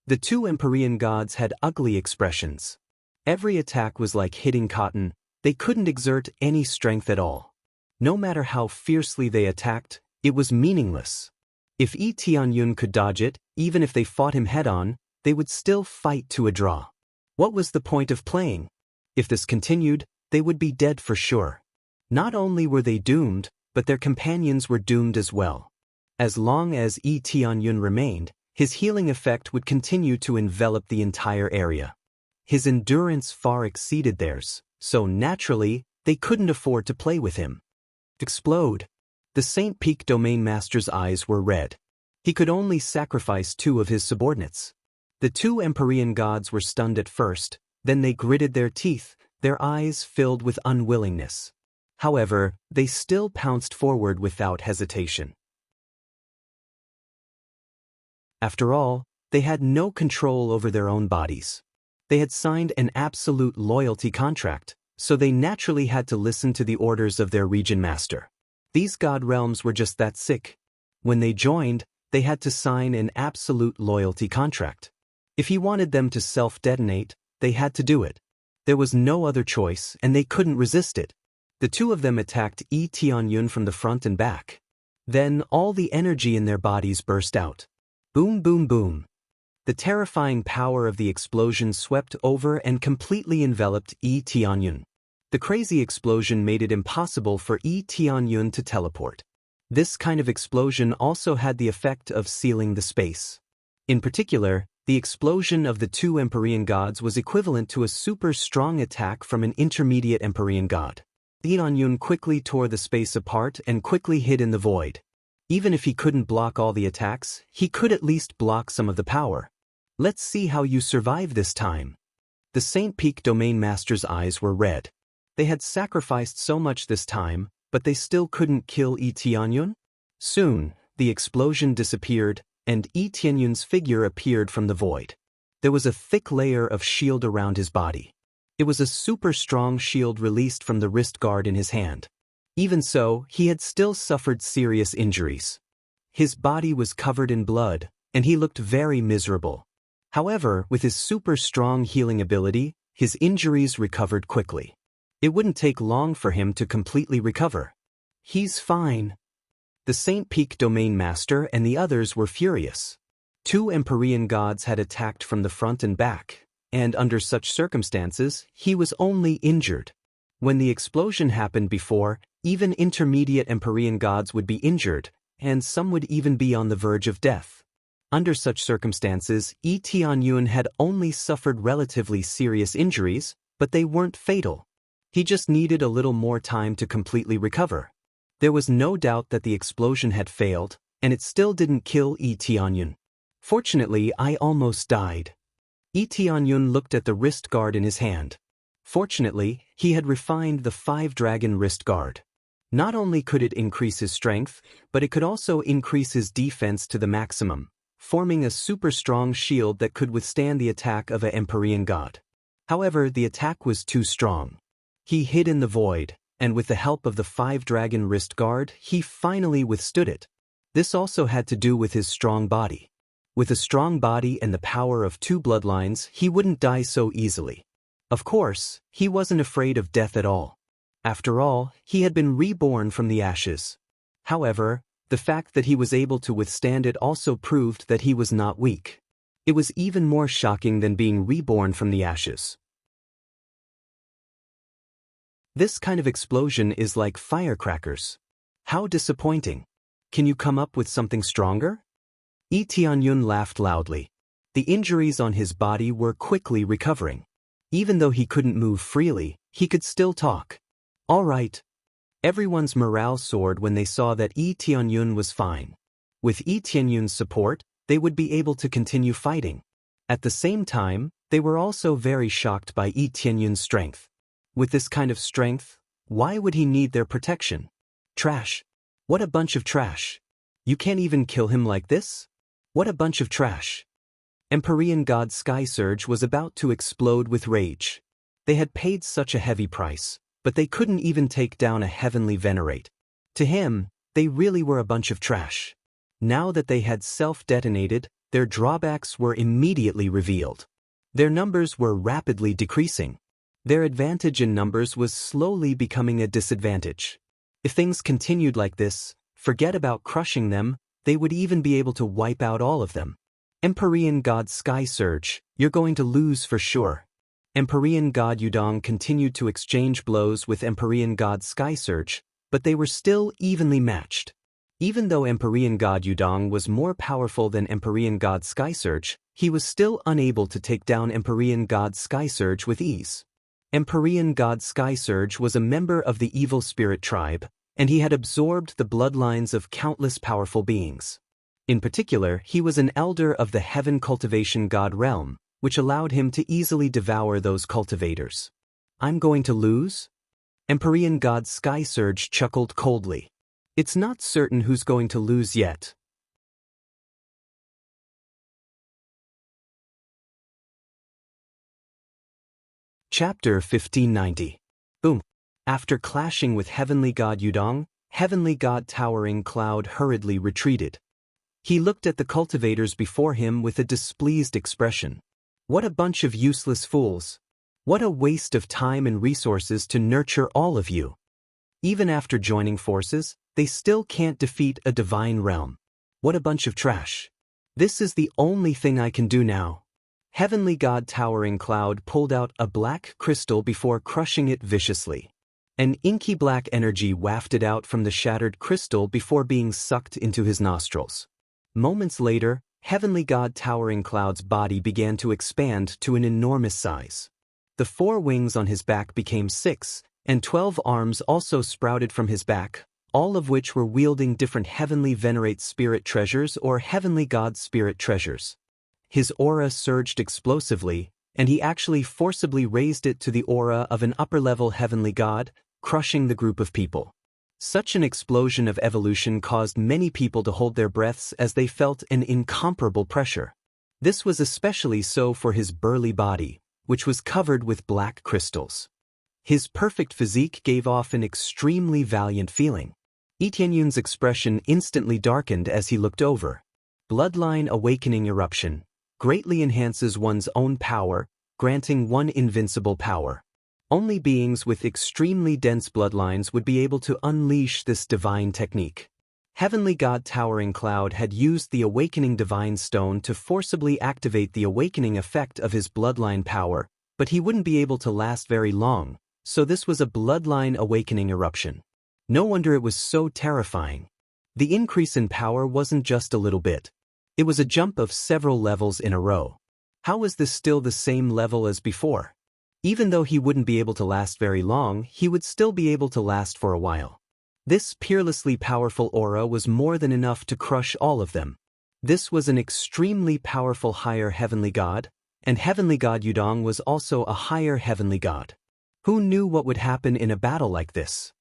The 2 Empyrean gods had ugly expressions. Every attack was like hitting cotton. They couldn't exert any strength at all. No matter how fiercely they attacked, it was meaningless. If Tianyun could dodge it, even if they fought him head-on, they would still fight to a draw. What was the point of playing? If this continued, they would be dead for sure. Not only were they doomed, but their companions were doomed as well. As long as Tianyun remained, his healing effect would continue to envelop the entire area. His endurance far exceeded theirs, so naturally, they couldn't afford to play with him. Explode! The Saint Peak Domain Master's eyes were red. He could only sacrifice 2 of his subordinates. The 2 Empyrean gods were stunned at first, then they gritted their teeth, their eyes filled with unwillingness. However, they still pounced forward without hesitation. After all, they had no control over their own bodies. They had signed an absolute loyalty contract, so they naturally had to listen to the orders of their region master. These god realms were just that sick. When they joined, they had to sign an absolute loyalty contract. If he wanted them to self-detonate, they had to do it. There was no other choice, and they couldn't resist it. The 2 of them attacked Tianyun from the front and back. Then all the energy in their bodies burst out. Boom, boom, boom. The terrifying power of the explosion swept over and completely enveloped Tianyun. The crazy explosion made it impossible for Yi Tianyun to teleport. This kind of explosion also had the effect of sealing the space. In particular, the explosion of the two Empyrean gods was equivalent to a super strong attack from an intermediate Empyrean god. Tianyun quickly tore the space apart and quickly hid in the void. Even if he couldn't block all the attacks, he could at least block some of the power. Let's see how you survive this time. The Saint Peak Domain Master's eyes were red. They had sacrificed so much this time, but they still couldn't kill Yi Tianyun? Soon, the explosion disappeared, and Yi Tianyun's figure appeared from the void. There was a thick layer of shield around his body. It was a super strong shield released from the wrist guard in his hand. Even so, he had still suffered serious injuries. His body was covered in blood, and he looked very miserable. However, with his super strong healing ability, his injuries recovered quickly. It wouldn't take long for him to completely recover. He's fine. The Saint Peak Domain Master and the others were furious. Two Empyrean gods had attacked from the front and back, and under such circumstances, he was only injured. When the explosion happened before, even intermediate Empyrean gods would be injured, and some would even be on the verge of death. Under such circumstances, Yi Tianyun had only suffered relatively serious injuries, but they weren't fatal. He just needed a little more time to completely recover. There was no doubt that the explosion had failed, and it still didn't kill Yi Tianyun. Fortunately, I almost died. Yi Tianyun looked at the wrist guard in his hand. Fortunately, he had refined the 5-dragon wrist guard. Not only could it increase his strength, but it could also increase his defense to the maximum, forming a super strong shield that could withstand the attack of an Empyrean god. However, the attack was too strong. He hid in the void, and with the help of the 5-dragon wrist guard, he finally withstood it. This also had to do with his strong body. With a strong body and the power of 2 bloodlines, he wouldn't die so easily. Of course, he wasn't afraid of death at all. After all, he had been reborn from the ashes. However, the fact that he was able to withstand it also proved that he was not weak. It was even more shocking than being reborn from the ashes. This kind of explosion is like firecrackers. How disappointing. Can you come up with something stronger? Yi Tianyun laughed loudly. The injuries on his body were quickly recovering. Even though he couldn't move freely, he could still talk. All right. Everyone's morale soared when they saw that Yi Tianyun was fine. With Yi Tianyun's support, they would be able to continue fighting. At the same time, they were also very shocked by Yi Tianyun's strength. With this kind of strength, why would he need their protection? Trash. What a bunch of trash. You can't even kill him like this? What a bunch of trash. Empyrean god Sky Surge was about to explode with rage. They had paid such a heavy price, but they couldn't even take down a heavenly venerate. To him, they really were a bunch of trash. Now that they had self-detonated, their drawbacks were immediately revealed. Their numbers were rapidly decreasing. Their advantage in numbers was slowly becoming a disadvantage. If things continued like this, forget about crushing them, they would even be able to wipe out all of them. Empyrean god Sky Surge, you're going to lose for sure. Empyrean god Yudong continued to exchange blows with Empyrean god Sky Surge, but they were still evenly matched. Even though Empyrean god Yudong was more powerful than Empyrean god Sky Surge, he was still unable to take down Empyrean god Sky Surge with ease. Empyrean god Sky Surge was a member of the evil spirit tribe, and he had absorbed the bloodlines of countless powerful beings. In particular, he was an elder of the heaven cultivation god realm, which allowed him to easily devour those cultivators. I'm going to lose? Empyrean god Sky Surge chuckled coldly. It's not certain who's going to lose yet. Chapter 1590. Boom. After clashing with Heavenly God Yudong, Heavenly God Towering Cloud hurriedly retreated. He looked at the cultivators before him with a displeased expression. What a bunch of useless fools. What a waste of time and resources to nurture all of you. Even after joining forces, they still can't defeat a divine realm. What a bunch of trash. This is the only thing I can do now. Heavenly God Towering Cloud pulled out a black crystal before crushing it viciously. An inky black energy wafted out from the shattered crystal before being sucked into his nostrils. Moments later, Heavenly God Towering Cloud's body began to expand to an enormous size. The 4 wings on his back became 6, and 12 arms also sprouted from his back, all of which were wielding different Heavenly Venerate Spirit Treasures or Heavenly God Spirit Treasures. His aura surged explosively, and he actually forcibly raised it to the aura of an upper-level Heavenly God, crushing the group of people. Such an explosion of evolution caused many people to hold their breaths as they felt an incomparable pressure. This was especially so for his burly body, which was covered with black crystals. His perfect physique gave off an extremely valiant feeling. Yi Tianyun's expression instantly darkened as he looked over. Bloodline Awakening Eruption greatly enhances one's own power, granting one invincible power. Only beings with extremely dense bloodlines would be able to unleash this divine technique. Heavenly God Towering Cloud had used the Awakening Divine Stone to forcibly activate the awakening effect of his bloodline power, but he wouldn't be able to last very long, so this was a bloodline awakening eruption. No wonder it was so terrifying. The increase in power wasn't just a little bit. It was a jump of several levels in a row. How was this still the same level as before? Even though he wouldn't be able to last very long, he would still be able to last for a while. This peerlessly powerful aura was more than enough to crush all of them. This was an extremely powerful higher heavenly god, and Heavenly God Yudong was also a higher heavenly god. Who knew what would happen in a battle like this?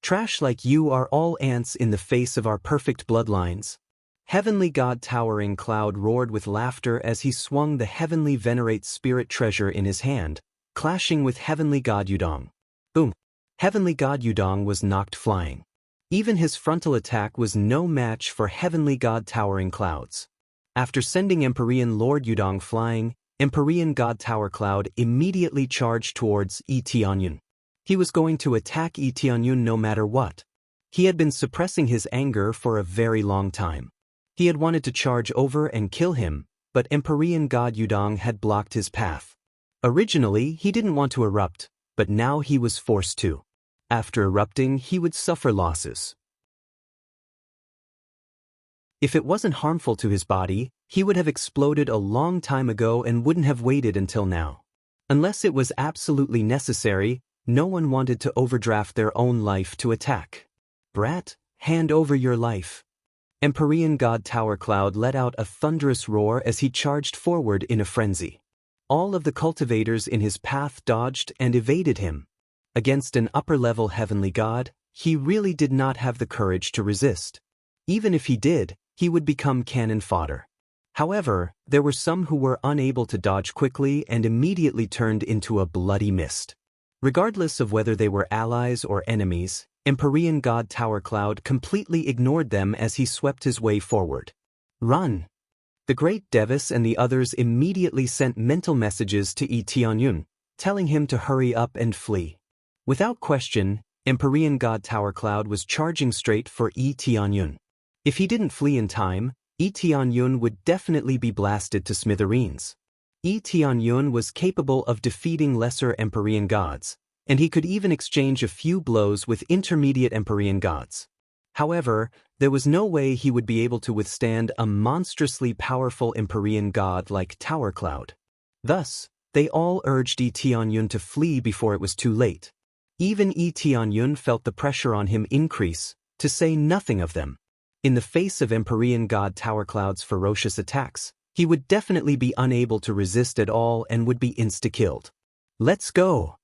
Trash like you are all ants in the face of our perfect bloodlines. Heavenly God Towering Cloud roared with laughter as he swung the Heavenly Venerate Spirit Treasure in his hand, clashing with Heavenly God Yudong. Boom! Heavenly God Yudong was knocked flying. Even his frontal attack was no match for Heavenly God Towering Cloud's. After sending Empyrean Lord Yudong flying, Empyrean God Tower Cloud immediately charged towards Yi Tianyun. He was going to attack Yi Tianyun no matter what. He had been suppressing his anger for a very long time. He had wanted to charge over and kill him, but Empyrean God Yudong had blocked his path. Originally, he didn't want to erupt, but now he was forced to. After erupting, he would suffer losses. If it wasn't harmful to his body, he would have exploded a long time ago and wouldn't have waited until now. Unless it was absolutely necessary, no one wanted to overdraft their own life to attack. Brat, hand over your life. Empyrean God Tower Cloud let out a thunderous roar as he charged forward in a frenzy. All of the cultivators in his path dodged and evaded him. Against an upper-level heavenly god, he really did not have the courage to resist. Even if he did, he would become cannon fodder. However, there were some who were unable to dodge quickly and immediately turned into a bloody mist. Regardless of whether they were allies or enemies, Empyrean God Tower Cloud completely ignored them as he swept his way forward. Run! The Great Devis and the others immediately sent mental messages to Yi Tianyun, telling him to hurry up and flee. Without question, Empyrean God Tower Cloud was charging straight for Yi Tianyun. If he didn't flee in time, Yi Tianyun would definitely be blasted to smithereens. Yi Tianyun was capable of defeating lesser Empyrean gods, and he could even exchange a few blows with intermediate Empyrean gods. However, there was no way he would be able to withstand a monstrously powerful Empyrean god like Tower Cloud. Thus, they all urged Yi Tianyun to flee before it was too late. Even Yi Tianyun felt the pressure on him increase, to say nothing of them. In the face of Empyrean God Tower Cloud's ferocious attacks, he would definitely be unable to resist at all and would be insta-killed. Let's go!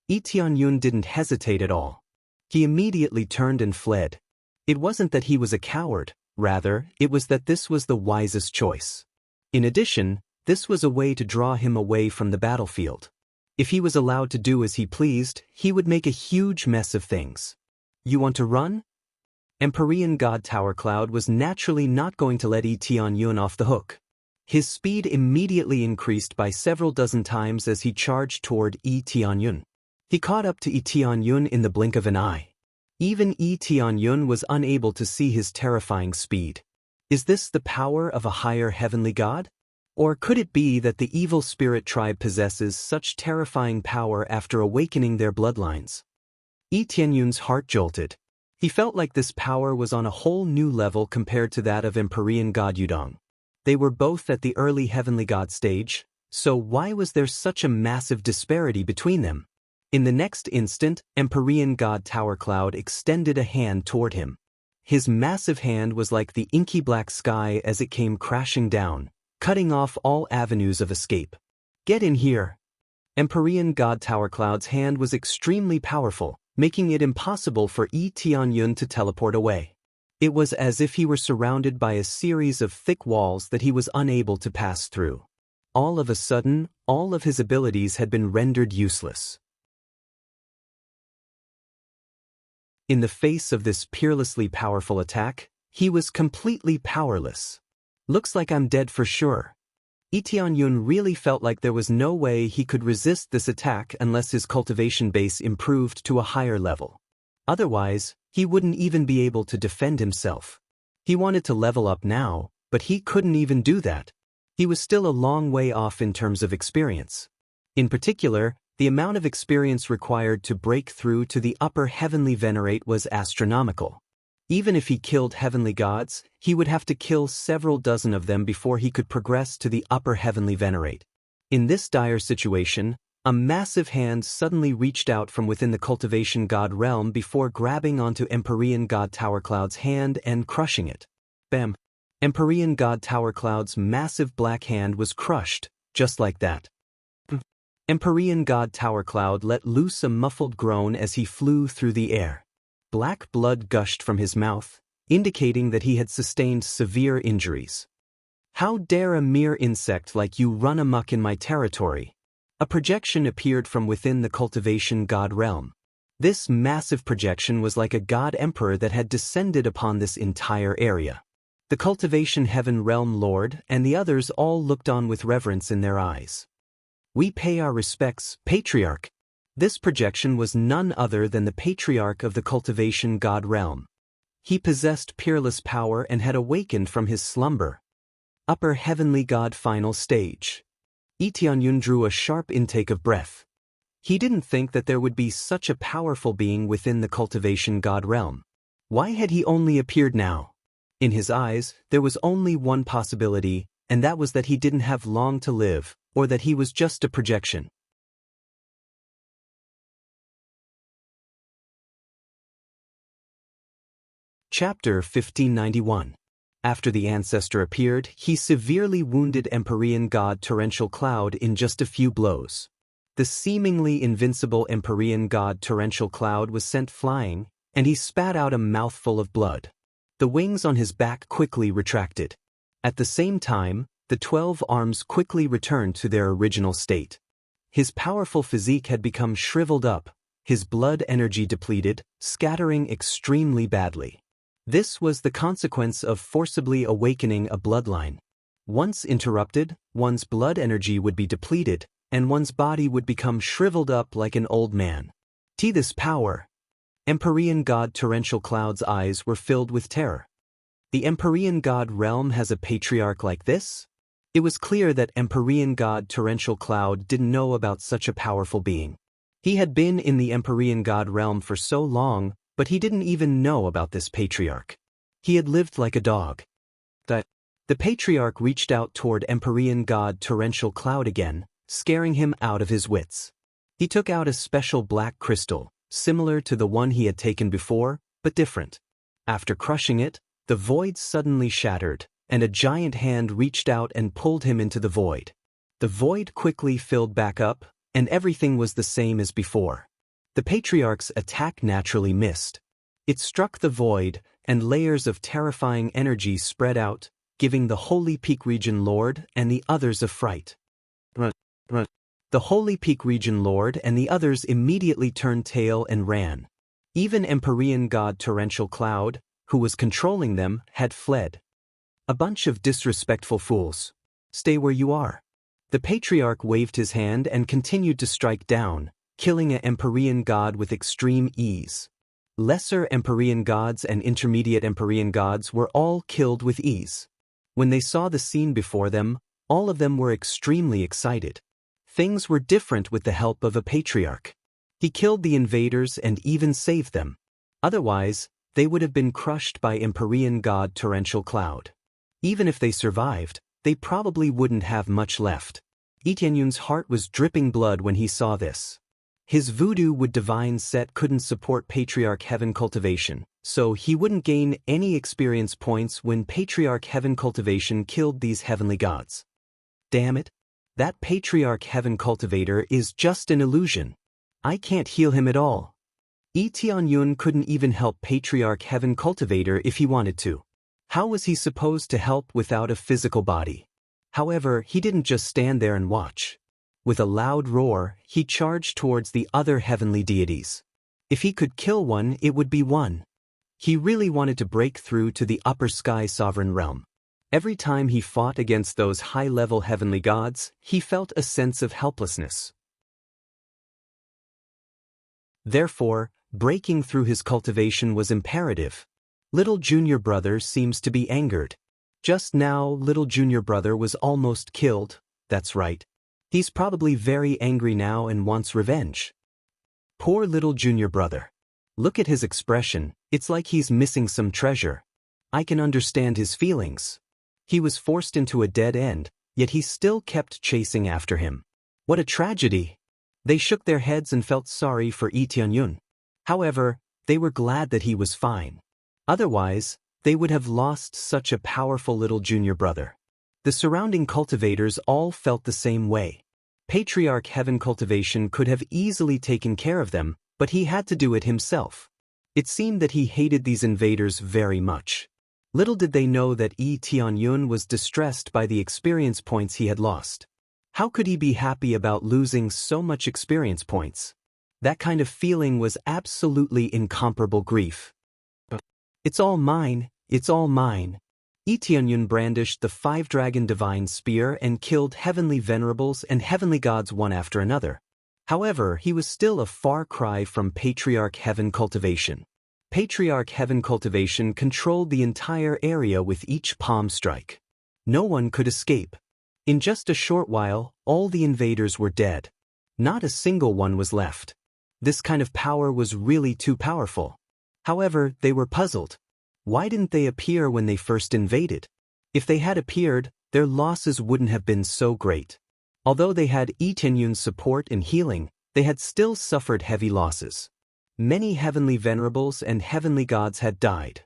Yi Tianyun didn't hesitate at all. He immediately turned and fled. It wasn't that he was a coward, rather, it was that this was the wisest choice. In addition, this was a way to draw him away from the battlefield. If he was allowed to do as he pleased, he would make a huge mess of things. You want to run? Empyrean God Tower Cloud was naturally not going to let Yi Tianyun off the hook. His speed immediately increased by several dozen times as he charged toward Yi Tianyun. He caught up to Yi Tianyun in the blink of an eye. Even Yi Tianyun was unable to see his terrifying speed. Is this the power of a higher heavenly god? Or could it be that the evil spirit tribe possesses such terrifying power after awakening their bloodlines? Yi Tianyun's heart jolted. He felt like this power was on a whole new level compared to that of Empyrean God Yudong. They were both at the early heavenly god stage, so why was there such a massive disparity between them? In the next instant, Empyrean God Tower Cloud extended a hand toward him. His massive hand was like the inky black sky as it came crashing down, cutting off all avenues of escape. Get in here! Empyrean God Tower Cloud's hand was extremely powerful, making it impossible for Yi Tianyun to teleport away. It was as if he were surrounded by a series of thick walls that he was unable to pass through. All of a sudden, all of his abilities had been rendered useless. In the face of this peerlessly powerful attack, he was completely powerless. Looks like I'm dead for sure. Yi Tianyun really felt like there was no way he could resist this attack unless his cultivation base improved to a higher level. Otherwise, he wouldn't even be able to defend himself. He wanted to level up now, but he couldn't even do that. He was still a long way off in terms of experience. In particular, the amount of experience required to break through to the upper heavenly venerate was astronomical. Even if he killed heavenly gods, he would have to kill several dozen of them before he could progress to the upper heavenly venerate. In this dire situation, a massive hand suddenly reached out from within the cultivation god realm before grabbing onto Empyrean God Tower Cloud's hand and crushing it. Bam! Empyrean God Tower Cloud's massive black hand was crushed, just like that. Empyrean God Tower Cloud let loose a muffled groan as he flew through the air. Black blood gushed from his mouth, indicating that he had sustained severe injuries. How dare a mere insect like you run amok in my territory? A projection appeared from within the cultivation god realm. This massive projection was like a god emperor that had descended upon this entire area. The cultivation heaven realm lord and the others all looked on with reverence in their eyes. We pay our respects, Patriarch. This projection was none other than the Patriarch of the cultivation god realm. He possessed peerless power and had awakened from his slumber. Upper heavenly god final stage. Yi Tianyun drew a sharp intake of breath. He didn't think that there would be such a powerful being within the cultivation god realm. Why had he only appeared now? In his eyes, there was only one possibility, and that was that he didn't have long to live, or that he was just a projection. Chapter 1591. After the ancestor appeared, he severely wounded Empyrean god Torrential Cloud in just a few blows. The seemingly invincible Empyrean god Torrential Cloud was sent flying, and he spat out a mouthful of blood. The wings on his back quickly retracted. At the same time, the 12 arms quickly returned to their original state. His powerful physique had become shriveled up, his blood energy depleted, scattering extremely badly. This was the consequence of forcibly awakening a bloodline. Once interrupted, one's blood energy would be depleted, and one's body would become shriveled up like an old man. This power! Empyrean god Torrential Cloud's eyes were filled with terror. The Empyrean god realm has a patriarch like this? It was clear that Empyrean god Torrential Cloud didn't know about such a powerful being. He had been in the Empyrean god realm for so long, but he didn't even know about this patriarch. He had lived like a dog. The patriarch reached out toward Empyrean god Torrential Cloud again, scaring him out of his wits. He took out a special black crystal, similar to the one he had taken before, but different. After crushing it, the void suddenly shattered, and a giant hand reached out and pulled him into the void. The void quickly filled back up, and everything was the same as before. The patriarch's attack naturally missed. It struck the void, and layers of terrifying energy spread out, giving the Holy Peak Region Lord and the others a fright. The Holy Peak Region Lord and the others immediately turned tail and ran. Even Empyrean god Torrential Cloud, who was controlling them, had fled. A bunch of disrespectful fools. Stay where you are. The patriarch waved his hand and continued to strike down, killing an Empyrean god with extreme ease. Lesser Empyrean gods and intermediate Empyrean gods were all killed with ease. When they saw the scene before them, All of them were extremely excited. Things were different with the help of a patriarch. He killed the invaders and even saved them. Otherwise, they would have been crushed by Empyrean god Torrential Cloud. Even if they survived, they probably wouldn't have much left. Etienne heart was dripping blood when he saw this. His voodoo with divine set couldn't support Patriarch Heaven cultivation, so he wouldn't gain any experience points when Patriarch Heaven cultivation killed these heavenly gods. Damn it! That Patriarch Heaven cultivator is just an illusion. I can't heal him at all. Etienne couldn't even help Patriarch Heaven cultivator if he wanted to. How was he supposed to help without a physical body? However, he didn't just stand there and watch. With a loud roar, he charged towards the other heavenly deities. If he could kill one, it would be one. He really wanted to break through to the upper sky sovereign realm. Every time he fought against those high-level heavenly gods, he felt a sense of helplessness. Therefore, breaking through his cultivation was imperative. Little junior brother seems to be angered. Just now, little junior brother was almost killed. That's right. He's probably very angry now and wants revenge. Poor little junior brother. Look at his expression, it's like he's missing some treasure. I can understand his feelings. He was forced into a dead end, yet he still kept chasing after him. What a tragedy! They shook their heads and felt sorry for Etienne. However, they were glad that he was fine. Otherwise, they would have lost such a powerful little junior brother. The surrounding cultivators all felt the same way. Patriarch Heaven cultivation could have easily taken care of them, but he had to do it himself. It seemed that he hated these invaders very much. Little did they know that Etienne was distressed by the experience points he had lost. How could he be happy about losing so much experience points? That kind of feeling was absolutely incomparable grief. It's all mine, it's all mine. Etienne brandished the 5-dragon divine spear and killed heavenly venerables and heavenly gods one after another. However, he was still a far cry from Patriarch Heaven cultivation. Patriarch Heaven cultivation controlled the entire area with each palm strike. No one could escape. In just a short while, all the invaders were dead. Not a single one was left. This kind of power was really too powerful. However, they were puzzled. Why didn't they appear when they first invaded? If they had appeared, their losses wouldn't have been so great. Although they had Etienne's support and healing, they had still suffered heavy losses. Many heavenly venerables and heavenly gods had died.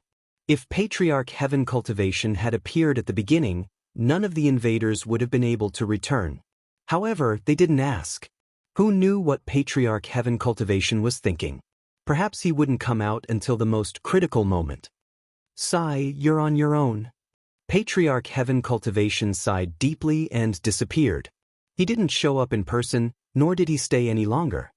If Patriarch Heaven cultivation had appeared at the beginning, none of the invaders would have been able to return. However, they didn't ask. Who knew what Patriarch Heaven cultivation was thinking? Perhaps he wouldn't come out until the most critical moment. Sigh, you're on your own. Patriarch Heaven cultivation sighed deeply and disappeared. He didn't show up in person, nor did he stay any longer.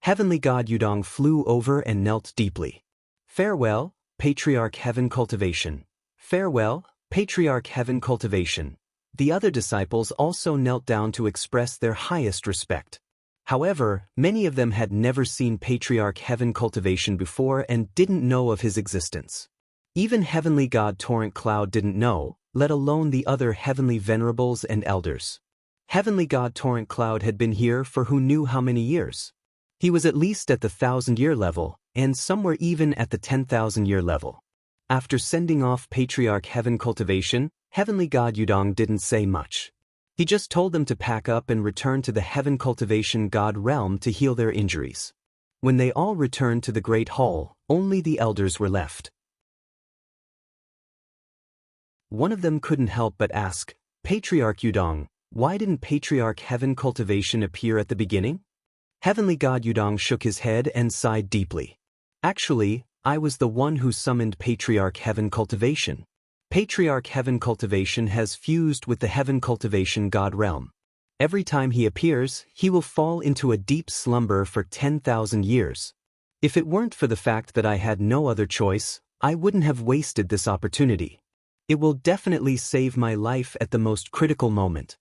Heavenly God Yudong flew over and knelt deeply. Farewell, Patriarch Heaven cultivation. Farewell, Patriarch Heaven cultivation. The other disciples also knelt down to express their highest respect. However, many of them had never seen Patriarch Heaven cultivation before and didn't know of his existence. Even Heavenly God Torrent Cloud didn't know, let alone the other heavenly venerables and elders. Heavenly God Torrent Cloud had been here for who knew how many years. He was at least at the 1,000-year level, and some were even at the 10,000-year level. After sending off Patriarch Heaven cultivation, Heavenly God Yudong didn't say much. He just told them to pack up and return to the Heaven cultivation God realm to heal their injuries. When they all returned to the Great Hall, only the elders were left. One of them couldn't help but ask, Patriarch Yudong, why didn't Patriarch Heaven cultivation appear at the beginning? Heavenly God Yudong shook his head and sighed deeply. Actually, I was the one who summoned Patriarch Heaven cultivation. Patriarch Heaven cultivation has fused with the Heaven cultivation God realm. Every time he appears, he will fall into a deep slumber for 10,000 years. If it weren't for the fact that I had no other choice, I wouldn't have wasted this opportunity. It will definitely save my life at the most critical moment.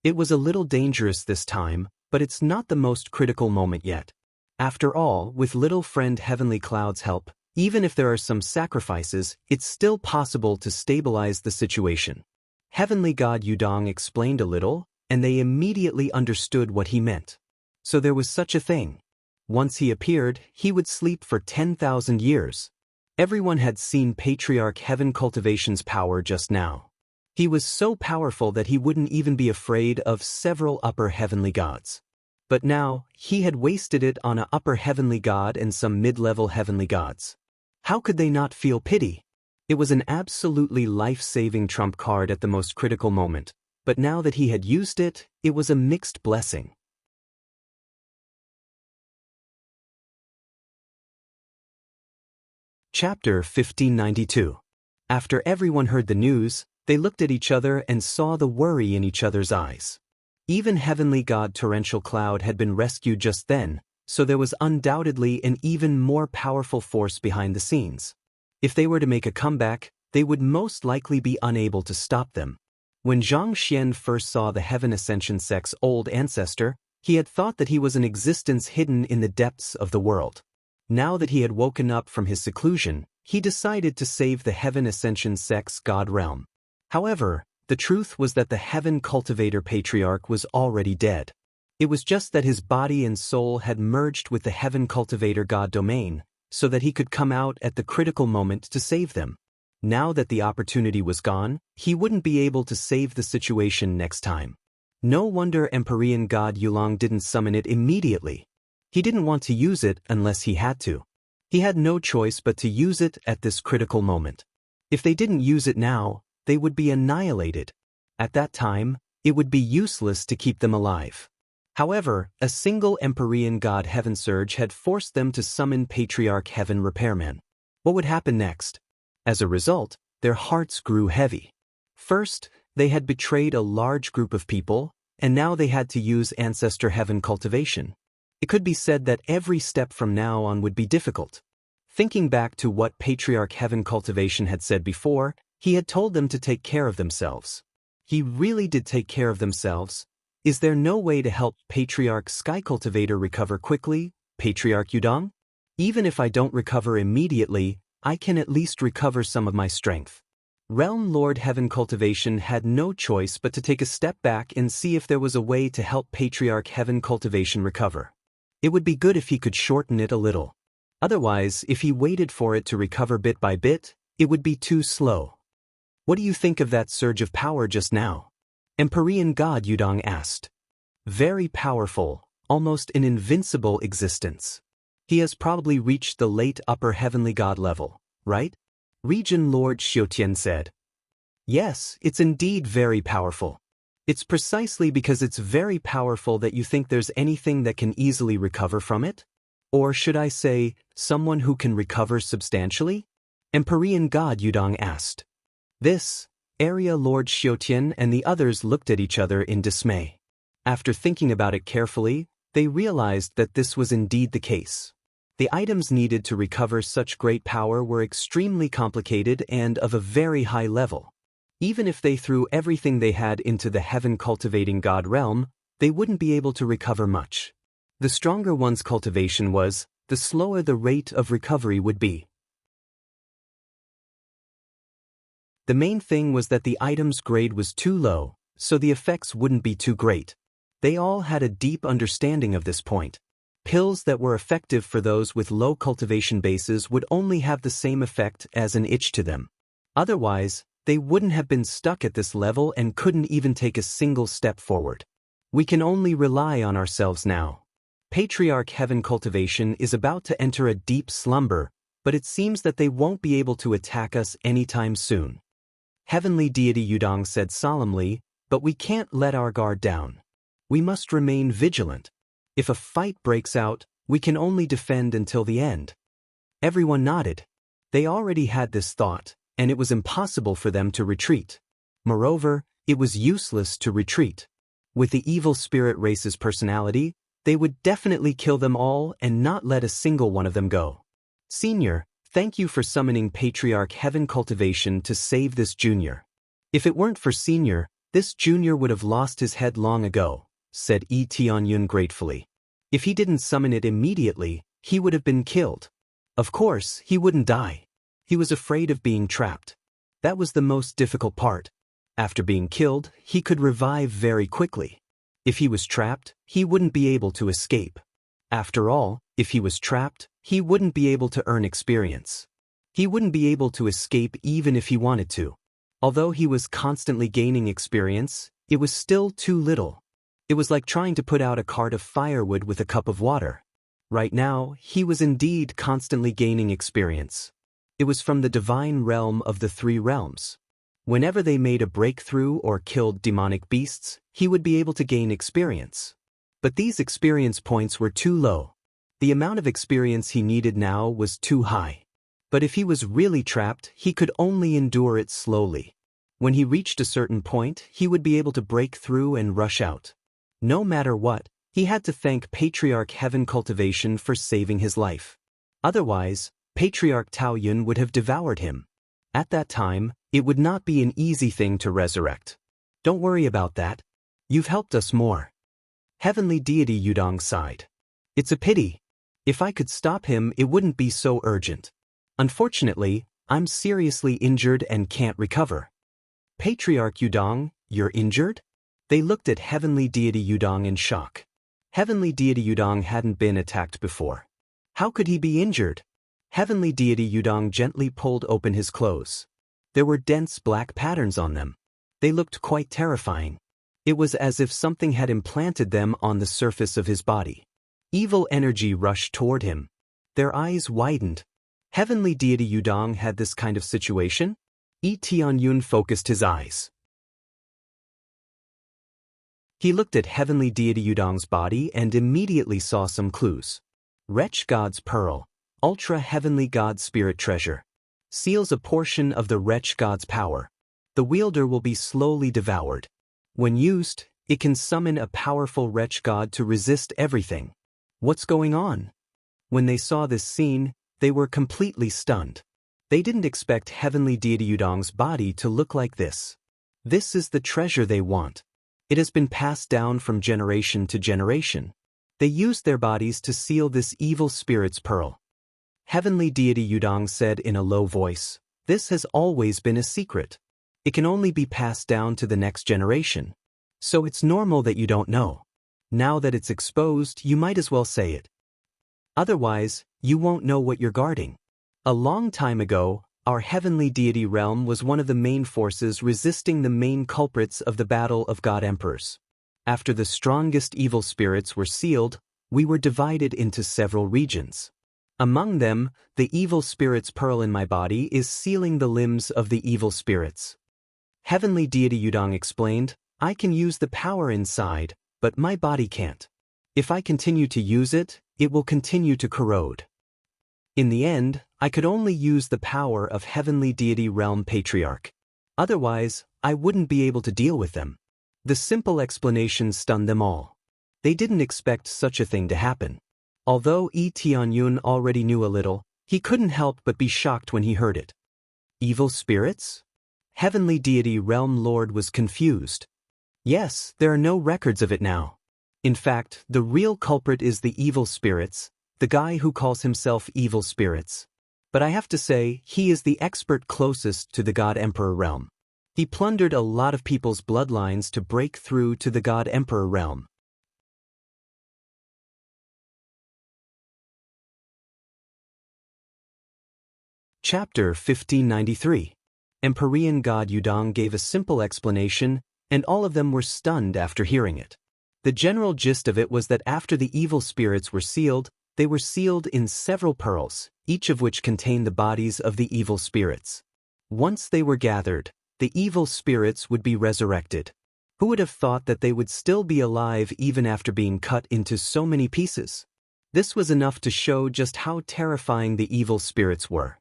It was a little dangerous this time, but it's not the most critical moment yet. After all, with little friend Heavenly Cloud's help, even if there are some sacrifices, it's still possible to stabilize the situation. Heavenly God Yudong explained a little, and they immediately understood what he meant. So there was such a thing. Once he appeared, he would sleep for 10,000 years. Everyone had seen Patriarch Heaven Cultivation's power just now. He was so powerful that he wouldn't even be afraid of several upper heavenly gods. But now, he had wasted it on an upper heavenly god and some mid-level heavenly gods. How could they not feel pity? It was an absolutely life-saving trump card at the most critical moment, but now that he had used it, it was a mixed blessing. Chapter 1592. After everyone heard the news, they looked at each other and saw the worry in each other's eyes. Even Heavenly God Torrential Cloud had been rescued just then, so there was undoubtedly an even more powerful force behind the scenes. If they were to make a comeback, they would most likely be unable to stop them. When Zhang Xian first saw the Heaven Ascension sect's old ancestor, he had thought that he was an existence hidden in the depths of the world. Now that he had woken up from his seclusion, he decided to save the Heaven Ascension sect's god realm. However, the truth was that the Heaven Cultivator Patriarch was already dead. It was just that his body and soul had merged with the Heaven Cultivator God domain, so that he could come out at the critical moment to save them. Now that the opportunity was gone, he wouldn't be able to save the situation next time. No wonder Empyrean God Yulong didn't summon it immediately. He didn't want to use it unless he had to. He had no choice but to use it at this critical moment. If they didn't use it now, they would be annihilated. At that time, it would be useless to keep them alive. However, a single Empyrean God Heaven Surge had forced them to summon Patriarch Heaven Repairman. What would happen next? As a result, their hearts grew heavy. First, they had betrayed a large group of people, and now they had to use Ancestor Heaven Cultivation. It could be said that every step from now on would be difficult. Thinking back to what Patriarch Heaven Cultivation had said before, he had told them to take care of themselves. He really did take care of themselves. Is there no way to help Patriarch Sky Cultivator recover quickly, Patriarch Yudong? Even if I don't recover immediately, I can at least recover some of my strength. Realm Lord Heaven Cultivation had no choice but to take a step back and see if there was a way to help Patriarch Heaven Cultivation recover. It would be good if he could shorten it a little. Otherwise, if he waited for it to recover bit by bit, it would be too slow. What do you think of that surge of power just now? Empyrean God Yudong asked. Very powerful, almost an invincible existence. He has probably reached the late upper heavenly god level, right? Region Lord Xiutian said. Yes, it's indeed very powerful. It's precisely because it's very powerful that you think there's anything that can easily recover from it? Or should I say, someone who can recover substantially? Empyrean God Yudong asked. This, Area Lord Xiutian and the others looked at each other in dismay. After thinking about it carefully, they realized that this was indeed the case. The items needed to recover such great power were extremely complicated and of a very high level. Even if they threw everything they had into the heaven-cultivating god realm, they wouldn't be able to recover much. The stronger one's cultivation was, the slower the rate of recovery would be. The main thing was that the item's grade was too low, so the effects wouldn't be too great. They all had a deep understanding of this point. Pills that were effective for those with low cultivation bases would only have the same effect as an itch to them. Otherwise, they wouldn't have been stuck at this level and couldn't even take a single step forward. We can only rely on ourselves now. Patriarch Heaven Cultivation is about to enter a deep slumber, but it seems that they won't be able to attack us anytime soon. Heavenly Deity Yudong said solemnly, but we can't let our guard down. We must remain vigilant. If a fight breaks out, we can only defend until the end. Everyone nodded. They already had this thought, and it was impossible for them to retreat. Moreover, it was useless to retreat. With the evil spirit race's personality, they would definitely kill them all and not let a single one of them go. Senior, thank you for summoning Patriarch Heaven Cultivation to save this junior. If it weren't for Senior, this junior would have lost his head long ago, said Yi Tianyun gratefully. If he didn't summon it immediately, he would have been killed. Of course, he wouldn't die. He was afraid of being trapped. That was the most difficult part. After being killed, he could revive very quickly. If he was trapped, he wouldn't be able to escape. After all, if he was trapped, he wouldn't be able to earn experience. He wouldn't be able to escape even if he wanted to. Although he was constantly gaining experience, it was still too little. It was like trying to put out a cart of firewood with a cup of water. Right now, he was indeed constantly gaining experience. It was from the divine realm of the three realms. Whenever they made a breakthrough or killed demonic beasts, he would be able to gain experience. But these experience points were too low. The amount of experience he needed now was too high. But if he was really trapped, he could only endure it slowly. When he reached a certain point, he would be able to break through and rush out. No matter what, he had to thank Patriarch Heaven Cultivation for saving his life. Otherwise, Patriarch Tao Yun would have devoured him. At that time, it would not be an easy thing to resurrect. Don't worry about that. You've helped us more. Heavenly Deity Yudong sighed. It's a pity. If I could stop him, it wouldn't be so urgent. Unfortunately, I'm seriously injured and can't recover. Patriarch Yudong, you're injured? They looked at Heavenly Deity Yudong in shock. Heavenly Deity Yudong hadn't been attacked before. How could he be injured? Heavenly Deity Yudong gently pulled open his clothes. There were dense black patterns on them. They looked quite terrifying. It was as if something had implanted them on the surface of his body. Evil energy rushed toward him. Their eyes widened. Heavenly Deity Yudong had this kind of situation? Tianyun focused his eyes. He looked at Heavenly Deity Yudong's body and immediately saw some clues. Wretch God's Pearl, Ultra Heavenly God Spirit Treasure. Seals a portion of the Wretch God's power. The wielder will be slowly devoured. When used, it can summon a powerful Wretch God to resist everything. What's going on? When they saw this scene, they were completely stunned. They didn't expect Heavenly Deity Yudong's body to look like this. This is the treasure they want. It has been passed down from generation to generation. They used their bodies to seal this evil spirit's pearl. Heavenly Deity Yudong said in a low voice, "This has always been a secret. It can only be passed down to the next generation. So it's normal that you don't know. Now that it's exposed, you might as well say it. Otherwise, you won't know what you're guarding." A long time ago, our heavenly deity realm was one of the main forces resisting the main culprits of the battle of God Emperors. After the strongest evil spirits were sealed, we were divided into several regions. Among them, the evil spirit's pearl in my body is sealing the limbs of the evil spirits. Heavenly Deity Yudong explained, I can use the power inside, but my body can't. If I continue to use it, it will continue to corrode. In the end, I could only use the power of Heavenly Deity Realm Patriarch. Otherwise, I wouldn't be able to deal with them. The simple explanation stunned them all. They didn't expect such a thing to happen. Although Tianyun already knew a little, he couldn't help but be shocked when he heard it. Evil spirits? Heavenly Deity Realm Lord was confused. Yes, there are no records of it now. In fact, the real culprit is the evil spirits, the guy who calls himself Evil Spirits. But I have to say, he is the expert closest to the God Emperor realm. He plundered a lot of people's bloodlines to break through to the God Emperor realm. Chapter 1593. Empyrean God Yudong gave a simple explanation, and all of them were stunned after hearing it. The general gist of it was that after the evil spirits were sealed, they were sealed in several pearls, each of which contained the bodies of the evil spirits. Once they were gathered, the evil spirits would be resurrected. Who would have thought that they would still be alive even after being cut into so many pieces? This was enough to show just how terrifying the evil spirits were.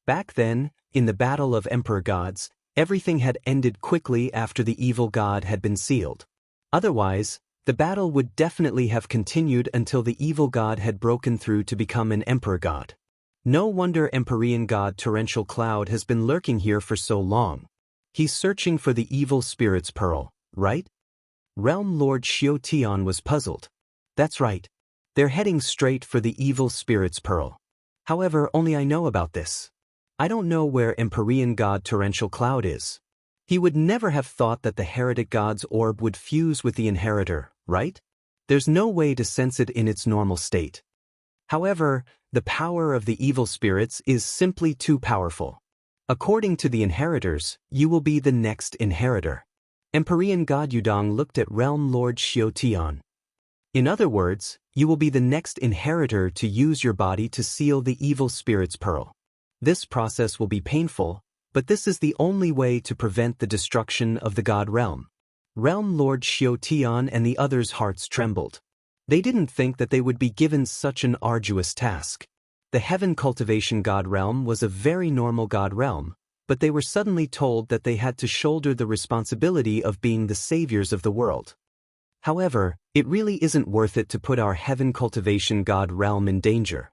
Back then, in the battle of Emperor Gods, everything had ended quickly after the evil god had been sealed. Otherwise, the battle would definitely have continued until the evil god had broken through to become an emperor god. No wonder Empyrean God Torrential Cloud has been lurking here for so long. He's searching for the evil spirit's pearl, right? Realm Lord Xiao Tian was puzzled. That's right. They're heading straight for the evil spirit's pearl. However, only I know about this. I don't know where Empyrean God Torrential Cloud is. He would never have thought that the heretic god's orb would fuse with the inheritor, right? There's no way to sense it in its normal state. However, the power of the evil spirits is simply too powerful. According to the inheritors, you will be the next inheritor. Empyrean God Yudong looked at Realm Lord Xiaotian. In other words, you will be the next inheritor to use your body to seal the evil spirit's pearl. This process will be painful, but this is the only way to prevent the destruction of the God realm. Realm Lord Xiaotian and the others' hearts trembled. They didn't think that they would be given such an arduous task. The Heaven Cultivation God realm was a very normal God realm, but they were suddenly told that they had to shoulder the responsibility of being the saviors of the world. However, it really isn't worth it to put our Heaven Cultivation God realm in danger.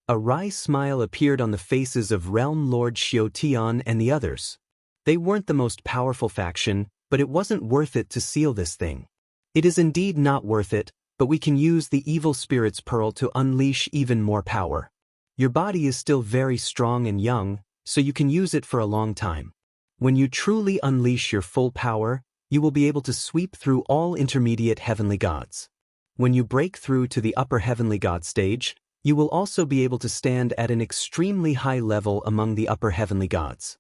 A wry smile appeared on the faces of Realm Lord Xiaotian and the others. They weren't the most powerful faction, but it wasn't worth it to seal this thing. It is indeed not worth it, but we can use the evil spirit's pearl to unleash even more power. Your body is still very strong and young, so you can use it for a long time. When you truly unleash your full power, you will be able to sweep through all intermediate heavenly gods. When you break through to the upper heavenly god stage, you will also be able to stand at an extremely high level among the upper heavenly gods.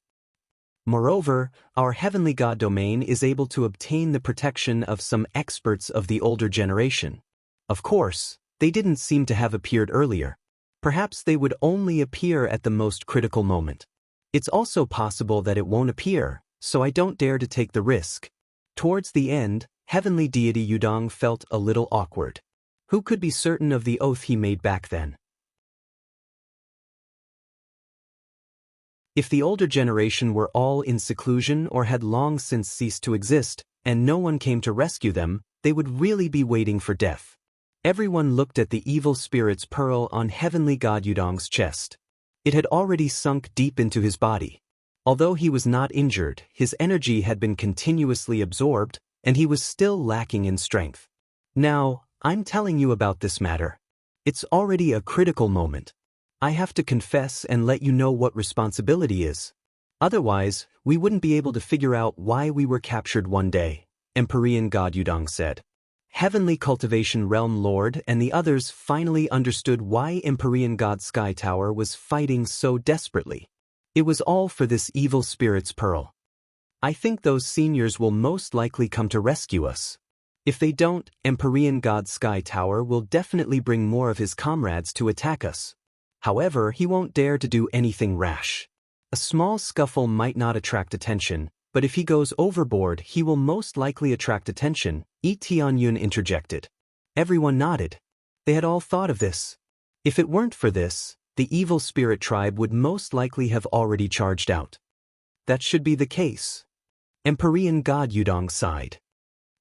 Moreover, our heavenly god domain is able to obtain the protection of some experts of the older generation. Of course, they didn't seem to have appeared earlier. Perhaps they would only appear at the most critical moment. It's also possible that it won't appear, so I don't dare to take the risk. Towards the end, heavenly deity Yudong felt a little awkward. Who could be certain of the oath he made back then? If the older generation were all in seclusion or had long since ceased to exist, and no one came to rescue them, they would really be waiting for death. Everyone looked at the evil spirit's pearl on heavenly god Yudong's chest. It had already sunk deep into his body. Although he was not injured, his energy had been continuously absorbed, and he was still lacking in strength. Now, I'm telling you about this matter. It's already a critical moment. I have to confess and let you know what responsibility is. Otherwise, we wouldn't be able to figure out why we were captured one day, Empyrean God Yudong said. Heavenly Cultivation Realm Lord and the others finally understood why Empyrean God Sky Tower was fighting so desperately. It was all for this evil spirit's pearl. I think those seniors will most likely come to rescue us. If they don't, Empyrean God Sky Tower will definitely bring more of his comrades to attack us. However, he won't dare to do anything rash. A small scuffle might not attract attention, but if he goes overboard he will most likely attract attention, Tianyun interjected. Everyone nodded. They had all thought of this. If it weren't for this, the evil spirit tribe would most likely have already charged out. That should be the case. Empyrean God Yudong sighed.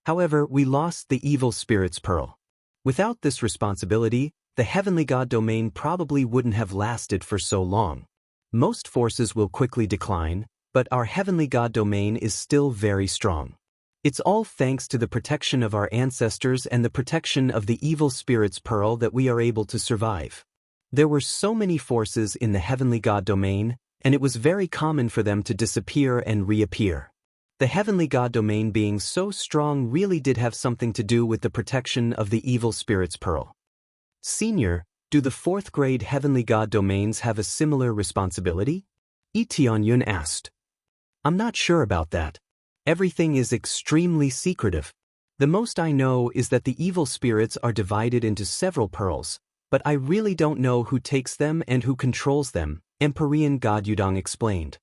However, we lost the evil spirit's pearl. Without this responsibility, the heavenly god domain probably wouldn't have lasted for so long. Most forces will quickly decline, but our heavenly god domain is still very strong. It's all thanks to the protection of our ancestors and the protection of the evil spirit's pearl that we are able to survive. There were so many forces in the heavenly god domain, and it was very common for them to disappear and reappear. The heavenly god domain being so strong really did have something to do with the protection of the evil spirit's pearl. Senior, do the 4th grade heavenly god domains have a similar responsibility? Tianyun asked. I'm not sure about that. Everything is extremely secretive. The most I know is that the evil spirits are divided into several pearls, but I really don't know who takes them and who controls them, Empyrean God Yudong explained.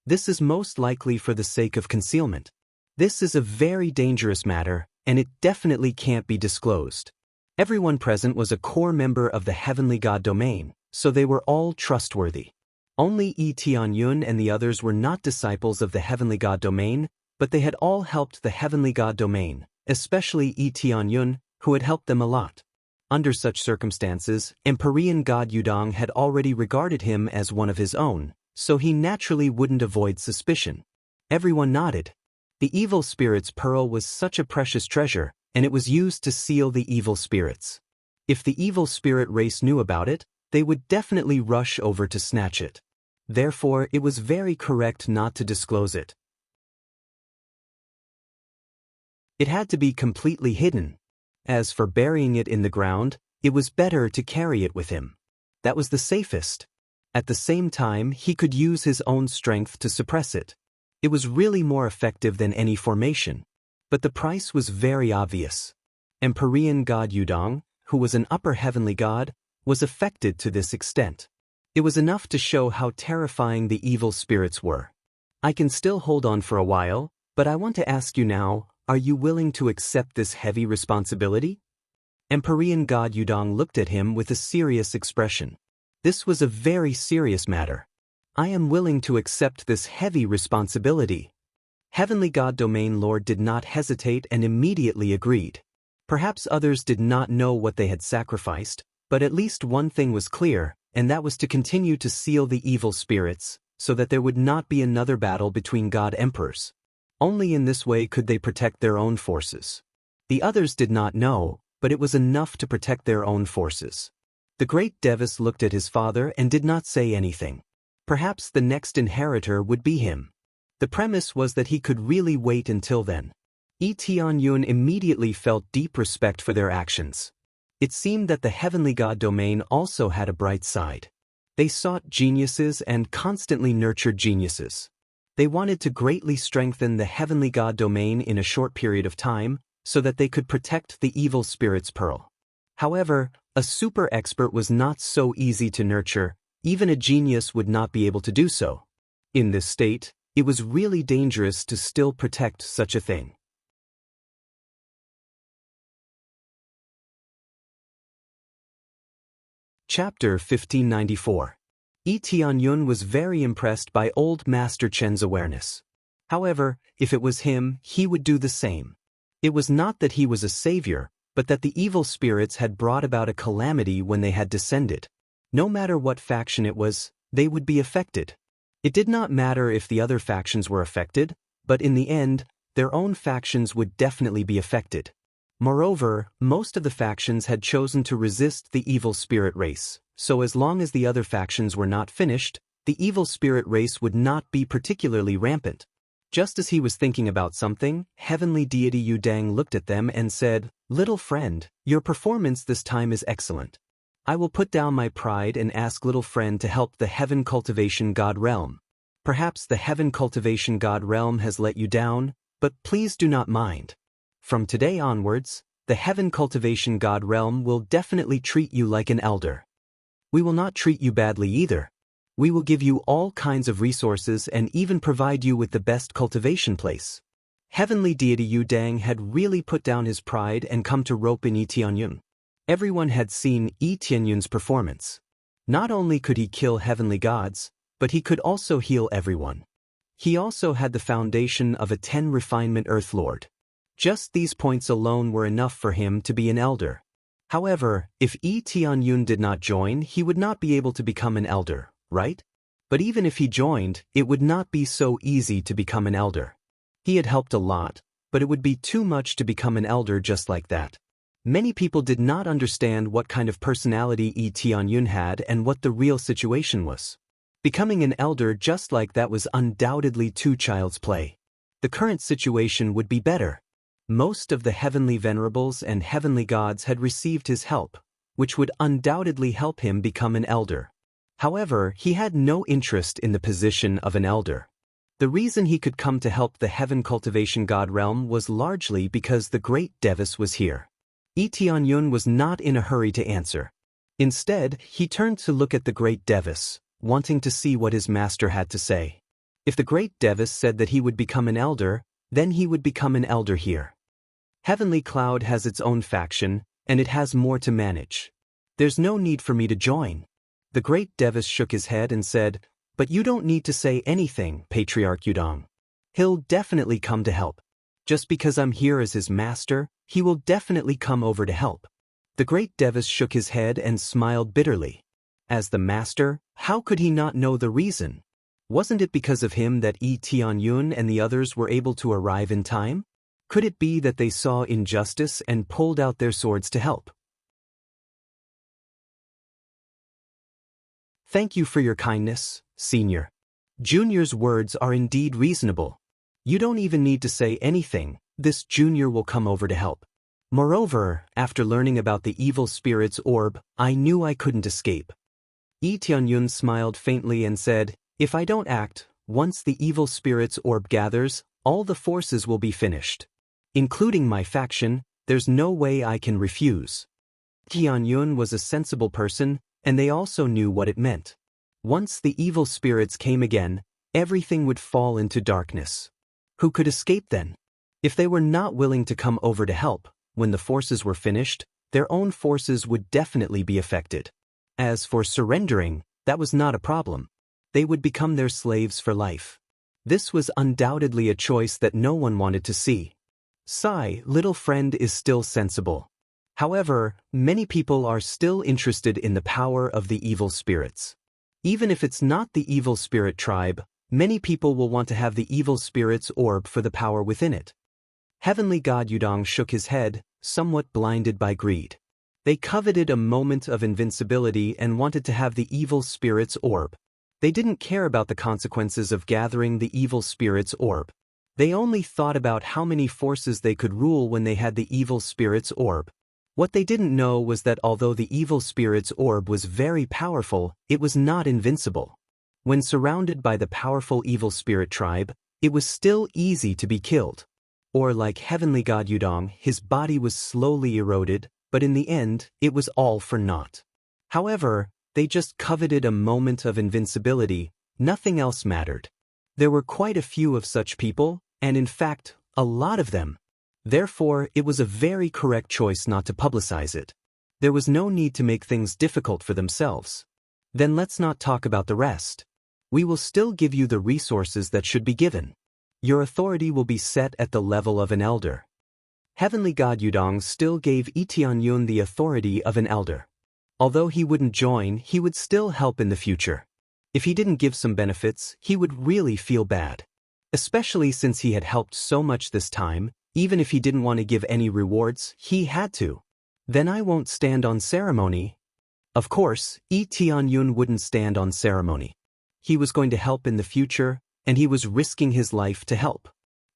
This is most likely for the sake of concealment. This is a very dangerous matter, and it definitely can't be disclosed. Everyone present was a core member of the heavenly god domain, so they were all trustworthy. Only Tianyun and the others were not disciples of the heavenly god domain, but they had all helped the heavenly god domain, especially Tianyun, who had helped them a lot. Under such circumstances, Empyrean God Yudong had already regarded him as one of his own, so he naturally wouldn't avoid suspicion. Everyone nodded. The evil spirit's pearl was such a precious treasure, and it was used to seal the evil spirits. If the evil spirit race knew about it, they would definitely rush over to snatch it. Therefore, it was very correct not to disclose it. It had to be completely hidden. As for burying it in the ground, it was better to carry it with him. That was the safest. At the same time, he could use his own strength to suppress it. It was really more effective than any formation. But the price was very obvious. Empyrean god Yudong, who was an upper heavenly god, was affected to this extent. It was enough to show how terrifying the evil spirits were. I can still hold on for a while, but I want to ask you now, are you willing to accept this heavy responsibility? Empyrean god Yudong looked at him with a serious expression. This was a very serious matter. I am willing to accept this heavy responsibility. Heavenly God Domain Lord did not hesitate and immediately agreed. Perhaps others did not know what they had sacrificed, but at least one thing was clear, and that was to continue to seal the evil spirits, so that there would not be another battle between God Emperors. Only in this way could they protect their own forces. The others did not know, but it was enough to protect their own forces. The great Devis looked at his father and did not say anything. Perhaps the next inheritor would be him. The premise was that he could really wait until then. Tianyun immediately felt deep respect for their actions. It seemed that the heavenly god domain also had a bright side. They sought geniuses and constantly nurtured geniuses. They wanted to greatly strengthen the heavenly god domain in a short period of time, so that they could protect the evil spirit's pearl. However, a super expert was not so easy to nurture. Even a genius would not be able to do so. In this state, it was really dangerous to still protect such a thing. Chapter 1594. Tianyun was very impressed by old Master Chen's awareness. However, if it was him, he would do the same. It was not that he was a savior, but that the evil spirits had brought about a calamity when they had descended. No matter what faction it was, they would be affected. It did not matter if the other factions were affected, but in the end, their own factions would definitely be affected. Moreover, most of the factions had chosen to resist the evil spirit race, so as long as the other factions were not finished, the evil spirit race would not be particularly rampant. Just as he was thinking about something, heavenly deity Yudang looked at them and said, "Little friend, your performance this time is excellent. I will put down my pride and ask little friend to help the Heaven Cultivation God Realm. Perhaps the Heaven Cultivation God Realm has let you down, but please do not mind. From today onwards, the Heaven Cultivation God Realm will definitely treat you like an elder. We will not treat you badly either. We will give you all kinds of resources and even provide you with the best cultivation place." Heavenly deity Yudang had really put down his pride and come to rope in Tianyun. Everyone had seen Tianyun's performance. Not only could he kill heavenly gods, but he could also heal everyone. He also had the foundation of a 10 refinement Earth Lord. Just these points alone were enough for him to be an elder. However, if Tianyun did not join, he would not be able to become an elder, right? But even if he joined, it would not be so easy to become an elder. He had helped a lot, but it would be too much to become an elder just like that. Many people did not understand what kind of personality Tianyun had and what the real situation was. Becoming an elder just like that was undoubtedly too child's play. The current situation would be better. Most of the heavenly venerables and heavenly gods had received his help, which would undoubtedly help him become an elder. However, he had no interest in the position of an elder. The reason he could come to help the Heaven Cultivation God Realm was largely because the great Devis was here. Tianyun was not in a hurry to answer. Instead, he turned to look at the great Devis, wanting to see what his master had to say. If the great Devis said that he would become an elder, then he would become an elder here. Heavenly Cloud has its own faction, and it has more to manage. There's no need for me to join. The great Devis shook his head and said, "But you don't need to say anything, Patriarch Yudong. He'll definitely come to help. Just because I'm here as his master, he will definitely come over to help." The great Devis shook his head and smiled bitterly. As the master, how could he not know the reason? Wasn't it because of him that Tianyun and the others were able to arrive in time? Could it be that they saw injustice and pulled out their swords to help? "Thank you for your kindness, Senior. Junior's words are indeed reasonable. You don't even need to say anything, this junior will come over to help. Moreover, after learning about the evil spirit's orb, I knew I couldn't escape. Lee Tianyun smiled faintly and said, if I don't act, once the evil spirit's orb gathers, all the forces will be finished. Including my faction, there's no way I can refuse. Tianyun was a sensible person, and they also knew what it meant. Once the evil spirits came again, everything would fall into darkness. Who could escape then? If they were not willing to come over to help, when the forces were finished, their own forces would definitely be affected. As for surrendering, that was not a problem. They would become their slaves for life. This was undoubtedly a choice that no one wanted to see. Sai, little friend, is still sensible. However, many people are still interested in the power of the evil spirits. Even if it's not the evil spirit tribe, many people will want to have the evil spirit's orb for the power within it. Heavenly God Yudong shook his head, somewhat blinded by greed. They coveted a moment of invincibility and wanted to have the evil spirit's orb. They didn't care about the consequences of gathering the evil spirit's orb. They only thought about how many forces they could rule when they had the evil spirit's orb. What they didn't know was that although the evil spirit's orb was very powerful, it was not invincible. When surrounded by the powerful evil spirit tribe, it was still easy to be killed. Or like Heavenly God Yudong, his body was slowly eroded, but in the end, it was all for naught. However, they just coveted a moment of invincibility, nothing else mattered. There were quite a few of such people, and in fact, a lot of them. Therefore, it was a very correct choice not to publicize it. There was no need to make things difficult for themselves. Then let's not talk about the rest. We will still give you the resources that should be given. Your authority will be set at the level of an elder. Heavenly God Yudong still gave Lee Tianyun the authority of an elder. Although he wouldn't join, he would still help in the future. If he didn't give some benefits, he would really feel bad. Especially since he had helped so much this time, even if he didn't want to give any rewards, he had to. Then I won't stand on ceremony. Of course, Lee Tianyun wouldn't stand on ceremony. He was going to help in the future, and he was risking his life to help.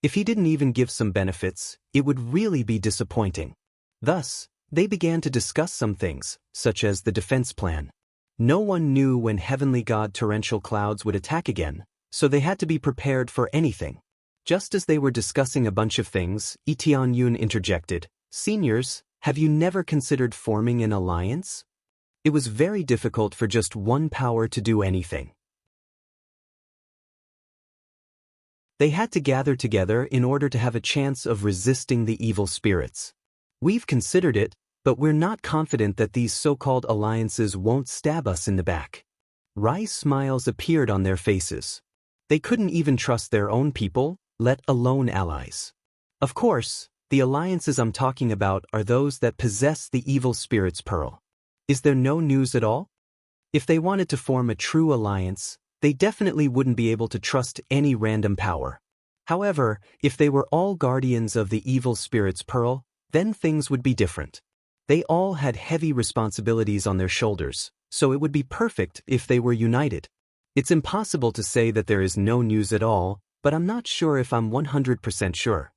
If he didn't even give some benefits, it would really be disappointing. Thus, they began to discuss some things, such as the defense plan. No one knew when Heavenly God torrential clouds would attack again, so they had to be prepared for anything. Just as they were discussing a bunch of things, Lee Tianyun interjected, "Seniors, have you never considered forming an alliance?" It was very difficult for just one power to do anything. They had to gather together in order to have a chance of resisting the evil spirits. We've considered it, but we're not confident that these so-called alliances won't stab us in the back. Wry smiles appeared on their faces. They couldn't even trust their own people, let alone allies. Of course, the alliances I'm talking about are those that possess the evil spirit's pearl. Is there no news at all? If they wanted to form a true alliance, they definitely wouldn't be able to trust any random power. However, if they were all guardians of the evil spirit's pearl, then things would be different. They all had heavy responsibilities on their shoulders, so it would be perfect if they were united. It's impossible to say that there is no news at all, but I'm not sure if I'm 100% sure.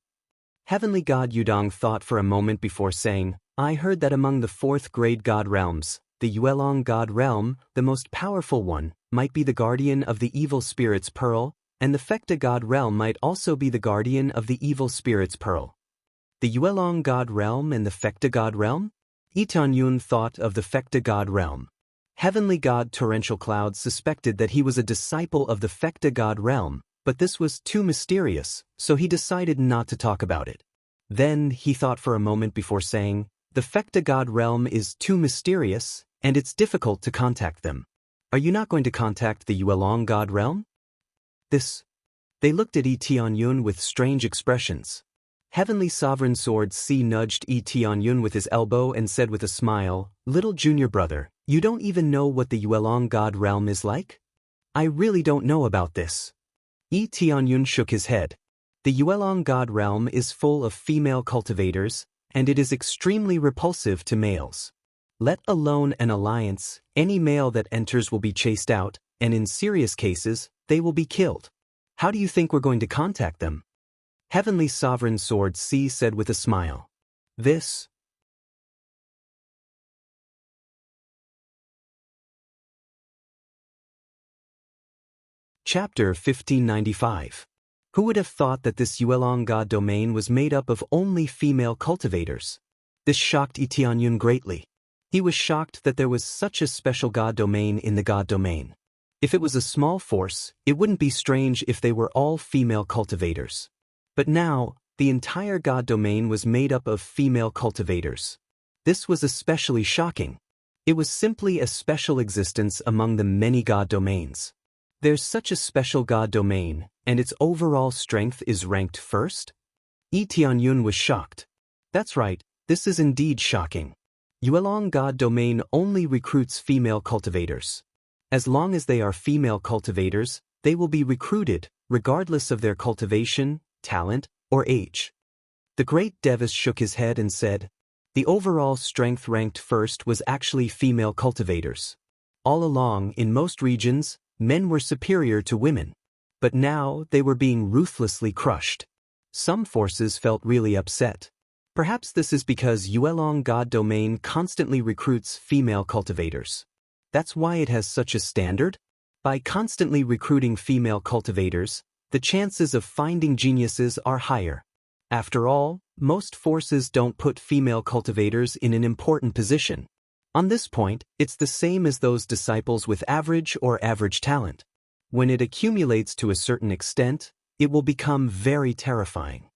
Heavenly God Yudong thought for a moment before saying, I heard that among the fourth-grade god realms, the Yuelong god realm, the most powerful one, might be the guardian of the evil spirit's pearl, and the Fekta god realm might also be the guardian of the evil spirit's pearl. The Yuelong god realm and the Fekta god realm? Lee Tianyun thought of the Fekta god realm. Heavenly God Torrential Clouds suspected that he was a disciple of the Fekta god realm, but this was too mysterious, so he decided not to talk about it. Then he thought for a moment before saying, the Fekta god realm is too mysterious, and it's difficult to contact them. Are you not going to contact the Yuelong god realm? They looked at Lee Tianyun with strange expressions. Heavenly Sovereign Sword C nudged Lee Tianyun with his elbow and said with a smile, Little junior brother, you don't even know what the Yuelong god realm is like? I really don't know about this. Lee Tianyun shook his head. The Yuelong god realm is full of female cultivators, and it is extremely repulsive to males. Let alone an alliance, any male that enters will be chased out, and in serious cases, they will be killed. How do you think we're going to contact them? Heavenly Sovereign Sword C said with a smile. This. Chapter 1595. Who would have thought that this Yuelong God domain was made up of only female cultivators? This shocked Tianyun greatly. He was shocked that there was such a special God domain in the God domain. If it was a small force, it wouldn't be strange if they were all female cultivators. But now, the entire God domain was made up of female cultivators. This was especially shocking. It was simply a special existence among the many God domains. There's such a special God domain, and its overall strength is ranked first? Tianyun was shocked. That's right, this is indeed shocking. Yuelong God domain only recruits female cultivators. As long as they are female cultivators, they will be recruited, regardless of their cultivation, talent, or age. The great Devis shook his head and said, the overall strength ranked first was actually female cultivators. All along, in most regions, men were superior to women. But now they were being ruthlessly crushed. Some forces felt really upset. Perhaps this is because Yuelong God domain constantly recruits female cultivators. That's why it has such a standard? By constantly recruiting female cultivators, the chances of finding geniuses are higher. After all, most forces don't put female cultivators in an important position. On this point, it's the same as those disciples with average or average talent. When it accumulates to a certain extent, it will become very terrifying.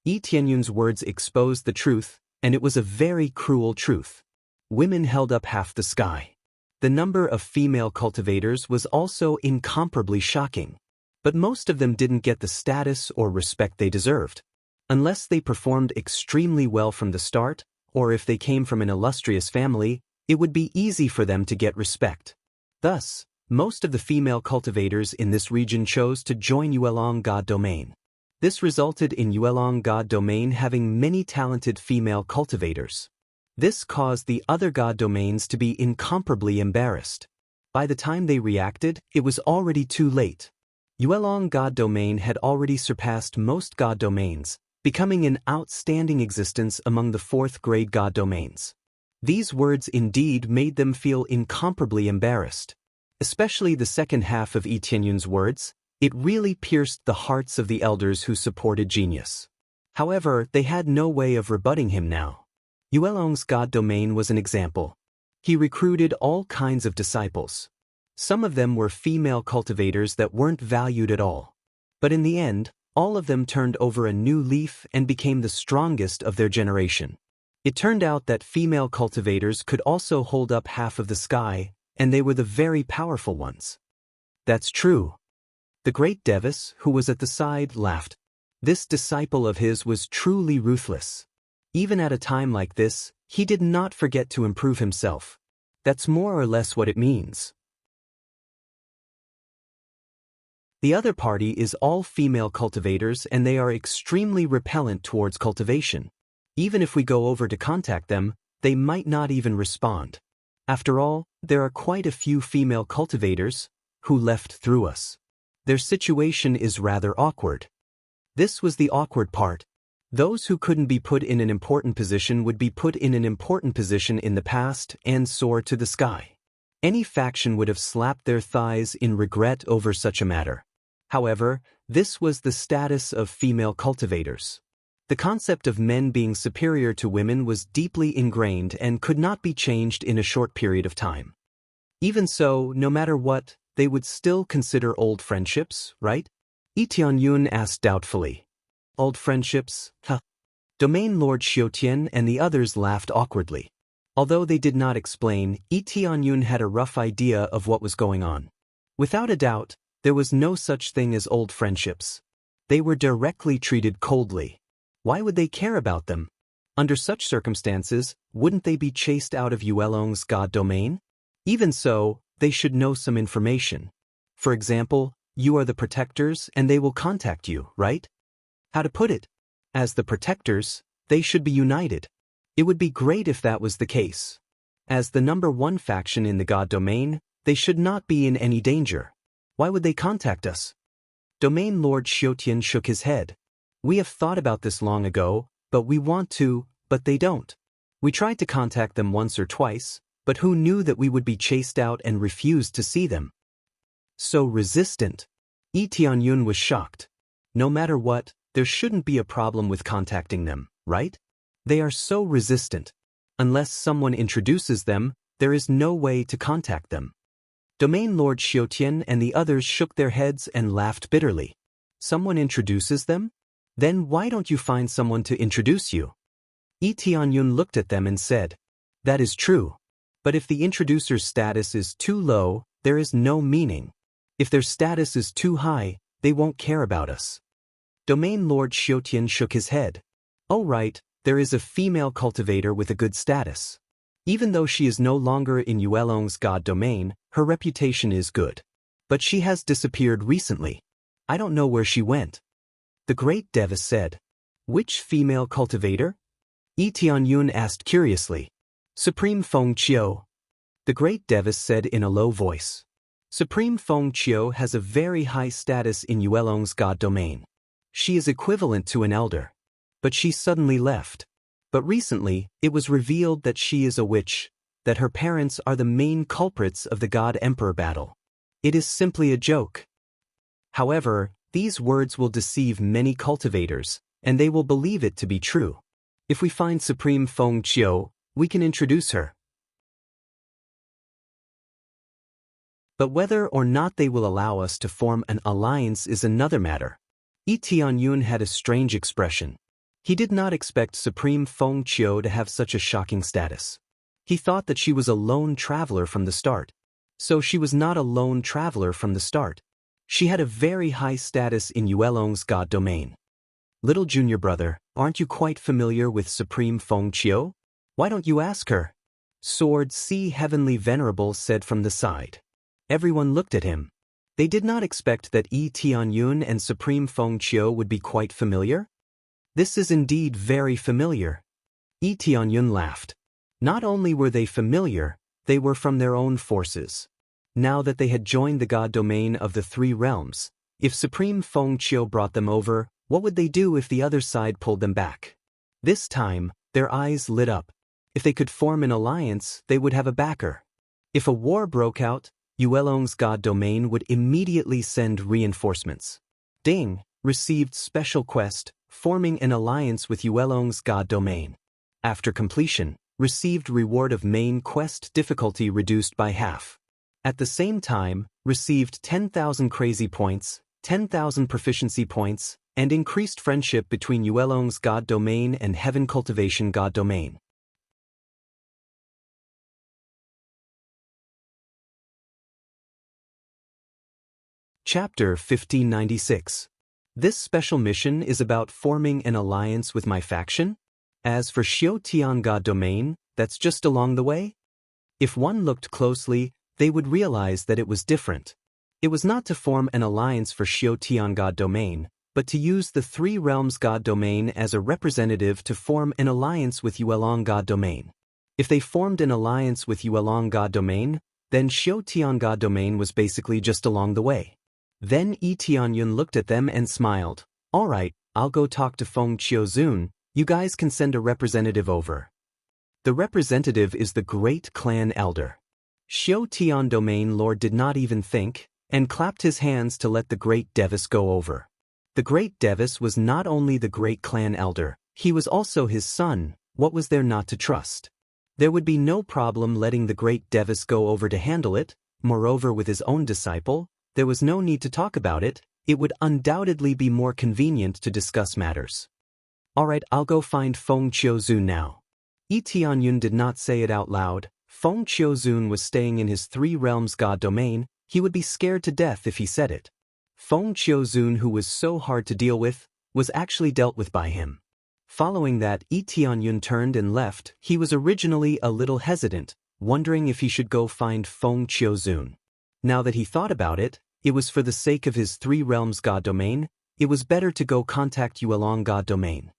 Tianyun's words exposed the truth, and it was a very cruel truth. Women held up half the sky. The number of female cultivators was also incomparably shocking. But most of them didn't get the status or respect they deserved. Unless they performed extremely well from the start, or if they came from an illustrious family, it would be easy for them to get respect. Thus, most of the female cultivators in this region chose to join Yuelong God domain. This resulted in Yuelong God domain having many talented female cultivators. This caused the other God domains to be incomparably embarrassed. By the time they reacted, it was already too late. Yuelong God domain had already surpassed most God domains, becoming an outstanding existence among the fourth-grade God domains. These words indeed made them feel incomparably embarrassed. Especially the second half of Tianyun's words, it really pierced the hearts of the elders who supported genius. However, they had no way of rebutting him now. Yuelong's God domain was an example. He recruited all kinds of disciples. Some of them were female cultivators that weren't valued at all. But in the end, all of them turned over a new leaf and became the strongest of their generation. It turned out that female cultivators could also hold up half of the sky, and they were the very powerful ones. That's true. The great Devis, who was at the side, laughed. This disciple of his was truly ruthless. Even at a time like this, he did not forget to improve himself. That's more or less what it means. The other party is all female cultivators, and they are extremely repellent towards cultivation. Even if we go over to contact them, they might not even respond. After all, there are quite a few female cultivators who left through us. Their situation is rather awkward. This was the awkward part. Those who couldn't be put in an important position would be put in an important position in the past and soar to the sky. Any faction would have slapped their thighs in regret over such a matter. However, this was the status of female cultivators. The concept of men being superior to women was deeply ingrained and could not be changed in a short period of time. Even so, no matter what, they would still consider old friendships, right? Tianyun asked doubtfully. Old friendships? Huh. Domain Lord Xiutian and the others laughed awkwardly. Although they did not explain, Tianyun had a rough idea of what was going on. Without a doubt, there was no such thing as old friendships. They were directly treated coldly. Why would they care about them? Under such circumstances, wouldn't they be chased out of Yuelong's God domain? Even so, they should know some information. For example, you are the protectors and they will contact you, right? How to put it? As the protectors, they should be united. It would be great if that was the case. As the number one faction in the God domain, they should not be in any danger. Why would they contact us? Domain Lord Xiutian shook his head. We have thought about this long ago, but we want to, but they don't. We tried to contact them once or twice, but who knew that we would be chased out and refused to see them? So resistant. Lee Tianyun was shocked. No matter what, there shouldn't be a problem with contacting them, right? They are so resistant. Unless someone introduces them, there is no way to contact them. Domain Lord Xiaotian and the others shook their heads and laughed bitterly. Someone introduces them? Then why don't you find someone to introduce you? Lee Tianyun looked at them and said, that is true. But if the introducer's status is too low, there is no meaning. If their status is too high, they won't care about us. Domain Lord Xiaotian shook his head. Oh right, there is a female cultivator with a good status. Even though she is no longer in Yuelong's god domain, her reputation is good. But she has disappeared recently. I don't know where she went. The great Devis said. Which female cultivator? Lee Tianyun asked curiously. Supreme Feng Qiu. The great Devis said in a low voice. Supreme Feng Qiu has a very high status in Yuelong's god domain. She is equivalent to an elder. But she suddenly left. But recently, it was revealed that she is a witch, that her parents are the main culprits of the God-Emperor battle. It is simply a joke. However, these words will deceive many cultivators, and they will believe it to be true. If we find Supreme Feng Qiu, we can introduce her. But whether or not they will allow us to form an alliance is another matter. Lee Tianyun had a strange expression. He did not expect Supreme Feng Qiu to have such a shocking status. He thought that she was a lone traveler from the start. So she was not a lone traveler from the start. She had a very high status in Yuelong's god domain. Little junior brother, aren't you quite familiar with Supreme Feng Qiu? Why don't you ask her? Sword C. Heavenly Venerable said from the side. Everyone looked at him. They did not expect that Lee Tianyun and Supreme Feng Qiu would be quite familiar. This is indeed very familiar. Lee Tianyun laughed. Not only were they familiar, they were from their own forces. Now that they had joined the god domain of the three realms, if Supreme Feng Qiu brought them over, what would they do if the other side pulled them back? This time, their eyes lit up. If they could form an alliance, they would have a backer. If a war broke out, Yuelong's god domain would immediately send reinforcements. Ding, received special quest, forming an alliance with Yuelong's god domain. After completion, received reward of main quest difficulty reduced by half. At the same time, received 10,000 crazy points, 10,000 proficiency points, and increased friendship between Yuelong's god domain and Heaven Cultivation god domain. Chapter 1596. This special mission is about forming an alliance with my faction? As for Xiaotian god domain, that's just along the way? If one looked closely, they would realize that it was different. It was not to form an alliance for Xiaotian god domain, but to use the three realms god domain as a representative to form an alliance with Yuelong god domain. If they formed an alliance with Yuelong god domain, then Xiaotian god domain was basically just along the way. Then Lee Tianyun looked at them and smiled. All right, I'll go talk to Feng Qiuzun. You guys can send a representative over. The representative is the great clan elder. Xiaotian domain lord did not even think, and clapped his hands to let the great Devis go over. The great Devis was not only the great clan elder, he was also his son. What was there not to trust? There would be no problem letting the great Devis go over to handle it. Moreover, with his own disciple, there was no need to talk about it. It would undoubtedly be more convenient to discuss matters. Alright, I'll go find Feng Qiuzun now. Lee Tianyun did not say it out loud. Feng Qiuzun was staying in his three realms god domain. He would be scared to death if he said it. Feng Qiuzun, who was so hard to deal with, was actually dealt with by him. Following that, Lee Tianyun turned and left. He was originally a little hesitant, wondering if he should go find Feng Qiuzun. Now that he thought about it, it was for the sake of his three realms god domain. It was better to go contact Yuelong god domain.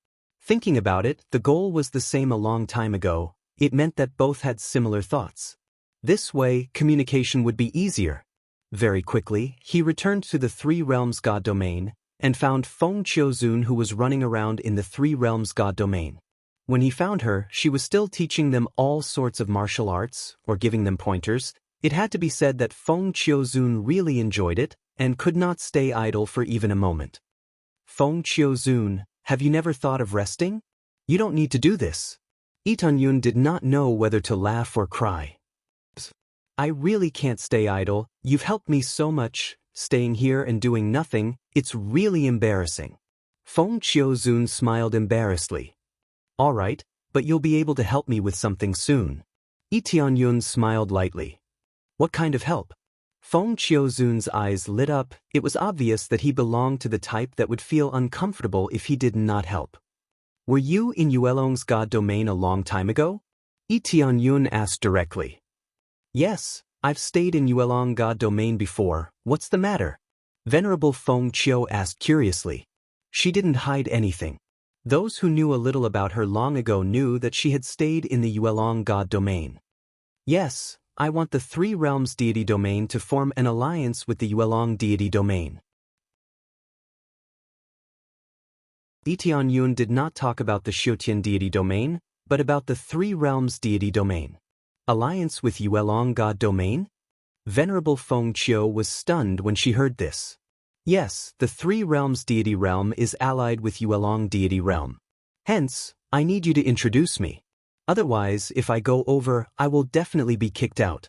Thinking about it, the goal was the same a long time ago. It meant that both had similar thoughts. This way, communication would be easier. Very quickly, he returned to the three realms god domain, and found Feng Qiuzun, who was running around in the Three Realms God domain. When he found her, she was still teaching them all sorts of martial arts, or giving them pointers. It had to be said that Feng Qiuzun really enjoyed it, and could not stay idle for even a moment. Feng Qiuzun, have you never thought of resting? You don't need to do this. Yun did not know whether to laugh or cry. I really can't stay idle, you've helped me so much, staying here and doing nothing, it's really embarrassing. Feng Qiuzun smiled embarrassedly. All right, but you'll be able to help me with something soon. Yun smiled lightly. What kind of help? Feng Qiuzun's eyes lit up. It was obvious that he belonged to the type that would feel uncomfortable if he did not help. Were you in Yuelong's God domain a long time ago? Yun asked directly. Yes, I've stayed in Yuelong God domain before. What's the matter? Venerable Feng Qiu asked curiously. She didn't hide anything. Those who knew a little about her long ago knew that she had stayed in the Yuelong God domain. Yes, I want the Three Realms deity domain to form an alliance with the Yuelong deity domain. Yun did not talk about the Xiutian deity domain, but about the Three Realms deity domain. Alliance with Yuelong God domain? Venerable Feng Qiu was stunned when she heard this. Yes, the Three Realms deity realm is allied with Yuelong deity realm. Hence, I need you to introduce me. Otherwise, if I go over, I will definitely be kicked out.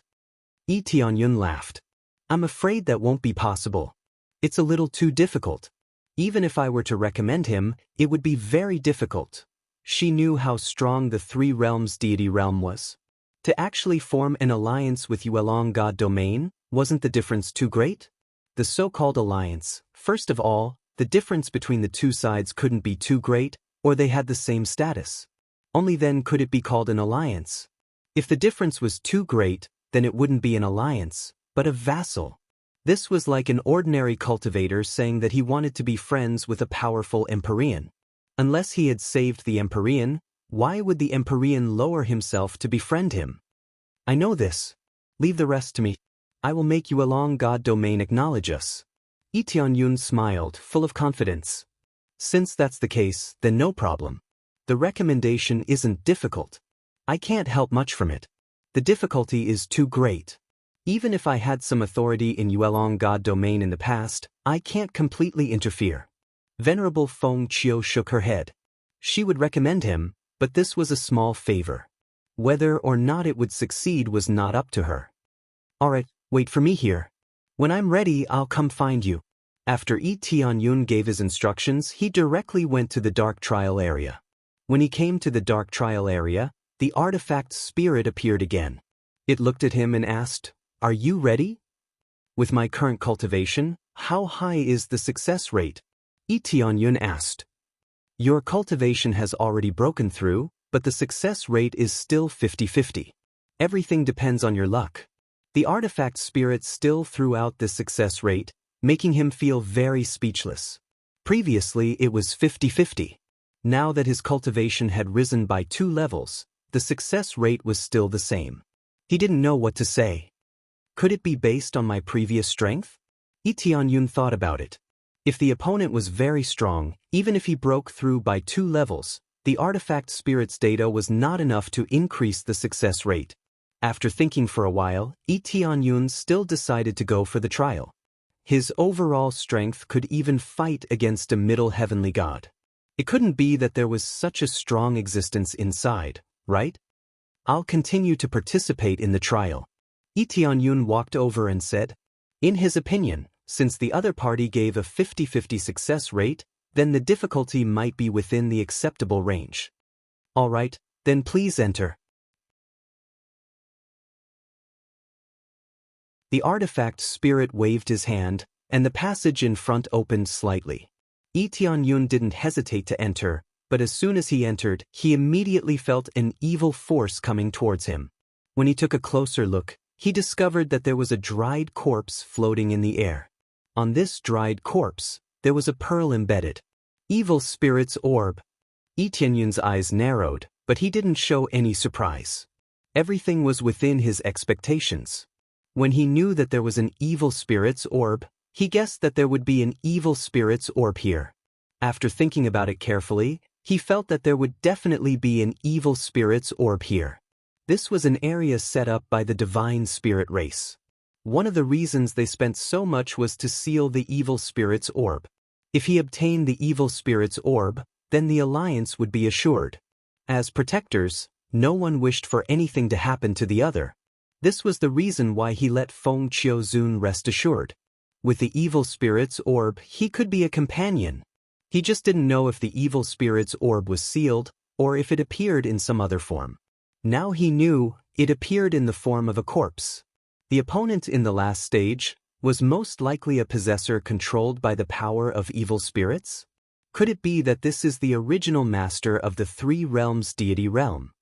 Yun laughed. I'm afraid that won't be possible. It's a little too difficult. Even if I were to recommend him, it would be very difficult. She knew how strong the Three Realms deity realm was. To actually form an alliance with Yuelong God domain, wasn't the difference too great? The so-called alliance, first of all, the difference between the two sides couldn't be too great, or they had the same status. Only then could it be called an alliance. If the difference was too great, then it wouldn't be an alliance, but a vassal. This was like an ordinary cultivator saying that he wanted to be friends with a powerful Empyrean. Unless he had saved the Empyrean, why would the Empyrean lower himself to befriend him? I know this. Leave the rest to me. I will make Yuelong God domain acknowledge us. Yun smiled, full of confidence. Since that's the case, then no problem. The recommendation isn't difficult. I can't help much from it. The difficulty is too great. Even if I had some authority in Yuelong God domain in the past, I can't completely interfere. Venerable Feng Qiu shook her head. She would recommend him, but this was a small favor. Whether or not it would succeed was not up to her. Alright, wait for me here. When I'm ready, I'll come find you. After Yun gave his instructions, he directly went to the dark trial area. When he came to the dark trial area, the artifact spirit appeared again. It looked at him and asked, Are you ready? With my current cultivation, how high is the success rate? Yun asked. Your cultivation has already broken through, but the success rate is still 50-50. Everything depends on your luck. The artifact spirit still threw out this success rate, making him feel very speechless. Previously it was 50-50. Now that his cultivation had risen by 2 levels, the success rate was still the same. He didn't know what to say. Could it be based on my previous strength? Yun thought about it. If the opponent was very strong, even if he broke through by 2 levels, the artifact spirit's data was not enough to increase the success rate. After thinking for a while, Yun still decided to go for the trial. His overall strength could even fight against a middle heavenly god. It couldn't be that there was such a strong existence inside, right? I'll continue to participate in the trial. Yun walked over and said, in his opinion, since the other party gave a 50-50 success rate, then the difficulty might be within the acceptable range. All right, then please enter. The artifact spirit waved his hand, and the passage in front opened slightly. Yun didn't hesitate to enter, but as soon as he entered, he immediately felt an evil force coming towards him. When he took a closer look, he discovered that there was a dried corpse floating in the air. On this dried corpse, there was a pearl embedded. Evil spirit's orb. Yun's eyes narrowed, but he didn't show any surprise. Everything was within his expectations. When he knew that there was an evil spirit's orb, He guessed that there would be an evil spirit's orb here. After thinking about it carefully, he felt that there would definitely be an evil spirit's orb here. This was an area set up by the divine spirit race. One of the reasons they spent so much was to seal the evil spirit's orb. If he obtained the evil spirit's orb, then the alliance would be assured. As protectors, no one wished for anything to happen to the other. This was the reason why he let Feng Qiuzun rest assured. With the evil spirit's orb, he could be a companion. He just didn't know if the evil spirit's orb was sealed, or if it appeared in some other form. Now he knew it appeared in the form of a corpse. The opponent in the last stage was most likely a possessor controlled by the power of evil spirits? Could it be that this is the original master of the three realms deity realm?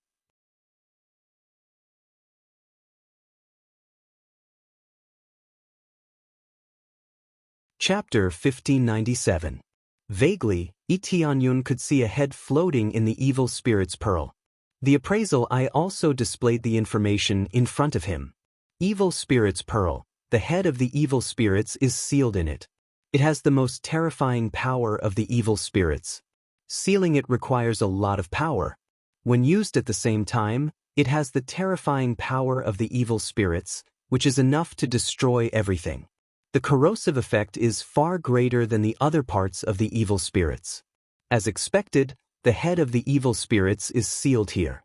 Chapter 1597. Vaguely, Tianyun could see a head floating in the evil spirit's pearl. The appraisal eye also displayed the information in front of him. Evil spirit's pearl, the head of the evil spirits is sealed in it. It has the most terrifying power of the evil spirits. Sealing it requires a lot of power. When used at the same time, it has the terrifying power of the evil spirits, which is enough to destroy everything. The corrosive effect is far greater than the other parts of the evil spirits. As expected, the head of the evil spirits is sealed here.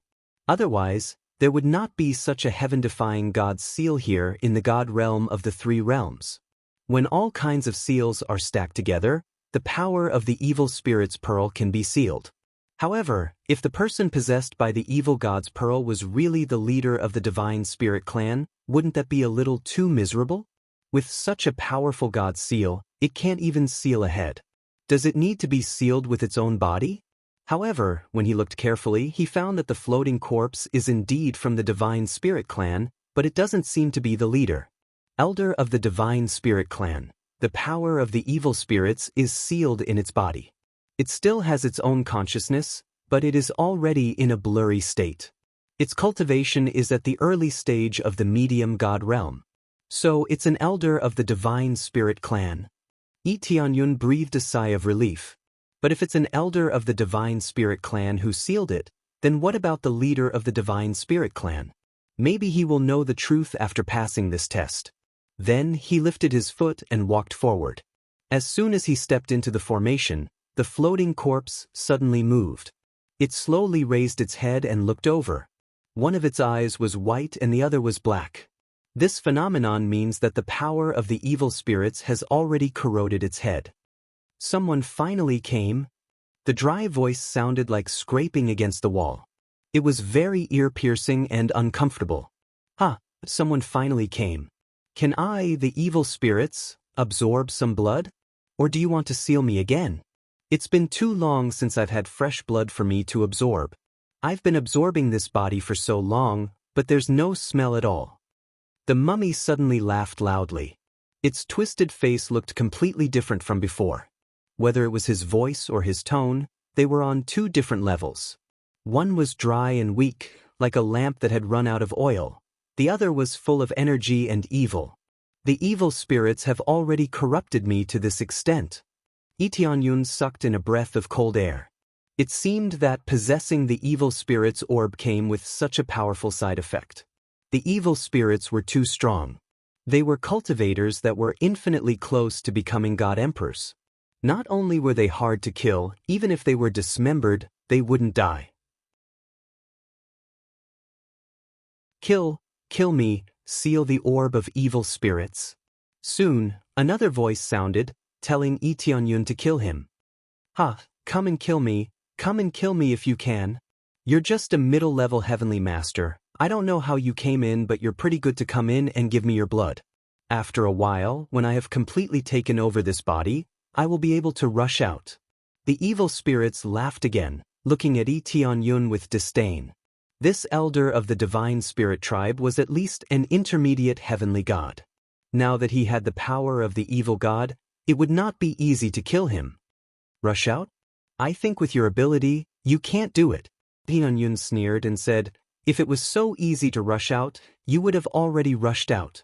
Otherwise, there would not be such a heaven-defying god seal here in the god realm of the three realms. When all kinds of seals are stacked together, the power of the evil spirit's pearl can be sealed. However, if the person possessed by the evil god's pearl was really the leader of the divine spirit clan, wouldn't that be a little too miserable? With such a powerful god seal, it can't even seal a head. Does it need to be sealed with its own body? However, when he looked carefully, he found that the floating corpse is indeed from the divine spirit clan, but it doesn't seem to be the leader. Elder of the divine spirit clan, the power of the evil spirits is sealed in its body. It still has its own consciousness, but it is already in a blurry state. Its cultivation is at the early stage of the medium god realm. So it's an elder of the divine spirit clan. Tianyun breathed a sigh of relief. But if it's an elder of the divine spirit clan who sealed it, then what about the leader of the divine spirit clan? Maybe he will know the truth after passing this test. Then he lifted his foot and walked forward. As soon as he stepped into the formation, the floating corpse suddenly moved. It slowly raised its head and looked over. One of its eyes was white and the other was black. This phenomenon means that the power of the evil spirits has already corroded its head. Someone finally came. The dry voice sounded like scraping against the wall. It was very ear-piercing and uncomfortable. Someone finally came. Can I, the evil spirits, absorb some blood? Or do you want to seal me again? It's been too long since I've had fresh blood for me to absorb. I've been absorbing this body for so long, but there's no smell at all. The mummy suddenly laughed loudly. Its twisted face looked completely different from before. Whether it was his voice or his tone, they were on two different levels. One was dry and weak, like a lamp that had run out of oil. The other was full of energy and evil. The evil spirits have already corrupted me to this extent. Tianyun sucked in a breath of cold air. It seemed that possessing the evil spirit's orb came with such a powerful side effect. The evil spirits were too strong. They were cultivators that were infinitely close to becoming god emperors. Not only were they hard to kill, even if they were dismembered, they wouldn't die. Kill me, seal the orb of evil spirits. Soon, another voice sounded, telling Tianyun to kill him. Come and kill me if you can. You're just a middle-level heavenly master. I don't know how you came in, but you're pretty good to come in and give me your blood. After a while, when I have completely taken over this body, I will be able to rush out. The evil spirits laughed again, looking at Tianyun with disdain. This elder of the divine spirit tribe was at least an intermediate heavenly god. Now that he had the power of the evil god, it would not be easy to kill him. Rush out? I think with your ability, you can't do it. Tianyun sneered and said, if it was so easy to rush out, you would have already rushed out.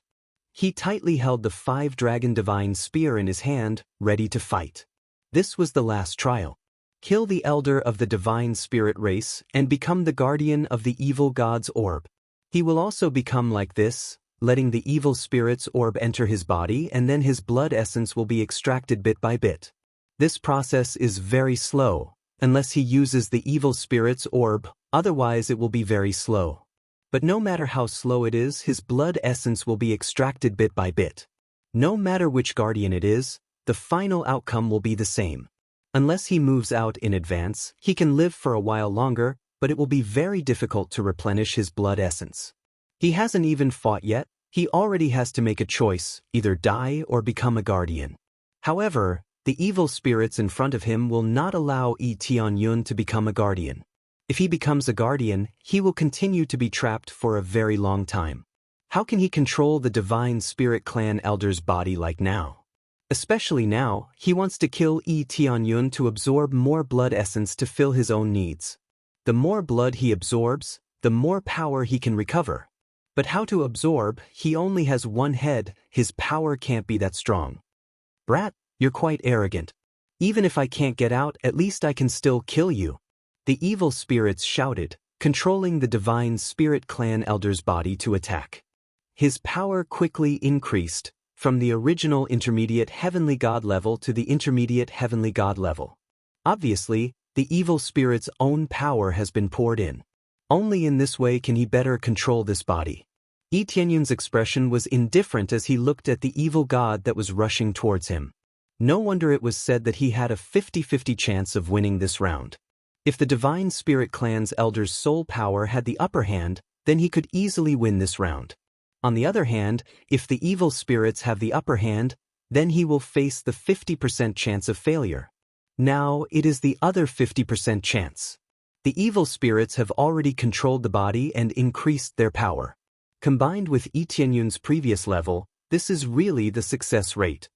He tightly held the 5-dragon divine spear in his hand, ready to fight. This was the last trial. Kill the elder of the divine spirit race and become the guardian of the evil god's orb. He will also become like this, letting the evil spirit's orb enter his body, and then his blood essence will be extracted bit by bit. This process is very slow, unless he uses the evil spirit's orb, otherwise it will be very slow. But no matter how slow it is, his blood essence will be extracted bit by bit. No matter which guardian it is, the final outcome will be the same. Unless he moves out in advance, he can live for a while longer, but it will be very difficult to replenish his blood essence. He hasn't even fought yet, he already has to make a choice, either die or become a guardian. However, the evil spirits in front of him will not allow Yi Tianyun to become a guardian. If he becomes a guardian, he will continue to be trapped for a very long time. How can he control the divine spirit clan elder's body like now? Especially now, he wants to kill Yi Tianyun to absorb more blood essence to fill his own needs. The more blood he absorbs, the more power he can recover. But how to absorb? He only has one head, his power can't be that strong. Brat, you're quite arrogant. Even if I can't get out, at least I can still kill you. The evil spirits shouted, controlling the divine spirit clan elder's body to attack. His power quickly increased, from the original intermediate heavenly god level to the intermediate heavenly god level. Obviously, the evil spirit's own power has been poured in. Only in this way can he better control this body. Yi Tianyun's expression was indifferent as he looked at the evil god that was rushing towards him. No wonder it was said that he had a 50-50 chance of winning this round. If the divine spirit clan's elder's soul power had the upper hand, then he could easily win this round. On the other hand, if the evil spirits have the upper hand, then he will face the 50% chance of failure. Now it is the other 50% chance. The evil spirits have already controlled the body and increased their power. Combined with Yi Tianyun's previous level, this is really the success rate.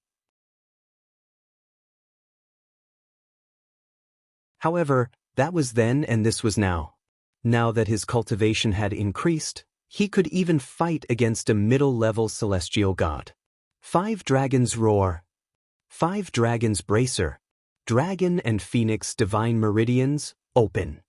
However, that was then and this was now. Now that his cultivation had increased, he could even fight against a middle-level celestial god. 5 dragons roar. 5 dragons bracer. Dragon and Phoenix divine meridians, open.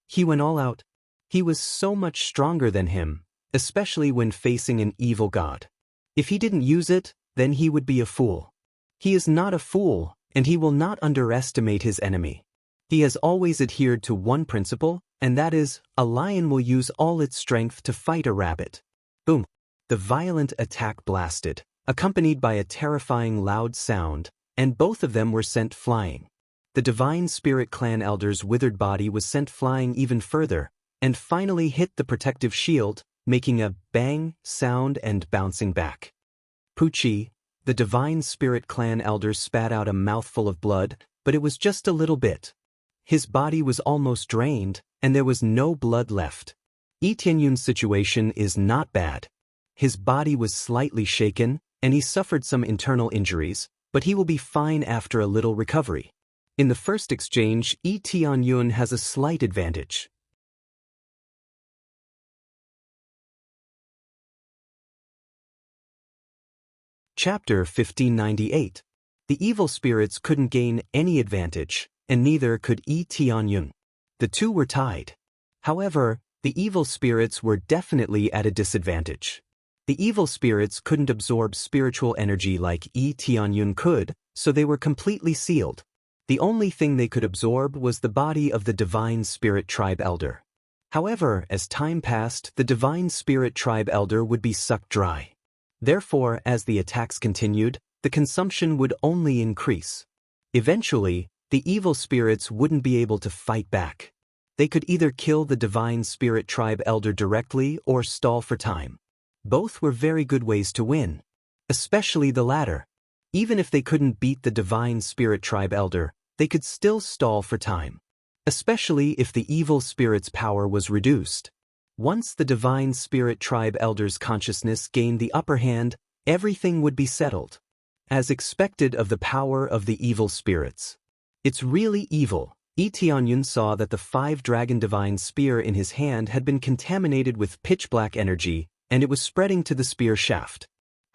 He went all out. He was so much stronger than him, especially when facing an evil god. If he didn't use it, then he would be a fool. He is not a fool, and he will not underestimate his enemy. He has always adhered to one principle, and that is, a lion will use all its strength to fight a rabbit. Boom! The violent attack blasted, accompanied by a terrifying loud sound, and both of them were sent flying. The divine spirit clan elder's withered body was sent flying even further, and finally hit the protective shield, making a bang sound and bouncing back. Pucci, the divine spirit clan elder, spat out a mouthful of blood, but it was just a little bit. His body was almost drained, and there was no blood left. Yi Tianyun's situation is not bad. His body was slightly shaken, and he suffered some internal injuries, but he will be fine after a little recovery. In the first exchange, Yi Tianyun has a slight advantage. Chapter 1598. The evil spirits couldn't gain any advantage, and neither could Yi Tianyun. The two were tied. However, the evil spirits were definitely at a disadvantage. The evil spirits couldn't absorb spiritual energy like Yi Tianyun could, so they were completely sealed. The only thing they could absorb was the body of the divine spirit tribe elder. However, as time passed, the divine spirit tribe elder would be sucked dry. Therefore, as the attacks continued, the consumption would only increase. Eventually, the evil spirits wouldn't be able to fight back. They could either kill the divine spirit tribe elder directly or stall for time. Both were very good ways to win. Especially the latter. Even if they couldn't beat the divine spirit tribe elder, they could still stall for time. Especially if the evil spirit's power was reduced. Once the divine spirit tribe elder's consciousness gained the upper hand, everything would be settled. As expected of the power of the evil spirits. It's really evil. Yi Tianyun saw that the 5-dragon divine spear in his hand had been contaminated with pitch-black energy, and it was spreading to the spear shaft.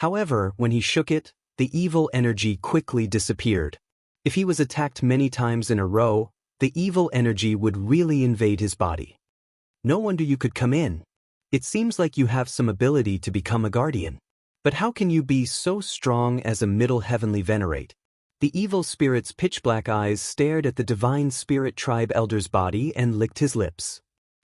However, when he shook it, the evil energy quickly disappeared. If he was attacked many times in a row, the evil energy would really invade his body. No wonder you could come in. It seems like you have some ability to become a guardian. But how can you be so strong as a middle heavenly venerate? The evil spirit's pitch-black eyes stared at the divine spirit tribe elder's body and licked his lips.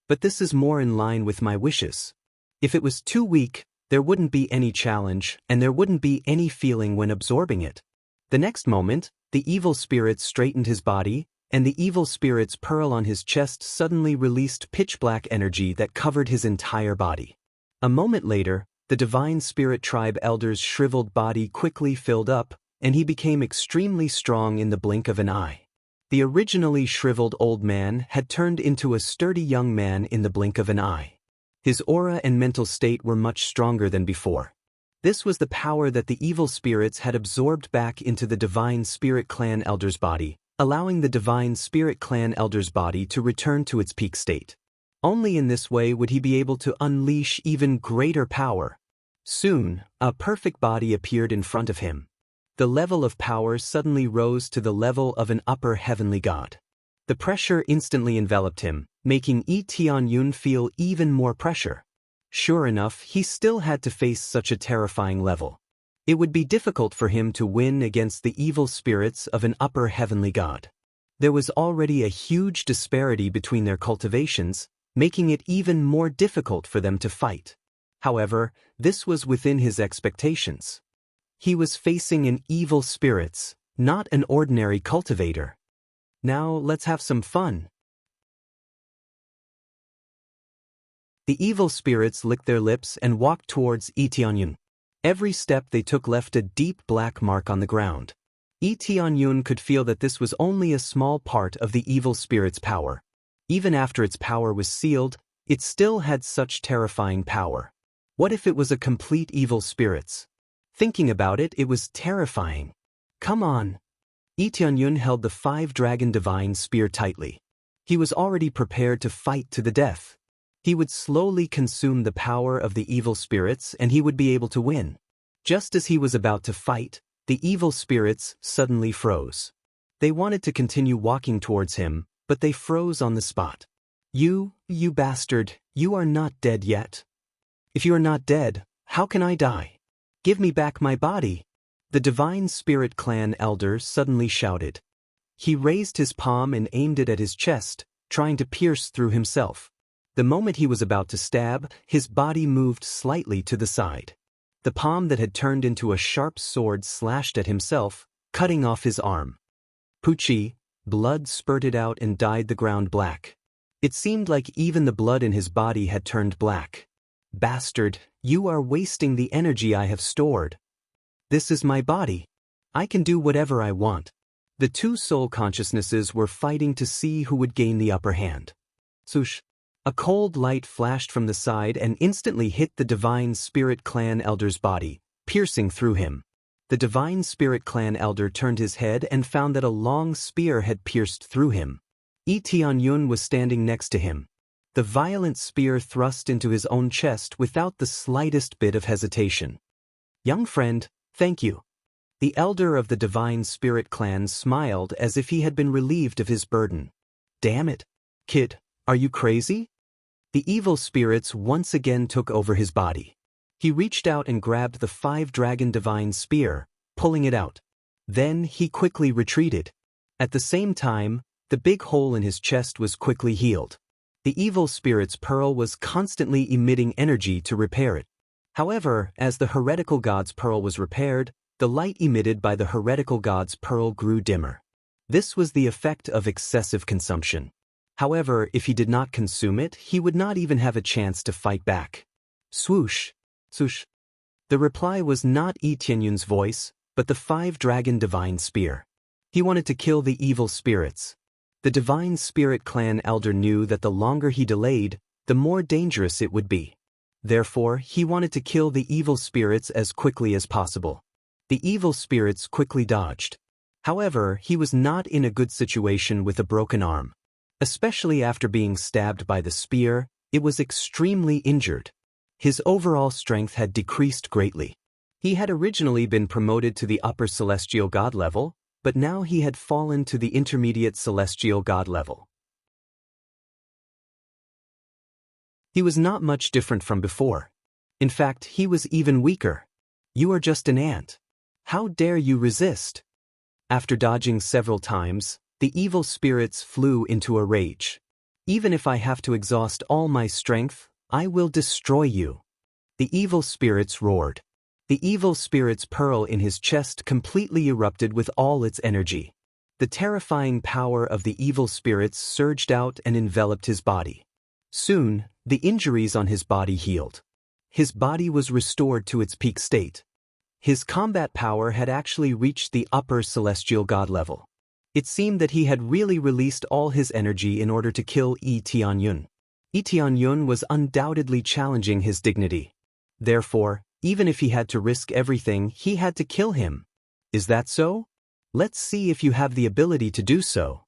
But this is more in line with my wishes. If it was too weak, there wouldn't be any challenge, and there wouldn't be any feeling when absorbing it. The next moment, the evil spirit straightened his body, and the evil spirit's pearl on his chest suddenly released pitch-black energy that covered his entire body. A moment later, the divine spirit tribe elder's shriveled body quickly filled up, and he became extremely strong in the blink of an eye. The originally shriveled old man had turned into a sturdy young man in the blink of an eye. His aura and mental state were much stronger than before. This was the power that the evil spirits had absorbed back into the divine spirit clan elder's body, allowing the divine spirit clan elder's body to return to its peak state. Only in this way would he be able to unleash even greater power. Soon, a perfect body appeared in front of him. The level of power suddenly rose to the level of an upper heavenly god. The pressure instantly enveloped him, making Tianyun feel even more pressure. Sure enough, he still had to face such a terrifying level. It would be difficult for him to win against the evil spirits of an upper heavenly god. There was already a huge disparity between their cultivations, making it even more difficult for them to fight. However, this was within his expectations. He was facing an evil spirits, not an ordinary cultivator. Now let's have some fun. The evil spirits licked their lips and walked towards Tianyun. Every step they took left a deep black mark on the ground. Tianyun could feel that this was only a small part of the evil spirit's power. Even after its power was sealed, it still had such terrifying power. What if it was a complete evil spirits? Thinking about it, it was terrifying. Come on. Tianyun held the 5-dragon divine spear tightly. He was already prepared to fight to the death. He would slowly consume the power of the evil spirits and he would be able to win. Just as he was about to fight, the evil spirits suddenly froze. They wanted to continue walking towards him, but they froze on the spot. You bastard, you are not dead yet. If you are not dead, how can I die? Give me back my body. The divine spirit clan elder suddenly shouted. He raised his palm and aimed it at his chest, trying to pierce through himself. The moment he was about to stab, his body moved slightly to the side. The palm that had turned into a sharp sword slashed at himself, cutting off his arm. Poochie, blood spurted out and dyed the ground black. It seemed like even the blood in his body had turned black. Bastard, you are wasting the energy I have stored. This is my body. I can do whatever I want. The two soul consciousnesses were fighting to see who would gain the upper hand. Swoosh. A cold light flashed from the side and instantly hit the divine spirit clan elder's body, piercing through him. The divine spirit clan elder turned his head and found that a long spear had pierced through him. Tianyun was standing next to him. The violent spear thrust into his own chest without the slightest bit of hesitation. Young friend, thank you. The elder of the divine spirit clan smiled as if he had been relieved of his burden. Damn it, kid, are you crazy? The evil spirits once again took over his body. He reached out and grabbed the 5-dragon divine spear, pulling it out. Then he quickly retreated. At the same time, the big hole in his chest was quickly healed. The evil spirit's pearl was constantly emitting energy to repair it. However, as the heretical god's pearl was repaired, the light emitted by the heretical god's pearl grew dimmer. This was the effect of excessive consumption. However, if he did not consume it, he would not even have a chance to fight back. Swoosh, swoosh. The reply was not Tianyun's voice, but the 5-dragon divine spear. He wanted to kill the evil spirits. The divine spirit clan elder knew that the longer he delayed, the more dangerous it would be. Therefore, he wanted to kill the evil spirits as quickly as possible. The evil spirits quickly dodged. However, he was not in a good situation with a broken arm. Especially after being stabbed by the spear, it was extremely injured. His overall strength had decreased greatly. He had originally been promoted to the upper celestial god level, but now he had fallen to the intermediate celestial god level. He was not much different from before. In fact, he was even weaker. You are just an ant. How dare you resist? After dodging several times, the evil spirits flew into a rage. Even if I have to exhaust all my strength, I will destroy you. The evil spirits roared. The evil spirit's pearl in his chest completely erupted with all its energy. The terrifying power of the evil spirits surged out and enveloped his body. Soon, the injuries on his body healed. His body was restored to its peak state. His combat power had actually reached the upper celestial god level. It seemed that he had really released all his energy in order to kill Yi Tianyun. Yi Tianyun was undoubtedly challenging his dignity. Therefore, even if he had to risk everything, he had to kill him. Is that so? Let's see if you have the ability to do so.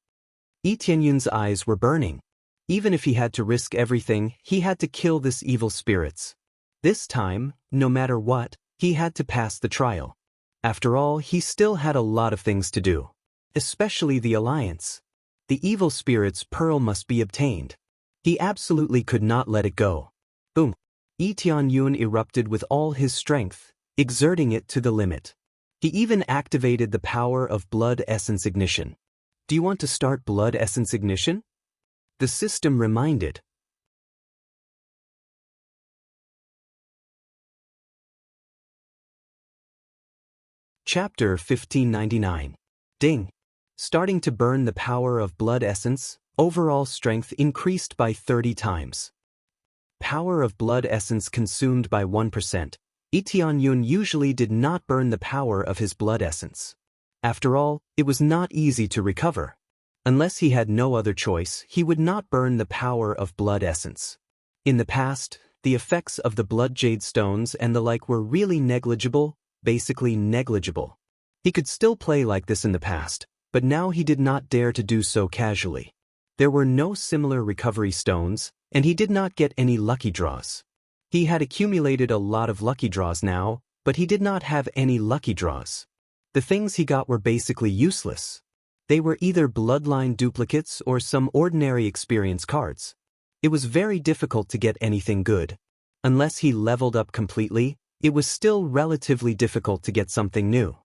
Yi Tianyun's eyes were burning. Even if he had to risk everything, he had to kill this evil spirits. This time, no matter what, he had to pass the trial. After all, he still had a lot of things to do. Especially the alliance. The evil spirit's pearl must be obtained. He absolutely could not let it go. Boom! Yi Tianyun erupted with all his strength, exerting it to the limit. He even activated the power of blood essence ignition. Do you want to start blood essence ignition? The system reminded. Chapter 1599. Ding! Starting to burn the power of blood essence, overall strength increased by 30 times. Power of blood essence consumed by 1%. Yi Tianyun usually did not burn the power of his blood essence. After all, it was not easy to recover. Unless he had no other choice, he would not burn the power of blood essence. In the past, the effects of the blood jade stones and the like were really negligible, basically negligible. He could still play like this in the past, but now he did not dare to do so casually. There were no similar recovery stones, and he did not get any lucky draws. He had accumulated a lot of lucky draws now, but he did not have any lucky draws. The things he got were basically useless. They were either bloodline duplicates or some ordinary experience cards. It was very difficult to get anything good. Unless he leveled up completely, it was still relatively difficult to get something new.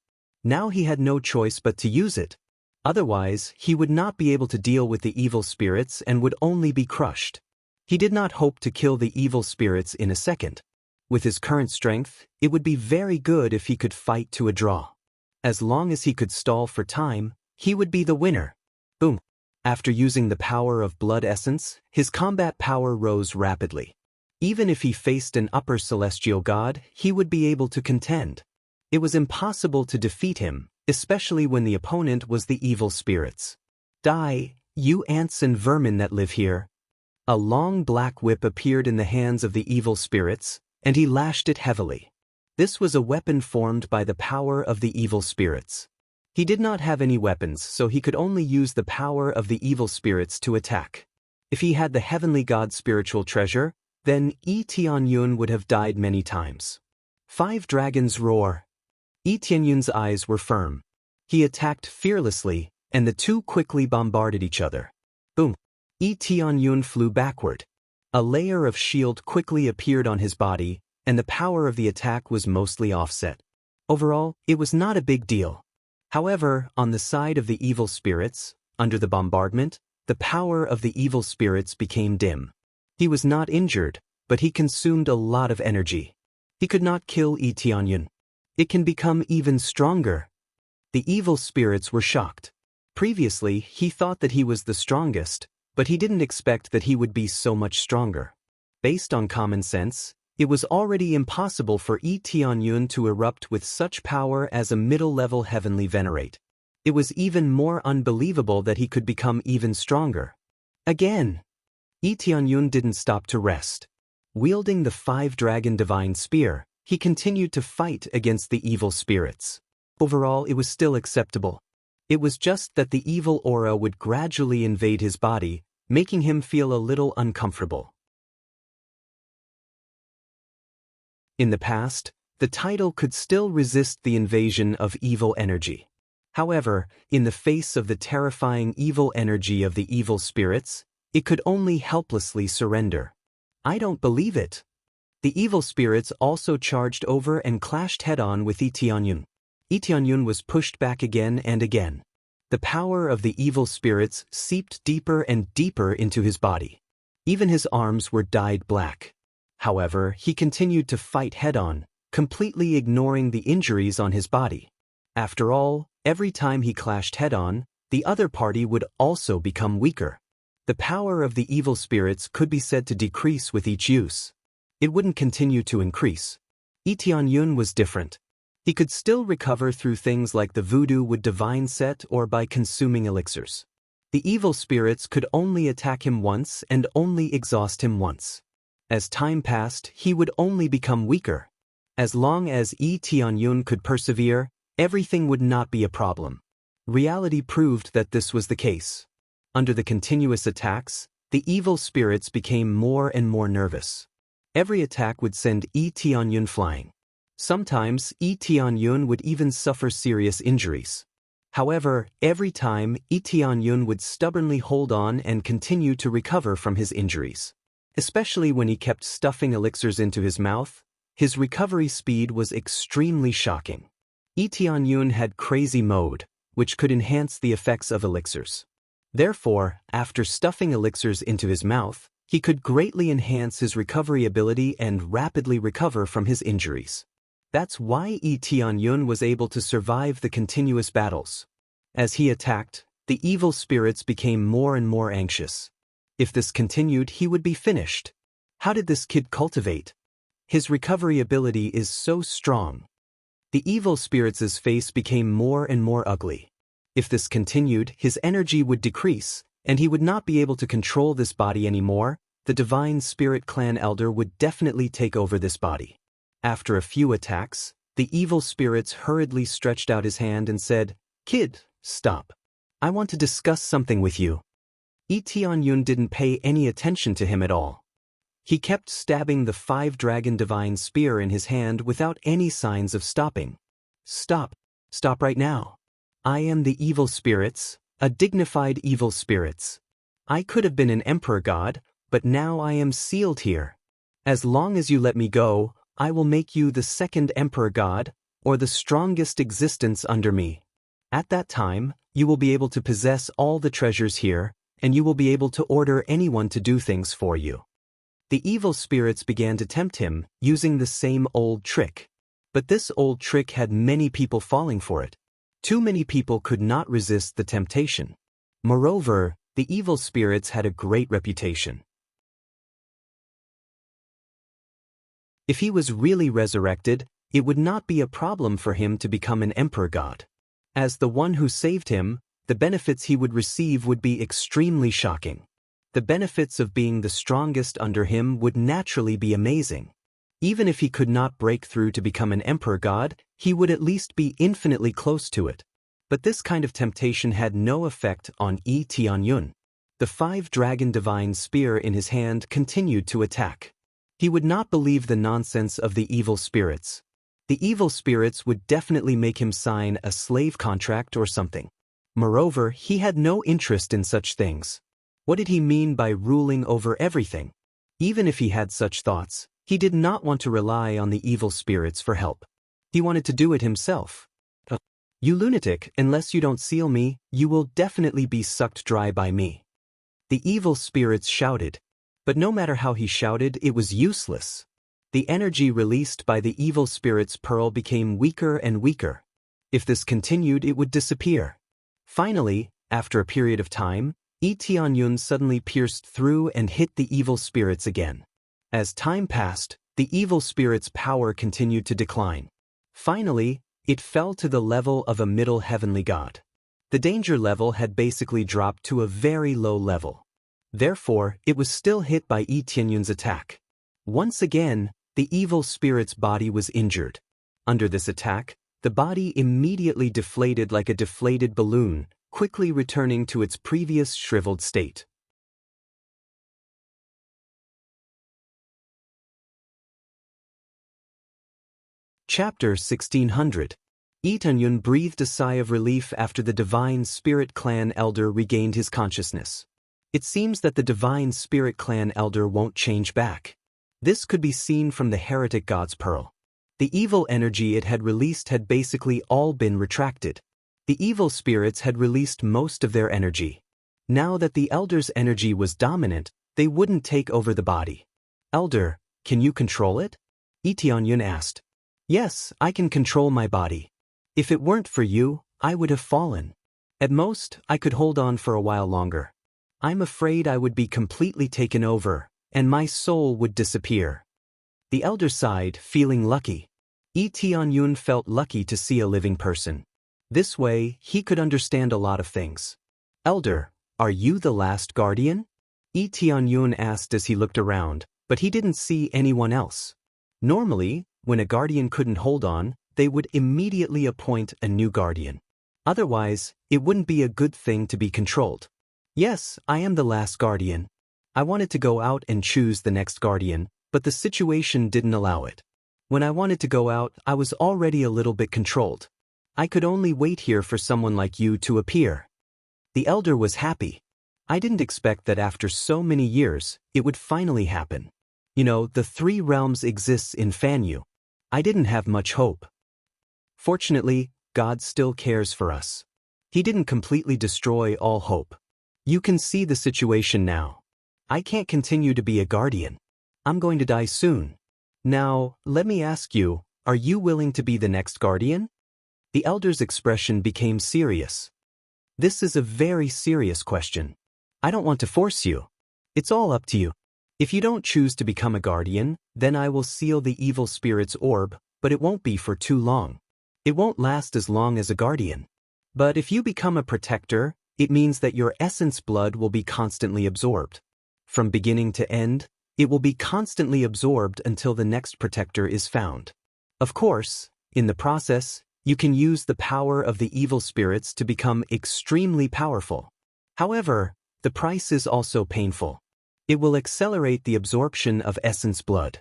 Now he had no choice but to use it. Otherwise, he would not be able to deal with the evil spirits and would only be crushed. He did not hope to kill the evil spirits in a second. With his current strength, it would be very good if he could fight to a draw. As long as he could stall for time, he would be the winner. Boom! After using the power of blood essence, his combat power rose rapidly. Even if he faced an upper celestial god, he would be able to contend. It was impossible to defeat him, especially when the opponent was the evil spirits. Die, you ants and vermin that live here. A long black whip appeared in the hands of the evil spirits, and he lashed it heavily. This was a weapon formed by the power of the evil spirits. He did not have any weapons, so he could only use the power of the evil spirits to attack. If he had the heavenly god's spiritual treasure, then Yi Tianyun would have died many times. 5 dragons roar. Yi Tianyun's eyes were firm. He attacked fearlessly, and the two quickly bombarded each other. Boom! Yi Tianyun flew backward. A layer of shield quickly appeared on his body, and the power of the attack was mostly offset. Overall, it was not a big deal. However, on the side of the evil spirits, under the bombardment, the power of the evil spirits became dim. He was not injured, but he consumed a lot of energy. He could not kill Yi Tianyun. It can become even stronger. The evil spirits were shocked. Previously, he thought that he was the strongest, but he didn't expect that he would be so much stronger. Based on common sense, it was already impossible for Yi Tianyun to erupt with such power as a middle-level heavenly venerate. It was even more unbelievable that he could become even stronger. Again! Yi Tianyun didn't stop to rest. Wielding the 5-dragon divine spear, he continued to fight against the evil spirits. Overall, it was still acceptable. It was just that the evil aura would gradually invade his body, making him feel a little uncomfortable. In the past, the title could still resist the invasion of evil energy. However, in the face of the terrifying evil energy of the evil spirits, it could only helplessly surrender. I don't believe it. The evil spirits also charged over and clashed head-on with Lee Tianyun. Lee Tianyun was pushed back again and again. The power of the evil spirits seeped deeper and deeper into his body. Even his arms were dyed black. However, he continued to fight head-on, completely ignoring the injuries on his body. After all, every time he clashed head-on, the other party would also become weaker. The power of the evil spirits could be said to decrease with each use. It wouldn't continue to increase. Lee Tianyun was different. He could still recover through things like the voodoo wood divine set or by consuming elixirs. The evil spirits could only attack him once and only exhaust him once. As time passed, he would only become weaker. As long as Lee Tianyun could persevere, everything would not be a problem. Reality proved that this was the case. Under the continuous attacks, the evil spirits became more and more nervous. Every attack would send Lee Tianyun flying. Sometimes, Lee Tianyun would even suffer serious injuries. However, every time, Lee Tianyun would stubbornly hold on and continue to recover from his injuries. Especially when he kept stuffing elixirs into his mouth, his recovery speed was extremely shocking. Lee Tianyun had crazy mode, which could enhance the effects of elixirs. Therefore, after stuffing elixirs into his mouth, he could greatly enhance his recovery ability and rapidly recover from his injuries. That's why Lee Tianyun was able to survive the continuous battles. As he attacked, the evil spirits became more and more anxious. If this continued, he would be finished. How did this kid cultivate? His recovery ability is so strong. The evil spirits' face became more and more ugly. If this continued, his energy would decrease, and he would not be able to control this body anymore. The Divine Spirit Clan Elder would definitely take over this body. After a few attacks, the evil spirits hurriedly stretched out his hand and said, "Kid, stop. I want to discuss something with you." Lee Tianyun didn't pay any attention to him at all. He kept stabbing the 5-dragon divine spear in his hand without any signs of stopping. "Stop. Stop right now. I am the evil spirits, a dignified evil spirits. I could have been an emperor god, but now I am sealed here. As long as you let me go, I will make you the second emperor god, or the strongest existence under me. At that time, you will be able to possess all the treasures here, and you will be able to order anyone to do things for you." The evil spirits began to tempt him, using the same old trick. But this old trick had many people falling for it. Too many people could not resist the temptation. Moreover, the evil spirits had a great reputation. If he was really resurrected, it would not be a problem for him to become an emperor god. As the one who saved him, the benefits he would receive would be extremely shocking. The benefits of being the strongest under him would naturally be amazing. Even if he could not break through to become an emperor god, he would at least be infinitely close to it. But this kind of temptation had no effect on Lee Tianyun. The 5-dragon divine spear in his hand continued to attack. He would not believe the nonsense of the evil spirits. The evil spirits would definitely make him sign a slave contract or something. Moreover, he had no interest in such things. What did he mean by ruling over everything? Even if he had such thoughts, he did not want to rely on the evil spirits for help. He wanted to do it himself. "You lunatic, unless you don't seal me, you will definitely be sucked dry by me." The evil spirits shouted. But no matter how he shouted, it was useless. The energy released by the evil spirit's pearl became weaker and weaker. If this continued, it would disappear. Finally, after a period of time, Lee Tianyun suddenly pierced through and hit the evil spirits again. As time passed, the evil spirit's power continued to decline. Finally, it fell to the level of a middle heavenly god. The danger level had basically dropped to a very low level. Therefore, it was still hit by Lee Tianyun's attack. Once again, the evil spirit's body was injured. Under this attack, the body immediately deflated like a deflated balloon, quickly returning to its previous shriveled state. Chapter 1600. Lee Tunyun breathed a sigh of relief after the Divine Spirit Clan elder regained his consciousness. It seems that the Divine Spirit Clan elder won't change back. This could be seen from the heretic god's pearl. The evil energy it had released had basically all been retracted. The evil spirits had released most of their energy. Now that the elder's energy was dominant, they wouldn't take over the body. Elder, can you control it? Lee Tunyun asked. Yes, I can control my body. If it weren't for you, I would have fallen. At most, I could hold on for a while longer. I'm afraid I would be completely taken over, and my soul would disappear. The elder sighed, feeling lucky. Lee Tunyun felt lucky to see a living person. This way, he could understand a lot of things. Elder, are you the last guardian? Lee Tunyun asked as he looked around, but he didn't see anyone else. Normally, when a guardian couldn't hold on, they would immediately appoint a new guardian. Otherwise, it wouldn't be a good thing to be controlled. Yes, I am the last guardian. I wanted to go out and choose the next guardian, but the situation didn't allow it. When I wanted to go out, I was already a little bit controlled. I could only wait here for someone like you to appear. The elder was happy. I didn't expect that after so many years, it would finally happen. You know, the three realms exists in Fanyu. I didn't have much hope. Fortunately, God still cares for us. He didn't completely destroy all hope. You can see the situation now. I can't continue to be a guardian. I'm going to die soon. Now, let me ask you, are you willing to be the next guardian? The elder's expression became serious. This is a very serious question. I don't want to force you. It's all up to you. If you don't choose to become a guardian, then I will seal the evil spirit's orb, but it won't be for too long. It won't last as long as a guardian. But if you become a protector, it means that your essence blood will be constantly absorbed. From beginning to end, it will be constantly absorbed until the next protector is found. Of course, in the process, you can use the power of the evil spirits to become extremely powerful. However, the price is also painful. It will accelerate the absorption of essence blood.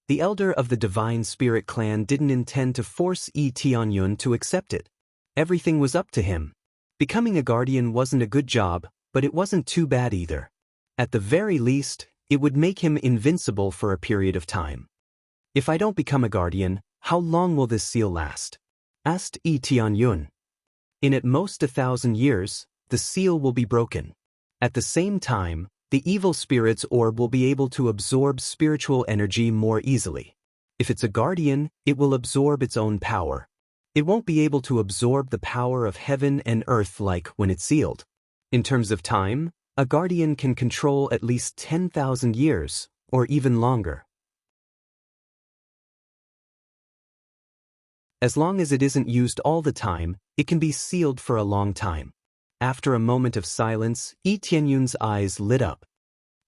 The elder of the Divine Spirit Clan didn't intend to force Lee Tunyun to accept it. Everything was up to him. Becoming a guardian wasn't a good job, but it wasn't too bad either. At the very least, it would make him invincible for a period of time. If I don't become a guardian, how long will this seal last? Asked Lee Tunyun. In at most 1,000 years, the seal will be broken. At the same time, the evil spirit's orb will be able to absorb spiritual energy more easily. If it's a guardian, it will absorb its own power. It won't be able to absorb the power of heaven and earth like when it's sealed. In terms of time, a guardian can control at least 10,000 years, or even longer. As long as it isn't used all the time, it can be sealed for a long time. After a moment of silence, Lee Tunyun's eyes lit up.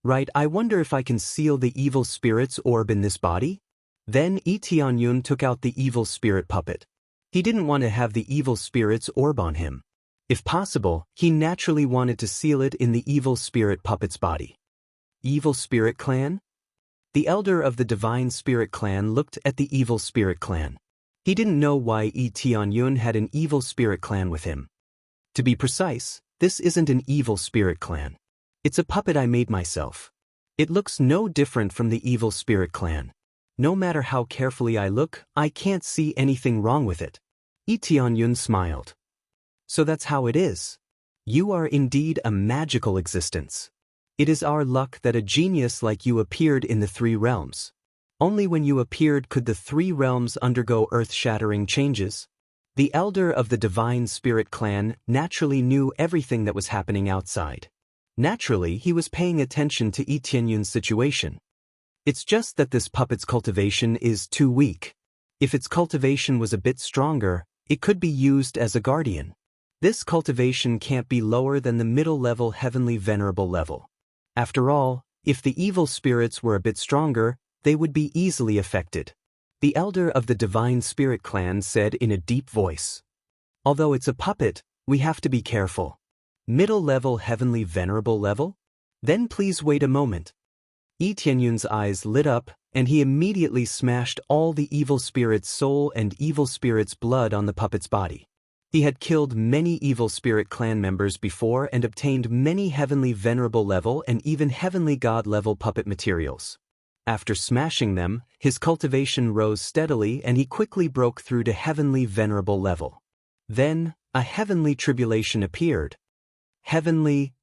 Right, I wonder if I can seal the evil spirit's orb in this body? Then Lee Tunyun took out the evil spirit puppet. He didn't want to have the evil spirit's orb on him. If possible, he naturally wanted to seal it in the evil spirit puppet's body. Evil Spirit Clan? The elder of the Divine Spirit Clan looked at the Evil Spirit Clan. He didn't know why Lee Tunyun had an Evil Spirit Clan with him. To be precise, this isn't an Evil Spirit Clan. It's a puppet I made myself. It looks no different from the Evil Spirit Clan. No matter how carefully I look, I can't see anything wrong with it. Lee Tunyun smiled. So that's how it is. You are indeed a magical existence. It is our luck that a genius like you appeared in the three realms. Only when you appeared could the three realms undergo earth-shattering changes. The elder of the Divine Spirit Clan naturally knew everything that was happening outside. Naturally, he was paying attention to Lee Tunyun's situation. It's just that this puppet's cultivation is too weak. If its cultivation was a bit stronger, it could be used as a guardian. This cultivation can't be lower than the middle-level heavenly venerable level. After all, if the evil spirits were a bit stronger, they would be easily affected. The elder of the Divine Spirit Clan said in a deep voice. Although it's a puppet, we have to be careful. Middle-level heavenly venerable level? Then please wait a moment. Lee Tunyun's eyes lit up, and he immediately smashed all the evil spirit's soul and evil spirit's blood on the puppet's body. He had killed many evil spirit clan members before and obtained many heavenly venerable level and even heavenly god level puppet materials. After smashing them, his cultivation rose steadily and he quickly broke through to heavenly venerable level. Then, a heavenly tribulation appeared. Heavenly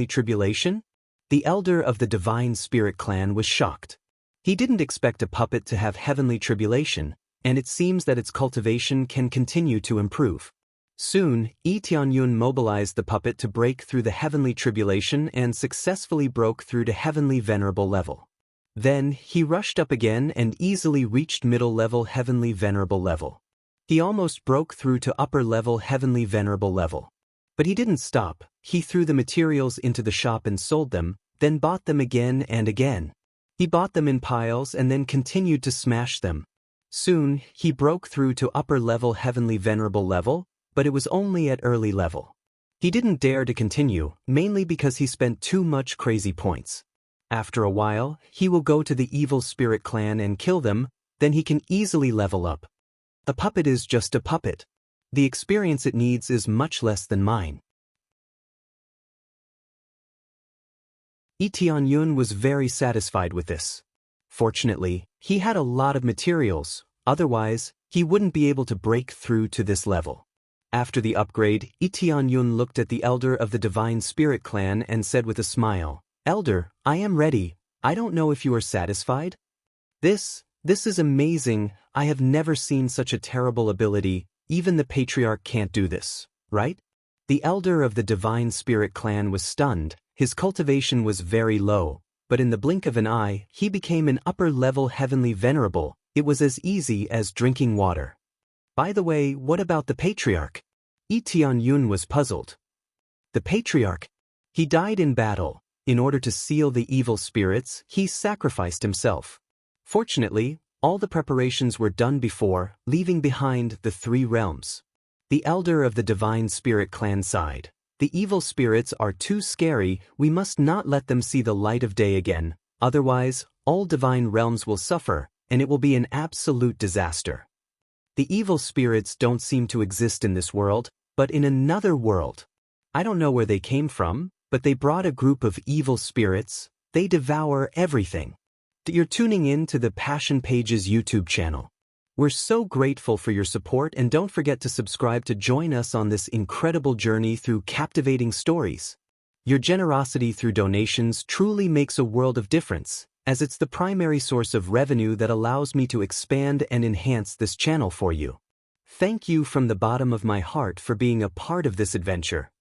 tribulation? The elder of the Divine Spirit clan was shocked. He didn't expect a puppet to have heavenly tribulation, and it seems that its cultivation can continue to improve. Soon, Yi Tianyun mobilized the puppet to break through the heavenly tribulation and successfully broke through to heavenly venerable level. Then, he rushed up again and easily reached middle-level heavenly venerable level. He almost broke through to upper-level heavenly venerable level. But he didn't stop. He threw the materials into the shop and sold them, then bought them again and again. He bought them in piles and then continued to smash them. Soon, he broke through to upper-level heavenly venerable level, but it was only at early level. He didn't dare to continue, mainly because he spent too much crazy points. After a while, he will go to the evil spirit clan and kill them, then he can easily level up. A puppet is just a puppet. The experience it needs is much less than mine. Yi Tianyun was very satisfied with this. Fortunately, he had a lot of materials, otherwise, he wouldn't be able to break through to this level. After the upgrade, Yi Tianyun looked at the elder of the Divine Spirit clan and said with a smile, "Elder, I am ready. I don't know if you are satisfied?" This is amazing. I have never seen such a terrible ability. Even the patriarch can't do this, right? The elder of the Divine Spirit clan was stunned. His cultivation was very low, but in the blink of an eye, he became an upper-level heavenly venerable. It was as easy as drinking water. By the way, what about the patriarch? Yi Tianyun was puzzled. The patriarch? He died in battle. In order to seal the evil spirits, he sacrificed himself. Fortunately, all the preparations were done before, leaving behind the 3 realms. The elder of the Divine Spirit clan sighed. The evil spirits are too scary, we must not let them see the light of day again, otherwise, all divine realms will suffer, and it will be an absolute disaster. The evil spirits don't seem to exist in this world, but in another world. I don't know where they came from, but they brought a group of evil spirits. They devour everything. You're tuning in to the Passion Pages YouTube channel. We're so grateful for your support, and don't forget to subscribe to join us on this incredible journey through captivating stories. Your generosity through donations truly makes a world of difference, as it's the primary source of revenue that allows me to expand and enhance this channel for you. Thank you from the bottom of my heart for being a part of this adventure.